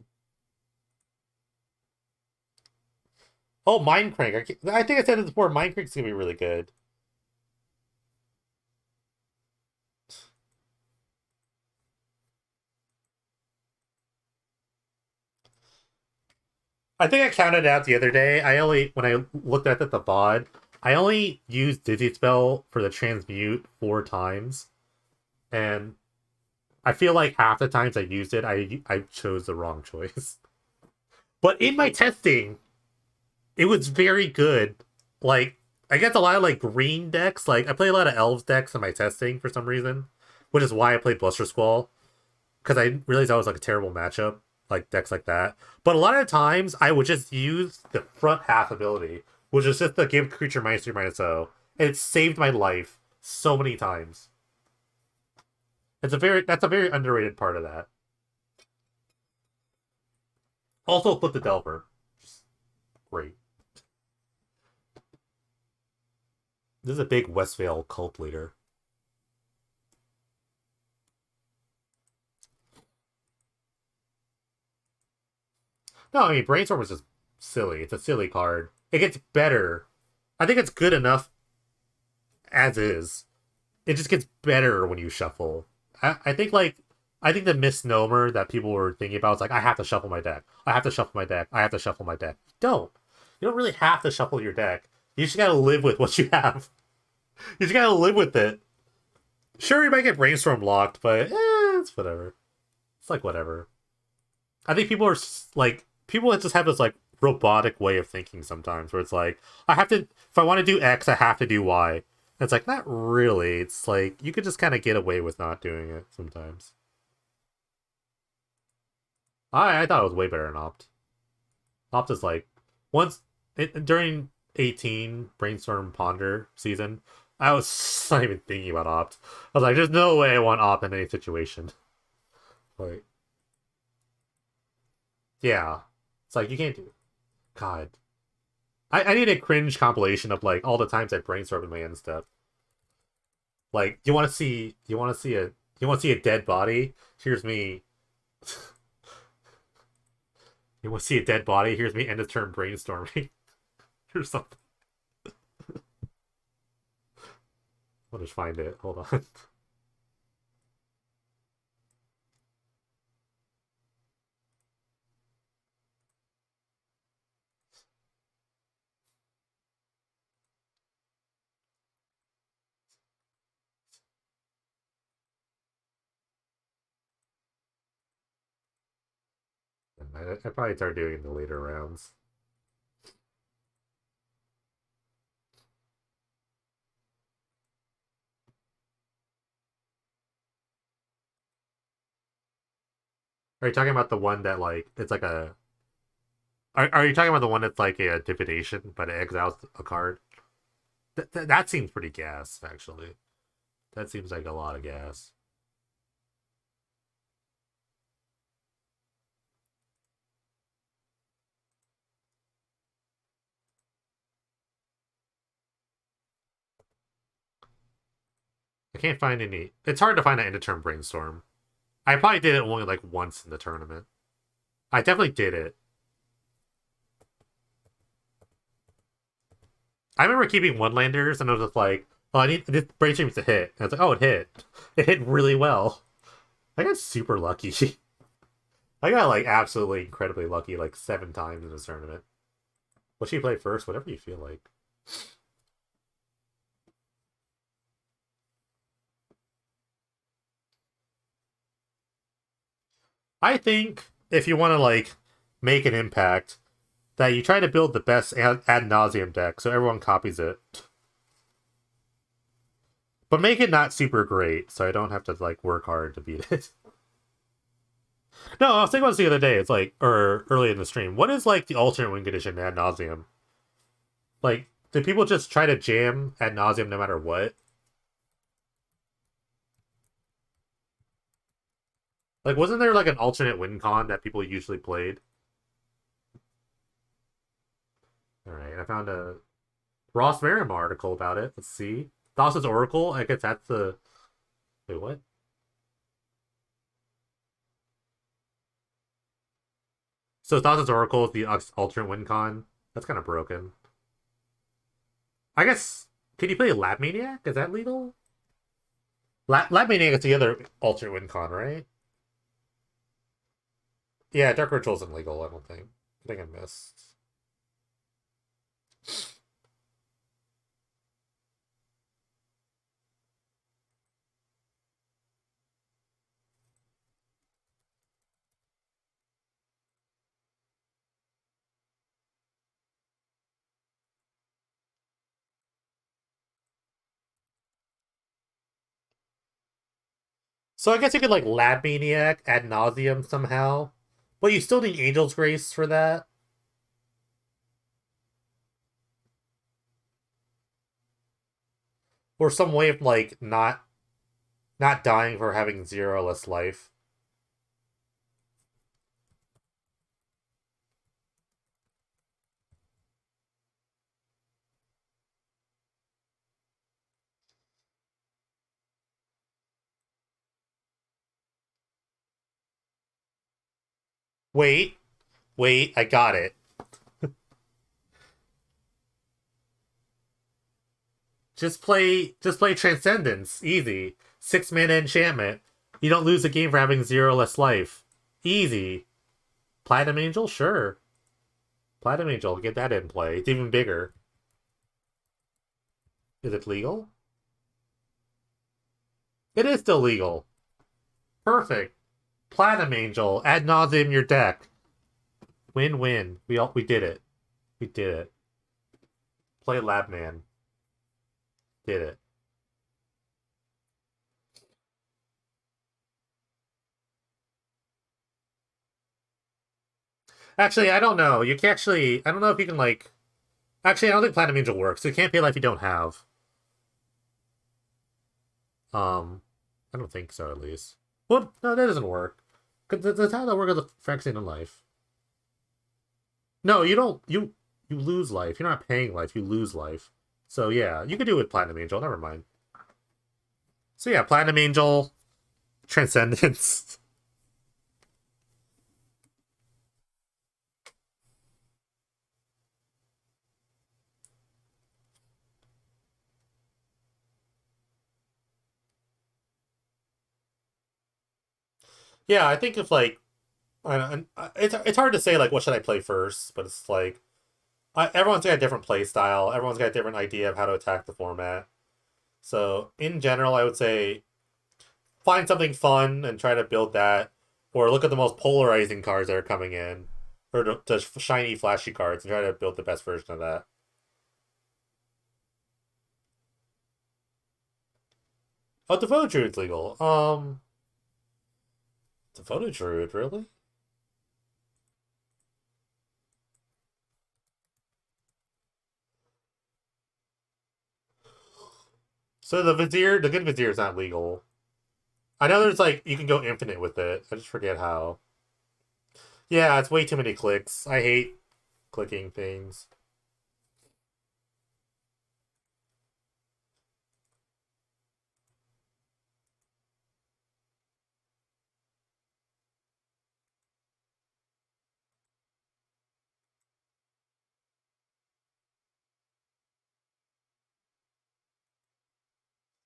Oh, Mindcrank. I think I said it before. Mindcrank's gonna be really good. I think I counted out the other day. I only when I looked at the VOD, I only used Dizzy Spell for the transmute 4 times, and I feel like half the times I used it, I chose the wrong choice. But in my testing, it was very good. Like I get a lot of like green decks. Like I play a lot of elves decks in my testing for some reason, which is why I played Bluster Squall because I realized that was like a terrible matchup, like decks like that. But a lot of times I would just use the front half ability, which is just the give creature -3/-0, and it saved my life so many times. That's a very underrated part of that. Also, flip the Delver, just great. This is a big Westvale cult leader. No, I mean Brainstorm is just silly. It's a silly card. It gets better. I think it's good enough as is. It just gets better when you shuffle. I think like I think the misnomer that people were thinking about is like I have to shuffle my deck. I have to shuffle my deck. I have to shuffle my deck. Don't. You don't really have to shuffle your deck. You just gotta live with what you have. You just gotta live with it. Sure, you might get brainstorm locked, but it's whatever. It's like whatever. I think people are like people that just have this like robotic way of thinking sometimes, where it's like I have to if I want to do X, I have to do Y. And it's like not really. It's like you could just kind of get away with not doing it sometimes. I thought it was way better than Opt. Opt is like once during 18 brainstorm ponder season, I was not even thinking about Opt. I was like, there's no way I want Opt in any situation. Like, yeah, it's like you can't do. It. God, I need a cringe compilation of like all the times I brainstormed in my end stuff. Like, you want to see a dead body? Here's me. You want to see a dead body? Here's me end of term brainstorming or something. I'll just find it. Hold on. I probably start doing it in the later rounds. Are you talking about the one that like it's like a? Are you talking about the one that's like a divination but it exiles a card? That seems pretty gas actually. That seems like a lot of gas. I can't find any. It's hard to find an end of term brainstorm. I probably did it only like once in the tournament. I definitely did it. I remember keeping one landers and I was just like, oh, I need this brainstorm to hit. And I was like, oh, it hit. It hit really well. I got super lucky. I got like absolutely incredibly lucky like 7 times in this tournament. What should you play first? Whatever you feel like. I think if you want to like make an impact, that you try to build the best ad nauseum deck so everyone copies it. But make it not super great, so I don't have to like work hard to beat it. No, I was thinking about this the other day. It's like, or early in the stream. What is like the alternate win condition ad nauseum? Like, do people just try to jam ad nauseum no matter what? Like, wasn't there like an alternate win con that people usually played? All right, I found a Ross Merriam article about it. Let's see. Thassa's Oracle. I guess that's the. Wait, what? So Thassa's Oracle is the alternate win con. That's kind of broken. I guess. Can you play Lab Maniac? Is that legal? Lab Maniac is the other alternate win con, right? Yeah, Dark Ritual isn't legal. I don't think. I think I missed. So I guess you could like Lab Maniac ad nauseum somehow, but you still need Angel's Grace for that, or some way of like not dying for having zero less life. Wait, wait, I got it. Just play Transcendence. Easy. 6 mana enchantment. You don't lose a game for having zero less life. Easy. Platinum Angel? Sure. Platinum Angel, get that in play. It's even bigger. Is it legal? It is still legal. Perfect. Platinum Angel, ad nauseum your deck. Win-win. We did it. We did it. Play Labman. Did it. Actually, I don't know. You can actually I don't know if you can like actually I don't think Platinum Angel works. You can't pay life you don't have. Um I don't think so at least. Well, no, that doesn't work. Cause that's how that works with the vaccine in life. No, you don't you lose life. You're not paying life, you lose life. So yeah, you could do it with Platinum Angel, never mind. So yeah, Platinum Angel, Transcendence. Yeah, I think if like it's hard to say like what should I play first, but it's like everyone's got a different play style. Everyone's got a different idea of how to attack the format. So in general, I would say find something fun and try to build that, or look at the most polarizing cards that are coming in, or the shiny, flashy cards, and try to build the best version of that. Oh, Devoted Druid's legal. Devoted Druid, really? So the good Vizier is not legal. I know there's like you can go infinite with it. I just forget how. Yeah, it's way too many clicks. I hate clicking things.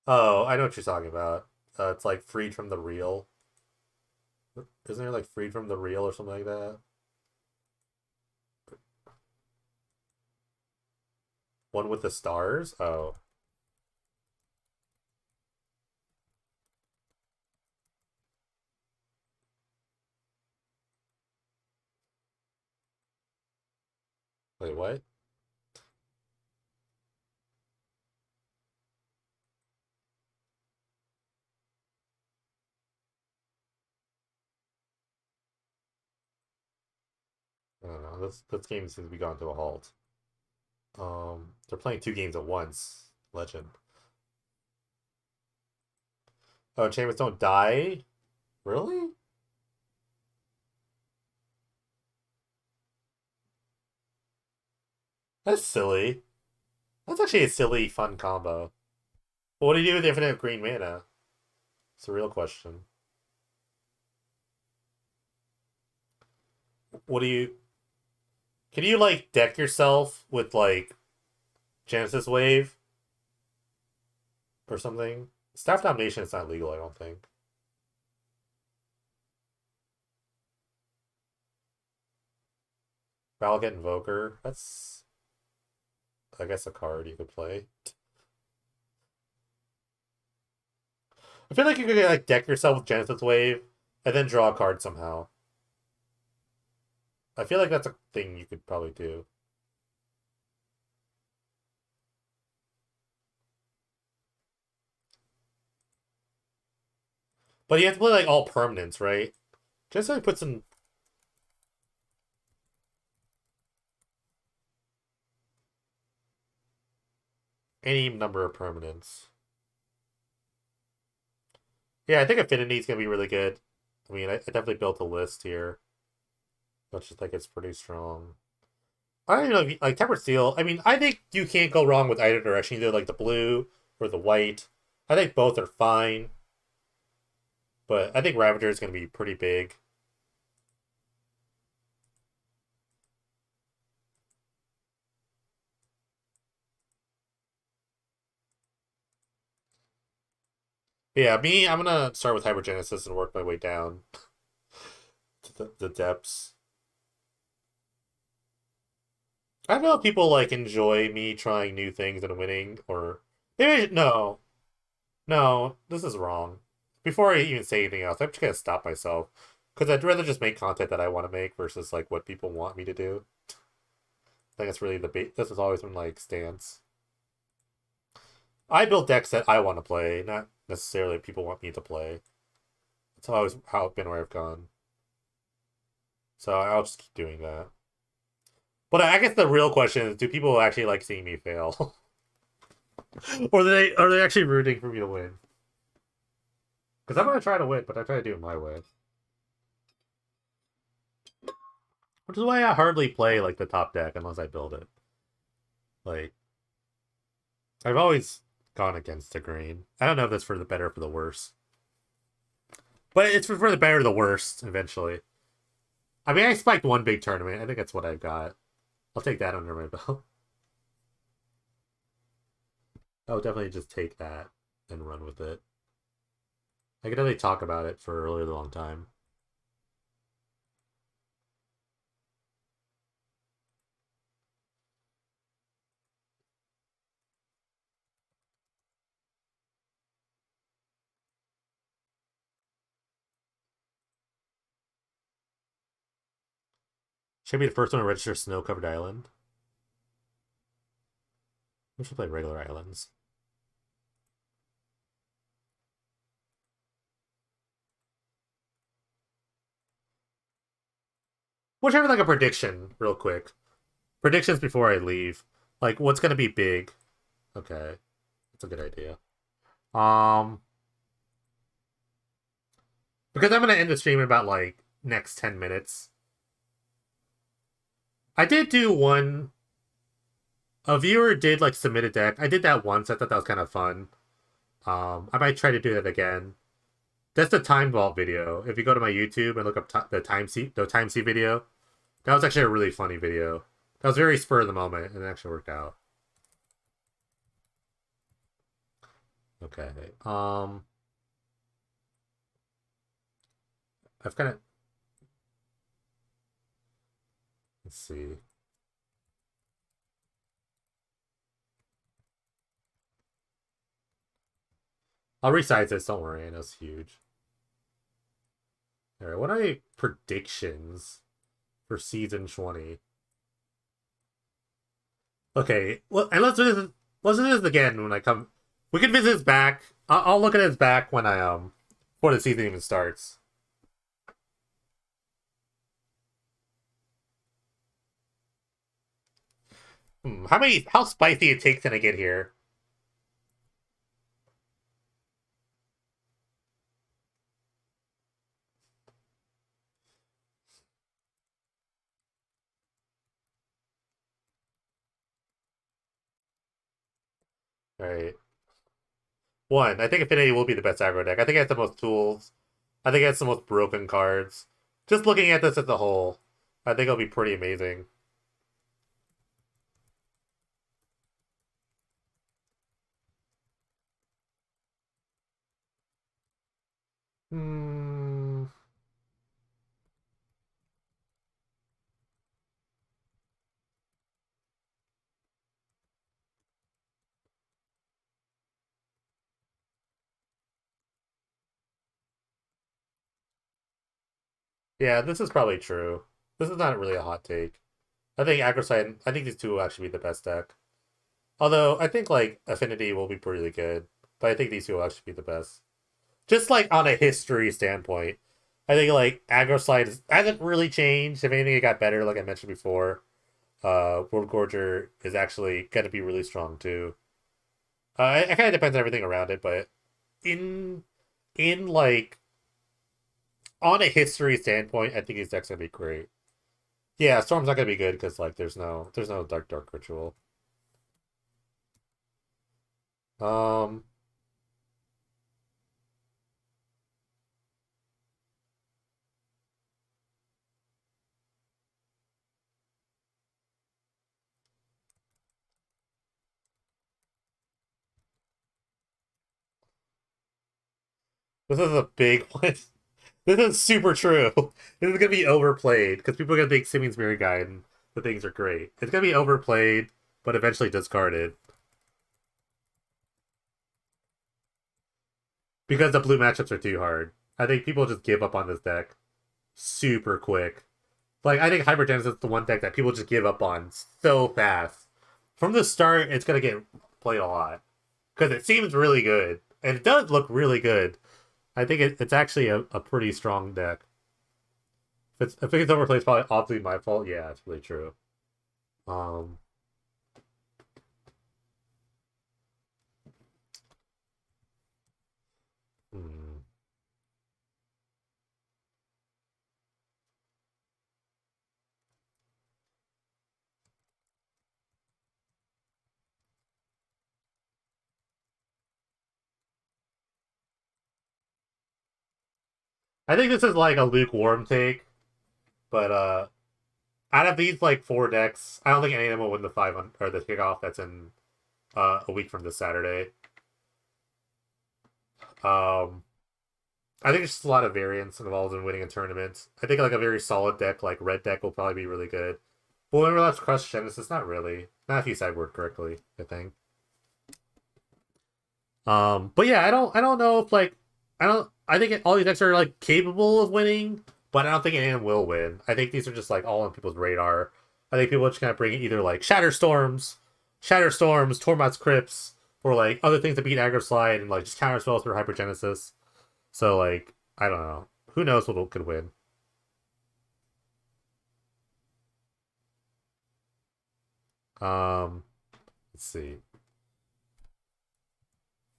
Oh, I know what you're talking about. It's like freed from the real. Isn't there like freed from the real or something like that? One with the stars? Oh, wait, what? I don't know. This game seems to be gone to a halt. They're playing two games at once. Legend. Oh, enchantments don't die? Really? That's silly. That's actually a silly, fun combo. But what do you do with infinite green mana? It's a real question. What do you? Can you like deck yourself with like Genesis Wave or something? Staff Domination is not legal, I don't think. Valgate Invoker. That's I guess a card you could play. I feel like you could like deck yourself with Genesis Wave and then draw a card somehow. I feel like that's a thing you could probably do. But you have to play like all permanents, right? Just like put some any number of permanents. Yeah, I think Affinity's gonna be really good. I mean, I definitely built a list here. I just think it's pretty strong. I don't even know if you, like Tempered Steel. I mean, I think you can't go wrong with either direction, either like the blue or the white. I think both are fine, but I think Ravager is gonna be pretty big. Yeah, me, I'm gonna start with Hypergenesis and work my way down to the depths. I don't know if people like enjoy me trying new things and winning, or maybe no, no, this is wrong. Before I even say anything else, I'm just gonna stop myself because I'd rather just make content that I want to make versus like what people want me to do. I think that's really the this has always been like stance. I build decks that I want to play, not necessarily people want me to play. That's always how it's been where I've gone. So I'll just keep doing that. But I guess the real question is, do people actually like seeing me fail, or are they actually rooting for me to win? Because I'm gonna try to win, but I try to do it my way. Which is why I hardly play like the top deck unless I build it. Like I've always gone against the grain. I don't know if that's for the better or for the worse, but it's for the better or the worst eventually. I mean, I spiked one big tournament. I think that's what I've got. I'll take that under my belt. I'll definitely just take that and run with it. I could definitely talk about it for a really long time. Should I be the first one to register Snow Covered Island? We should play regular islands. We should have like a prediction, real quick. Predictions before I leave. Like, what's gonna be big? Okay, that's a good idea. Um, because I'm gonna end the stream in about like next 10 minutes. I did do one. A viewer did like submit a deck. I did that once. I thought that was kind of fun. I might try to do that again. That's the time vault video. If you go to my YouTube and look up the time C video, that was actually a really funny video. That was very spur of the moment, and it actually worked out. Okay. I've kind of let's see. I'll resize this. Don't worry, I know it's huge. All right. What are my predictions for season 20? Okay. Well, and let's do this. Let's do this again when I come. We can visit his back. I'll look at his back when I before the season even starts. How spicy it takes can I get here? All right. One, I think Affinity will be the best aggro deck. I think it has the most tools. I think it has the most broken cards. Just looking at this as a whole, I think it'll be pretty amazing. Hmm. Yeah, this is probably true. This is not really a hot take. I think Agrosite, I think these two will actually be the best deck. Although, I think, like, Affinity will be pretty good. But I think these two will actually be the best. Just like on a history standpoint, I think like aggro slide hasn't really changed. If anything, it got better. Like I mentioned before, World Gorger is actually going to be really strong too. It kind of depends on everything around it, but in like on a history standpoint, I think his deck's gonna be great. Yeah, Storm's not gonna be good because like there's no dark ritual. Um, this is a big one. This is super true. This is gonna be overplayed because people are gonna think Simmons Mirror Guide and the things are great. It's gonna be overplayed, but eventually discarded because the blue matchups are too hard. I think people just give up on this deck super quick. Like I think Hypergenesis is the one deck that people just give up on so fast. From the start, it's gonna get played a lot because it seems really good and it does look really good. I think it's actually a pretty strong deck. If it's overplayed, it's probably obviously my fault. Yeah, it's really true. Um, hmm. I think this is like a lukewarm take, but out of these like four decks, I don't think any of them will win the or the kickoff that's in a week from this Saturday. Um, I think there's just a lot of variance involved in winning a tournament. I think like a very solid deck like red deck will probably be really good. But when that's Crush Genesis, not really. Not if you sideboard correctly, I think. But yeah, I don't know if like I think all these decks are like capable of winning, but I don't think any of them will win. I think these are just like all on people's radar. I think people are just gonna bring either like Shatter Storms, Tormod's Crypts, or like other things that beat aggro slide and like just counter spells through Hypergenesis. So like I don't know. Who knows what could win? Um, let's see.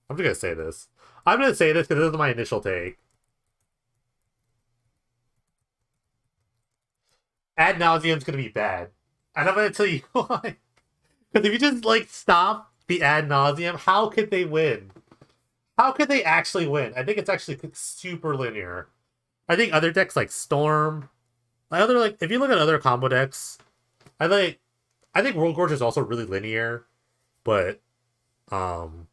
I'm just gonna say this. I'm gonna say this because this is my initial take. Ad nauseum's gonna be bad, and I'm gonna tell you why. Because if you just like stop the ad nauseum, how could they win? How could they actually win? I think it's actually super linear. I think other decks like Storm, like other like if you look at other combo decks, I like I think World Gorge is also really linear, but um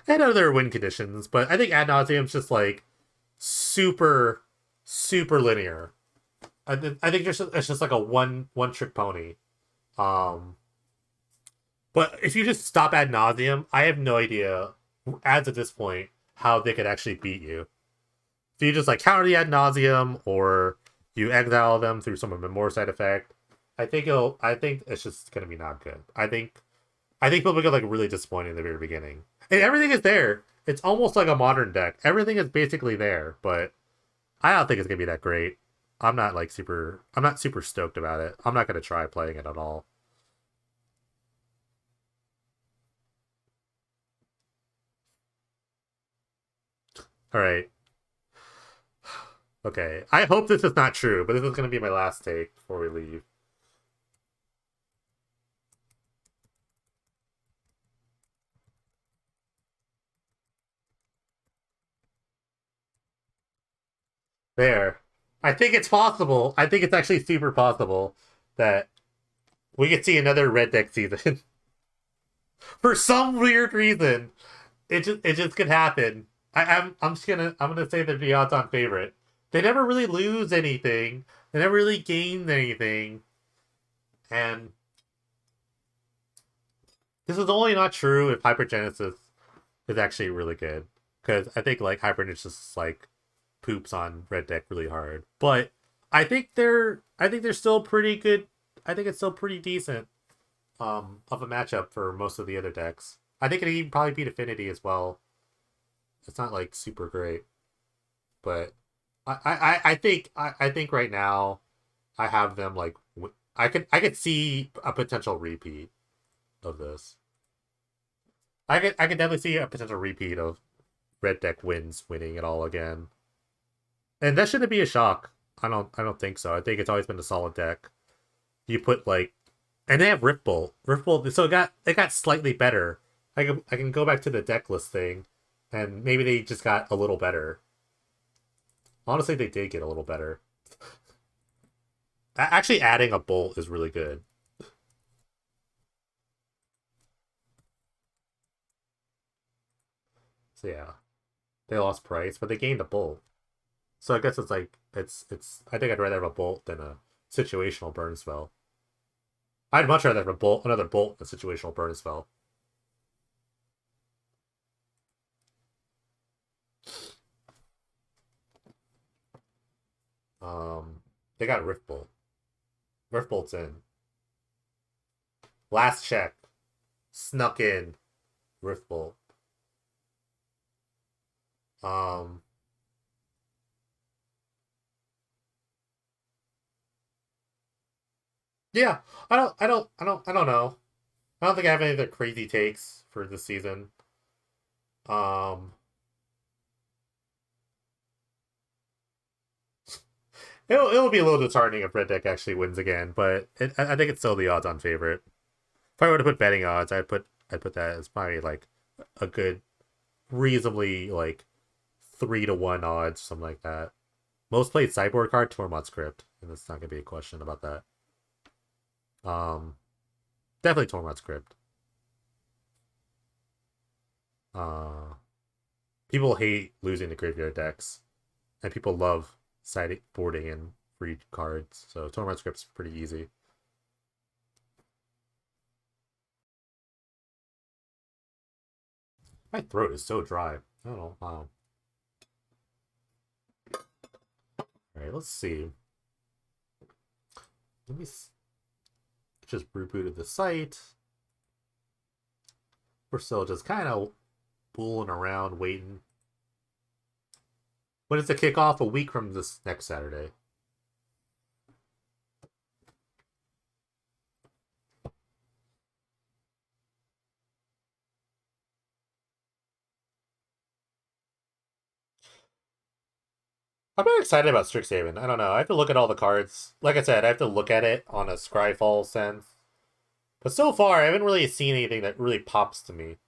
and other win conditions. But I think ad nauseum's just like super super linear. I think it's just like a one trick pony. Um, but if you just stop ad nauseum, I have no idea as at this point how they could actually beat you. If you just like counter the ad nauseum or you exile them through some more side effect, I think it's just gonna be not good. I think people get like really disappointed in the very beginning. And everything is there. It's almost like a modern deck. Everything is basically there, but I don't think it's gonna be that great. I'm not super stoked about it. I'm not gonna try playing it at all. All right. Okay. I hope this is not true, but this is gonna be my last take before we leave. There. I think it's possible. I think it's actually super possible that we could see another red deck season. For some weird reason. It just could happen. I'm gonna say they're the odds on favorite. They never really lose anything. They never really gain anything. And this is only not true if Hypergenesis is actually really good. Because I think like Hypergenesis like poops on red deck really hard. But I think they're still pretty good. I think it's still pretty decent of a matchup for most of the other decks. I think it even probably beat Affinity as well. It's not like super great, but I think right now I have them like I could see a potential repeat of this. I could definitely see a potential repeat of red deck winning it all again, and that shouldn't be a shock. I don't think so. I think it's always been a solid deck. You put like, and they have Rift Bolt. So it got slightly better. I can go back to the deck list thing, and maybe they just got a little better. Honestly, they did get a little better. Actually, adding a bolt is really good. So yeah, they lost price, but they gained a bolt. So I guess it's like it's. I think I'd rather have a bolt than a situational burn spell. I'd much rather have a bolt, another bolt, than a situational burn spell. They got Rift Bolt. Rift Bolt's in. Last check, snuck in Rift Bolt. Um, yeah, I don't know. I don't think I have any other crazy takes for this season. Um, it'll be a little disheartening if Red Deck actually wins again, but I think it's still the odds-on favorite. If I were to put betting odds, I'd put that as probably like a good, reasonably like 3-1 odds, something like that. Most played sideboard card, Tormod script, and it's not gonna be a question about that. Um, Definitely Tormod script. Uh, People hate losing to graveyard decks, and people love sideboarding and free cards. So Tormod script's pretty easy. My throat is so dry. I don't know. Wow. All right, let's see. Let me just rebooted the site. We're still just kind of fooling around, waiting. When is the kickoff? A week from this next Saturday. I'm very excited about Strixhaven. I don't know. I have to look at all the cards. Like I said, I have to look at it on a Scryfall sense. But so far, I haven't really seen anything that really pops to me.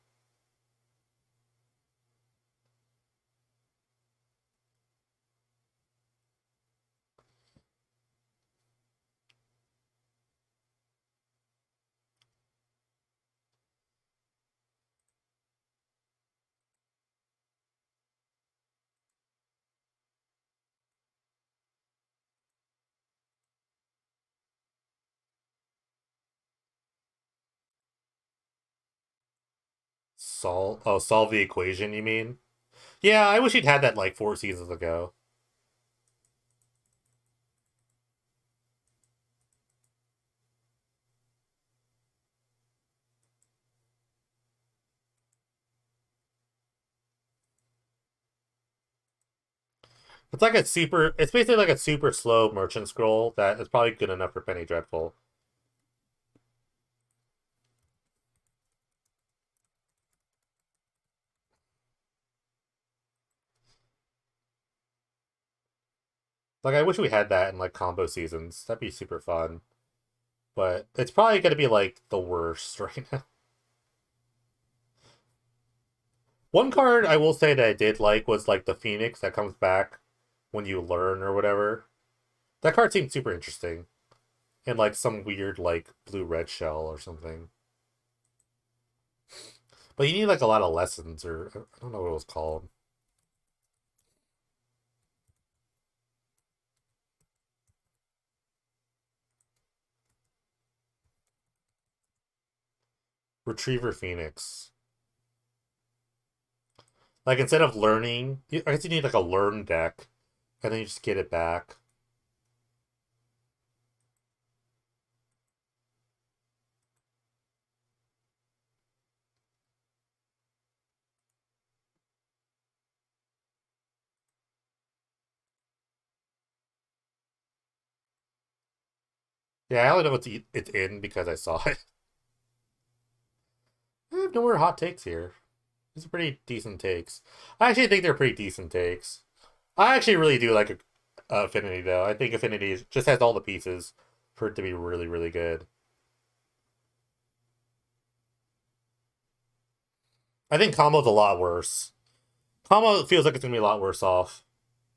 Solve the equation, you mean? Yeah, I wish he'd had that like 4 seasons ago. It's basically like a super slow merchant scroll that is probably good enough for Penny Dreadful. Like I wish we had that in like combo seasons. That'd be super fun. But it's probably gonna be like the worst right now. One card I will say that I did like was like the Phoenix that comes back when you learn or whatever. That card seemed super interesting. And like some weird like blue red shell or something. But you need like a lot of lessons or I don't know what it was called. Retriever Phoenix. Like instead of learning, I guess you need like a learn deck, and then you just get it back. Yeah, I only know it's in because I saw it. I have no more hot takes here. These are pretty decent takes. I actually think they're pretty decent takes. I actually really do like Affinity though. I think Affinity just has all the pieces for it to be really, really good. I think Combo's a lot worse. Combo feels like it's gonna be a lot worse off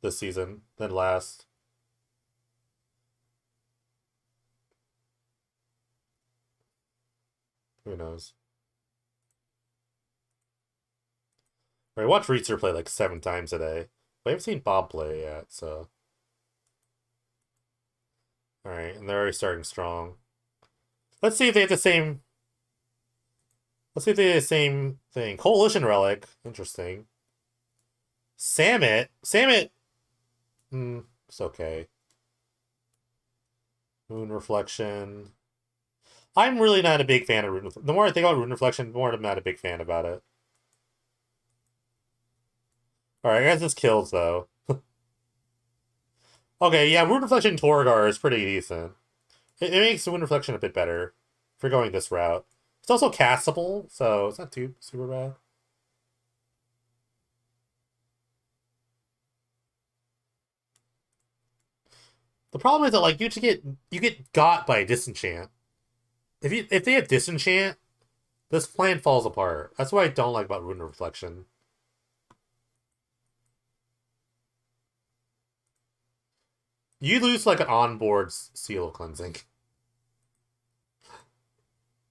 this season than last. Who knows? I watch Reitzer play like 7 times a day. But I haven't seen Bob play yet, so. Alright, and they're already starting strong. Let's see if they have the same. Let's see if they have the same thing. Coalition Relic. Interesting. Samet. Samet. It's okay. Moon Reflection. I'm really not a big fan of Rune. The more I think about Rune Reflection, the more I'm not a big fan about it. Alright, I guess this kills, though. Okay, yeah, Rune Reflection Torgar is pretty decent. It makes Rune Reflection a bit better for going this route. It's also castable, so it's not too super bad. The problem is that like you get got by disenchant. If they have disenchant, this plan falls apart. That's what I don't like about Rune Reflection. You lose like an onboard seal of cleansing.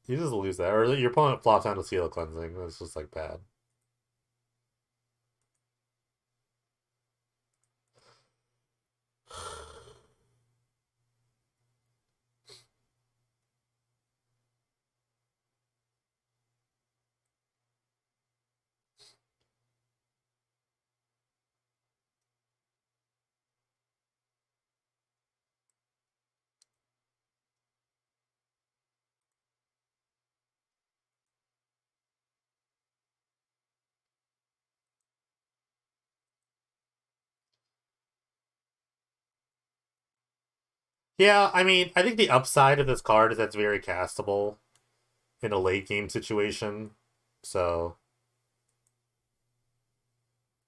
You just lose that, or your opponent flops down a seal of cleansing. That's just like bad. Yeah, I mean, I think the upside of this card is that it's very castable in a late game situation. So,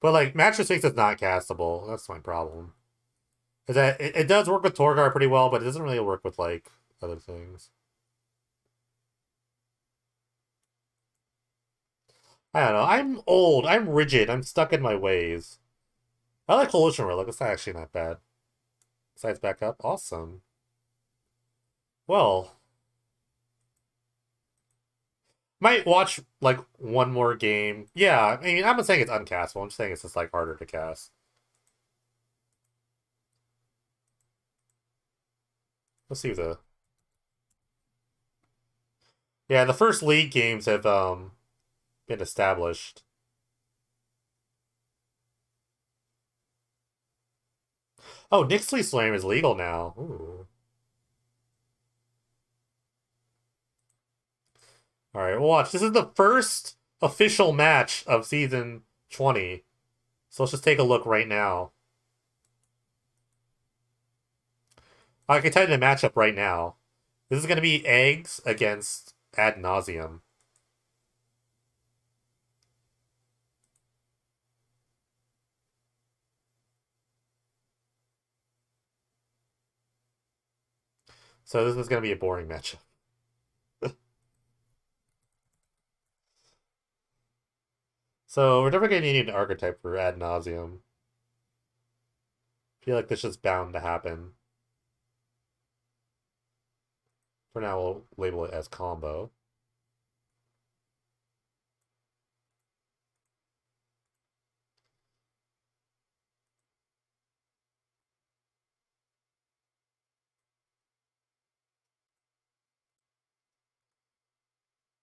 but like Mattress 6 is not castable. That's my problem. Is that it does work with Torgar pretty well, but it doesn't really work with like other things. I don't know. I'm old. I'm rigid. I'm stuck in my ways. I like Coalition Relic. It's actually not bad. Sides back up. Awesome. Well, might watch like one more game. Yeah, I mean, I'm not saying it's uncastable. I'm just saying it's just like harder to cast. Let's see the. Yeah, the first league games have been established. Oh, Nixley Slam is legal now. Ooh. All right, well, watch. This is the first official match of season 20. So let's just take a look right now. I can tell you the matchup right now. This is going to be Eggs against Ad Nauseum. So this is going to be a boring matchup. So we're never going to need an archetype for Ad Nauseum. I feel like this is bound to happen. For now, we'll label it as combo.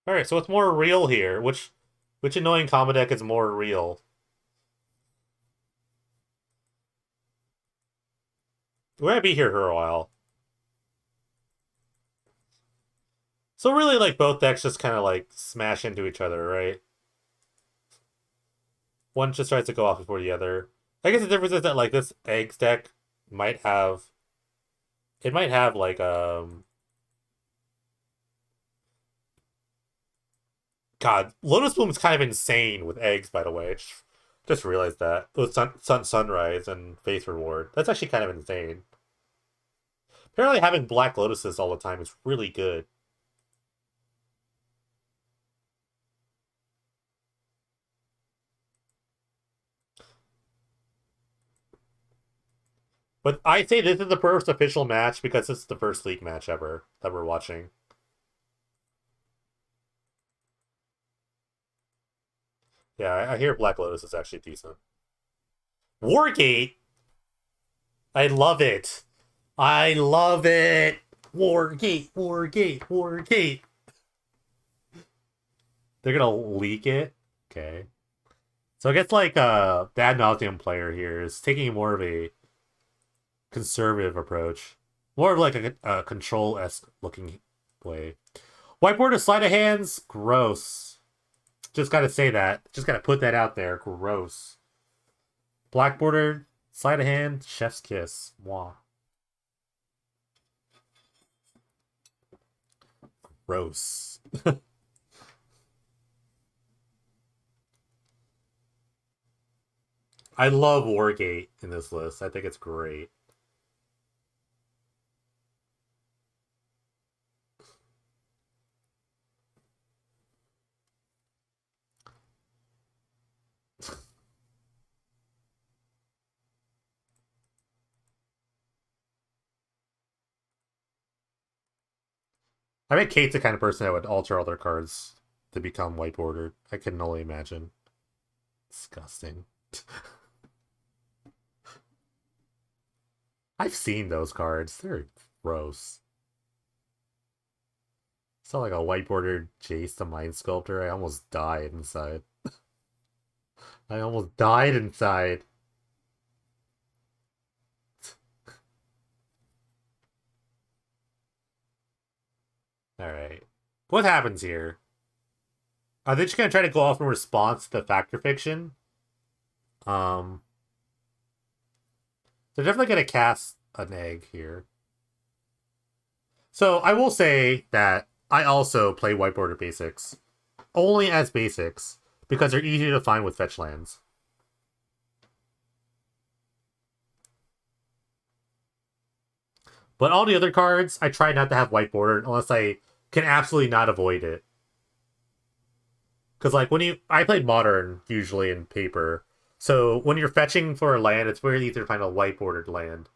All right, so it's more real here. Which annoying combo deck is more real? We're gonna be here for a while. So really, like both decks just kind of like smash into each other, right? One just tries to go off before the other. I guess the difference is that like this eggs deck might have, it might have like God, Lotus Bloom is kind of insane with eggs, by the way. Just realized that. With Sunrise and Faith Reward. That's actually kind of insane. Apparently having black lotuses all the time is really good. But I say this is the first official match because this is the first league match ever that we're watching. Yeah, I hear Black Lotus is actually decent. Wargate? I love it. I love it. Wargate, Wargate, Wargate. They're gonna leak it? Okay. So I guess like the ad nauseum player here is taking more of a conservative approach. More of like a control-esque looking play. Whiteboard to sleight of hands? Gross. Just gotta say that. Just gotta put that out there. Gross. Black border, sleight of hand, chef's kiss. Mwah. Gross. I love Wargate in this list. I think it's great. I bet Kate's the kind of person that would alter all their cards to become white bordered. I can only imagine. Disgusting. I've seen those cards. They're gross. Saw like a white bordered Jace the Mind Sculptor. I almost died inside. I almost died inside. Alright. What happens here? Are they just gonna try to go off in response to the Factor Fiction? Um they're definitely gonna cast an egg here. So I will say that I also play whiteboarder basics. Only as basics, because they're easy to find with fetch lands. But all the other cards, I try not to have whiteboarded unless I can absolutely not avoid it. Because like I played Modern usually in paper, so when you're fetching for a land, it's very easy to find a whiteboarded land.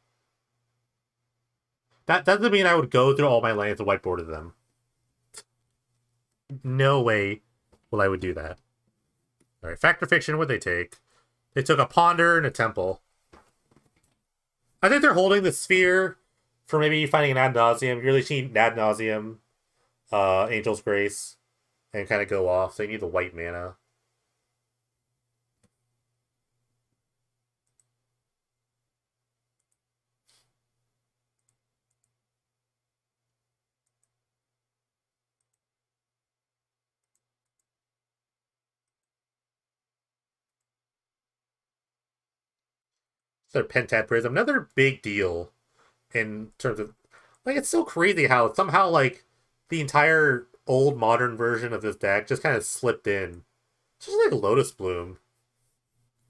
That doesn't mean I would go through all my lands and whiteboarded them. No way will I would do that. All right, Factor Fiction. What they take? They took a Ponder and a Temple. I think they're holding the Sphere for maybe finding an Ad Nauseam. You really need Ad Nauseam, Angel's Grace, and kind of go off. So you need the white mana. So Pentad Prism, another big deal in terms of like it's so crazy how somehow like the entire old modern version of this deck just kind of slipped in. Just like Lotus Bloom.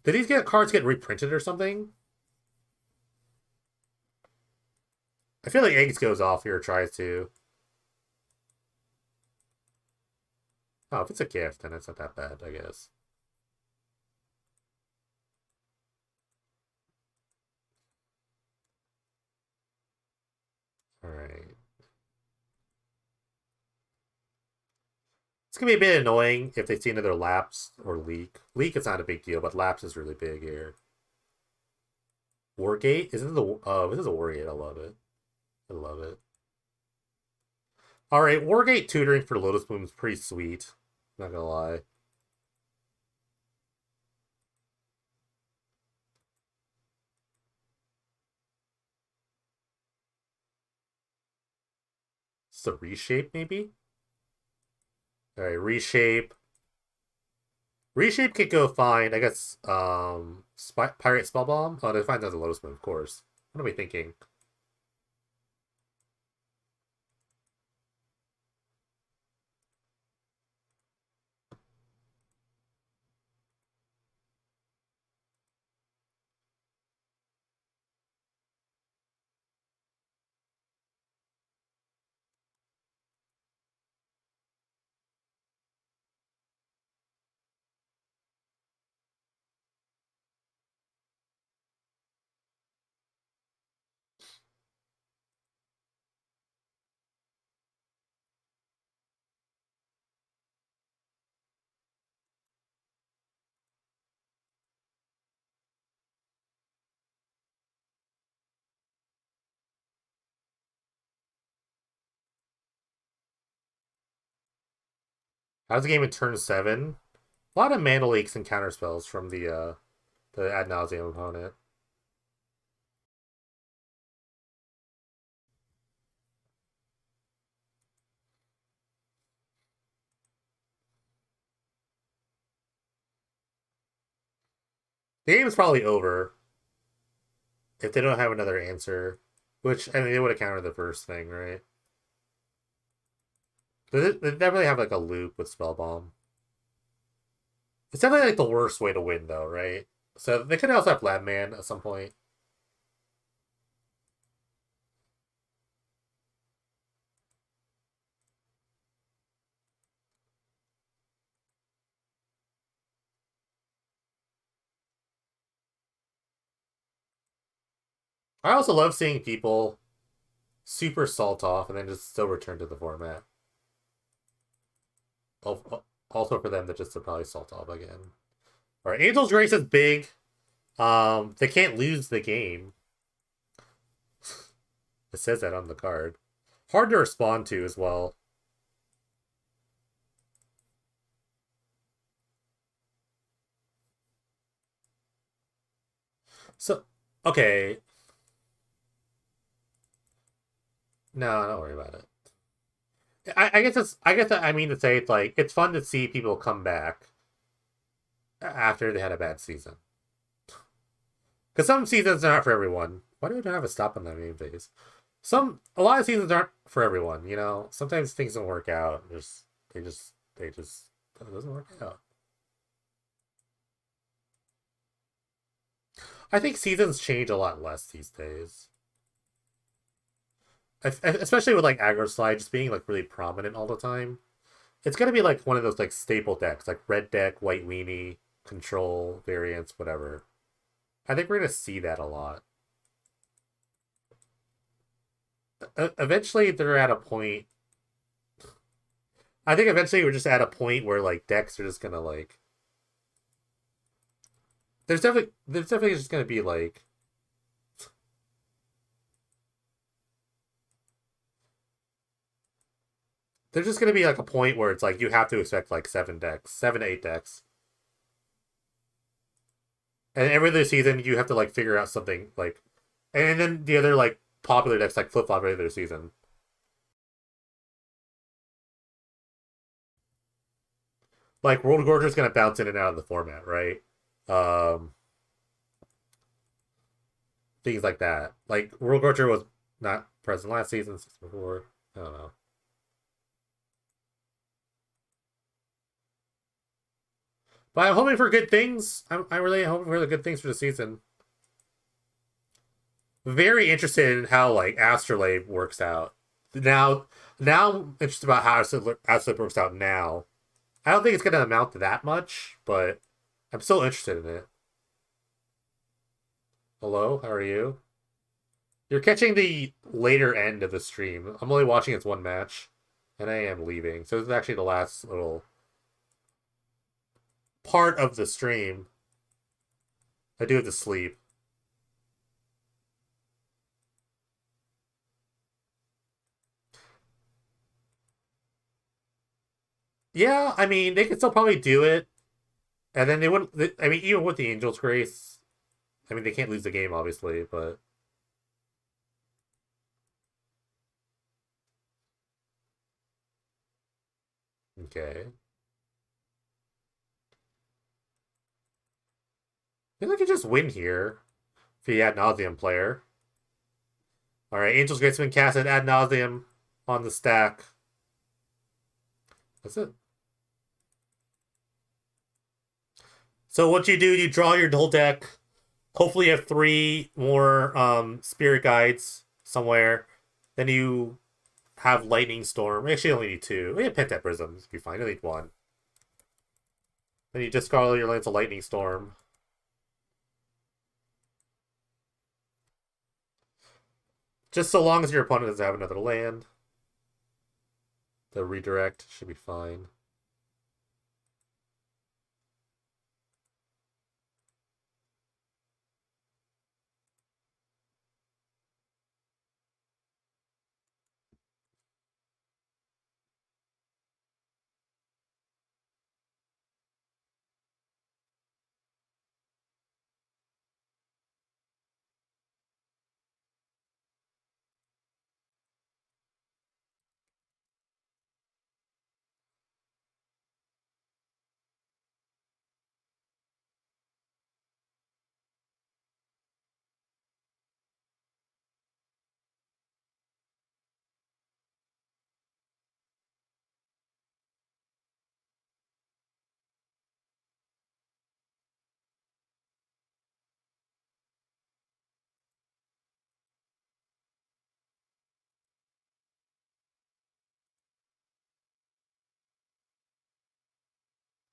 Did these cards get reprinted or something? I feel like Eggs goes off here or tries to. Oh, if it's a gift, then it's not that bad, I guess. Alright. It's gonna be a bit annoying if they see another lapse or leak. Leak is not a big deal, but lapse is really big here. Wargate? Isn't the this is a Wargate, I love it. I love it. Alright, Wargate tutoring for Lotus Bloom is pretty sweet. Not gonna lie. It's a reshape, maybe? Alright, reshape. Reshape could go fine. I guess Pirate Spellbomb? Oh, they find another Lotus Moon, of course. What am I thinking? How's the game in turn 7? A lot of mana leaks and counter spells from the ad nauseum opponent. The game is probably over if they don't have another answer. Which, I mean, they would have countered the first thing, right? They definitely have like a loop with spell bomb. It's definitely like the worst way to win, though, right? So they could also have Lab Man at some point. I also love seeing people super salt off and then just still return to the format. Also for them to just to probably salt off again. All right, Angel's Grace is big. They can't lose the game. It says that on the card. Hard to respond to as well. So, okay. No, don't worry about it. I guess it's. I guess I mean to say it's like it's fun to see people come back after they had a bad season. Because some seasons are not for everyone. Why do we not have a stop on that name phase? A lot of seasons aren't for everyone. You know, sometimes things don't work out. They just it doesn't work out. I think seasons change a lot less these days. Especially with like aggro slide just being like really prominent all the time. It's gonna be like one of those like staple decks, like red deck, white weenie, control variants, whatever. I think we're gonna see that a lot. Eventually, they're at a point. I think eventually we're just at a point where like decks are just gonna like. There's definitely just gonna be like. There's just gonna be like a point where it's like you have to expect like 7 decks, 7 to 8 decks, and every other season you have to like figure out something like, and then the other like popular decks like flip flop every other season. Like World Gorger's gonna bounce in and out of the format, right? Um, Things like that. Like World Gorger was not present last season, season before. I don't know. But I'm hoping for good things. I'm really hoping for the good things for the season. Very interested in how like Astrolabe works out. Now, now I'm interested about how Astrolabe works out now. I don't think it's going to amount to that much, but I'm still interested in it. Hello, how are you? You're catching the later end of the stream. I'm only watching its one match, and I am leaving. So this is actually the last little part of the stream. I do have to sleep. Yeah, I mean, they could still probably do it. And then they wouldn't. I mean, even with the Angels' Grace, I mean, they can't lose the game, obviously, but. Okay. I think I could just win here for the ad nauseum player. Alright, Angels' Grace been casted ad nauseum on the stack. That's it. So what you do, you draw your whole deck. Hopefully you have 3 more spirit guides somewhere. Then you have lightning storm. Actually, you only need 2. We have Pentat Prisms. Be fine. You need 1. Then you discard all your lands of lightning storm. Just so long as your opponent doesn't have another land. The redirect should be fine.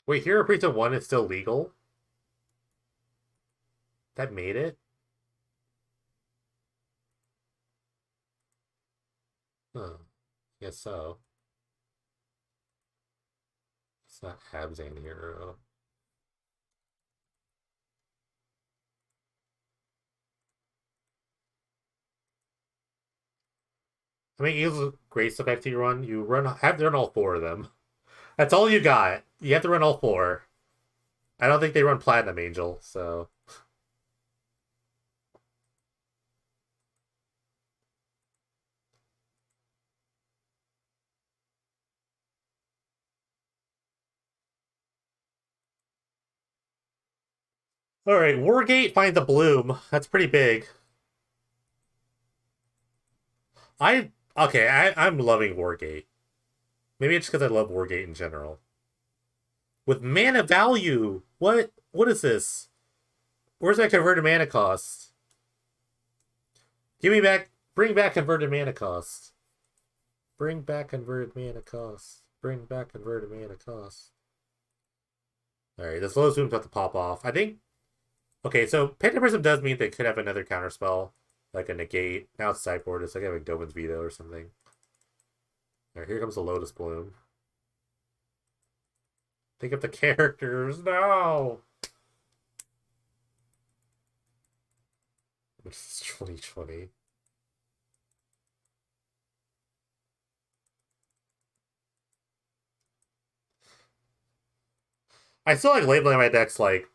Wait, Hero Priesthood 1 is still legal? That made it? Huh. Guess so. It's not Habzan Hero. I mean, Eagles Grace effect you have to run all four of them. That's all you got. You have to run all four. I don't think they run Platinum Angel, so. Alright, Wargate finds a bloom. That's pretty big. I'm loving Wargate. Maybe it's because I love Wargate in general. With mana value! What is this? Where's that converted mana cost? Give me back bring back converted mana cost. Bring back converted mana cost. Bring back converted mana cost. Alright, this Lotus Boom's about to pop off. I think. Okay, so Phantom does mean they could have another counterspell, like a negate. Now it's sideboard, it's like having Dovin's Veto or something. Alright, here comes the Lotus Bloom. Think of the characters. No! It's 2020. I still like labeling my decks like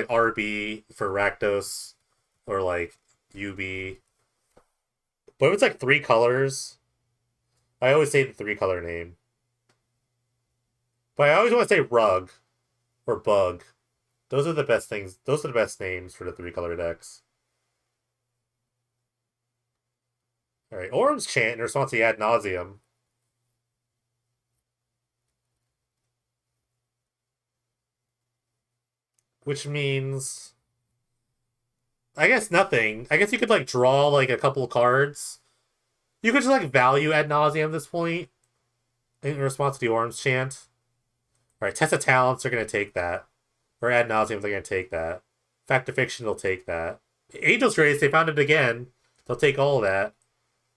RB for Rakdos or like UB. But if it's like three colors, I always say the three color name. But I always want to say Rug or Bug. Those are the best things. Those are the best names for the three color decks. Alright, Orm's Chant in response to Ad Nauseum. Which means I guess nothing. I guess you could like draw like a couple of cards. You could just like value Ad Nauseum at this point in response to the Orm's Chant. Alright, Test of Talents are gonna take that. Or Ad Nauseum, they're gonna take that. Fact of Fiction, they'll take that. Angel's Grace, they found it again. They'll take all of that.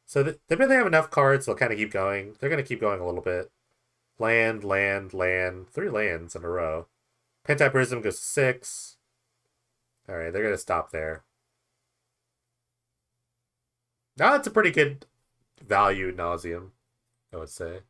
So they really have enough cards, they'll kind of keep going. They're gonna keep going a little bit. Land, land, land. 3 lands in a row. Pentaprism goes to 6. Alright, they're gonna stop there. Now that's a pretty good value Nauseum, I would say.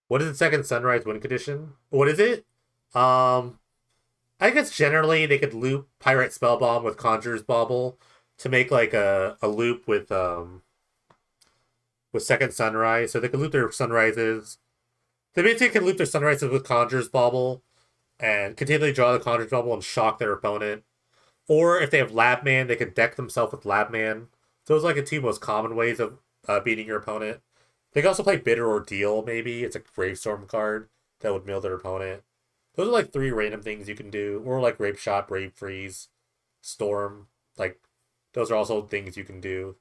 What is the second Sunrise win condition? What is it? Um, I guess generally they could loop Pirate Spellbomb with Conjurer's Bauble to make like a loop with second Sunrise. So they could loop their Sunrises. They basically can loop their Sunrises with Conjurer's Bauble and continually draw the Conjurer's Bauble and shock their opponent. Or if they have Labman, they can deck themselves with Labman. Those are like the two most common ways of beating your opponent. They can also play Bitter Ordeal, maybe. It's a Gravestorm card that would mill their opponent. Those are like 3 random things you can do. Or like Rape Shot, Brave Freeze, Storm. Like, those are also things you can do.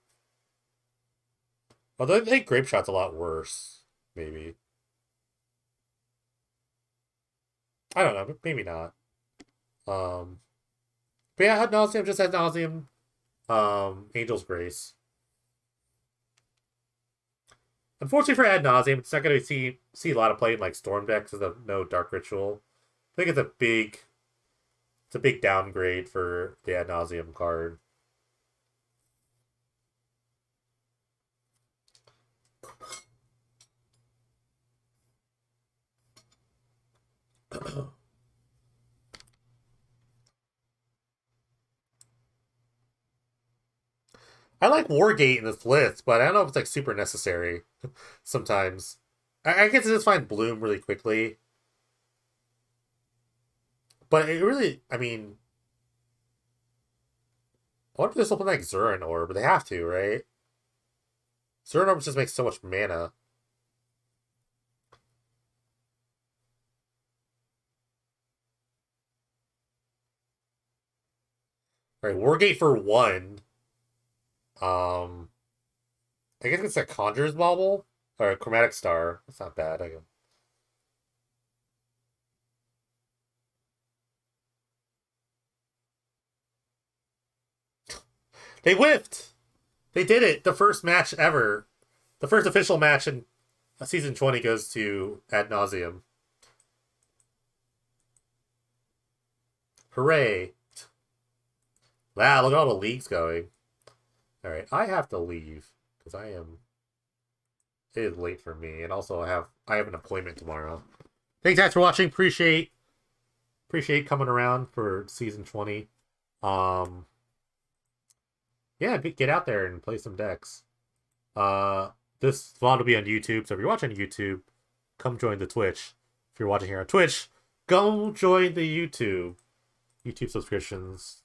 Although I think Grape Shot's a lot worse, maybe. I don't know, maybe not. Um, but yeah, Ad Nauseum, just Ad Nauseum. Angel's Grace. Unfortunately for Ad Nauseum, it's not going to see a lot of play in like Storm decks because of no Dark Ritual. I think it's a big downgrade for the Ad Nauseum card. I like Wargate in this list, but I don't know if it's like super necessary sometimes. I guess I just find Bloom really quickly. But it really, I mean, I wonder if there's something like Zurin Orb, but they have to, right? Zurin Orb just makes so much mana. All right, Wargate for one. Um, I guess it's a Conjurer's Bauble or a Chromatic Star. That's not bad. They whiffed. They did it. The first match ever. The first official match in season 20 goes to Ad Nauseum. Hooray. Wow, look at all the leagues going. Alright, I have to leave. Because I am it is late for me. And also I have an appointment tomorrow. Thanks guys for watching. Appreciate coming around for season 20. Um yeah, get out there and play some decks. Uh this VOD will be on YouTube, so if you're watching YouTube, come join the Twitch. If you're watching here on Twitch, go join the YouTube subscriptions.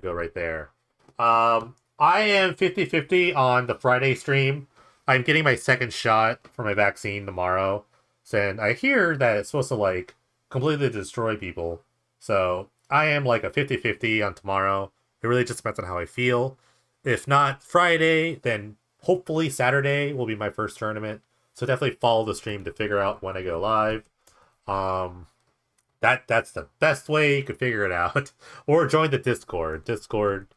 Go right there. I am 50-50 on the Friday stream. I'm getting my second shot for my vaccine tomorrow. And I hear that it's supposed to like completely destroy people. So I am like a 50-50 on tomorrow. It really just depends on how I feel. If not Friday, then hopefully Saturday will be my first tournament. So definitely follow the stream to figure out when I go live. That's the best way you could figure it out. Or join the Discord,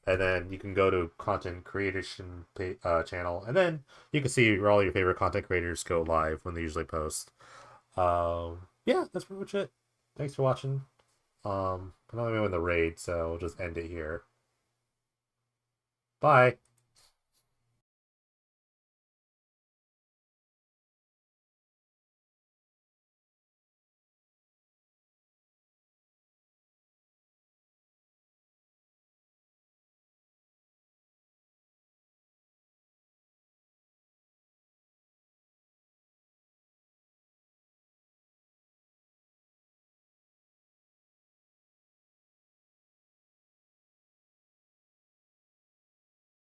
and then you can go to content creation channel, and then you can see where all your favorite content creators go live when they usually post. Yeah, that's pretty much it. Thanks for watching. I'm not even in the raid, so we'll just end it here. Bye.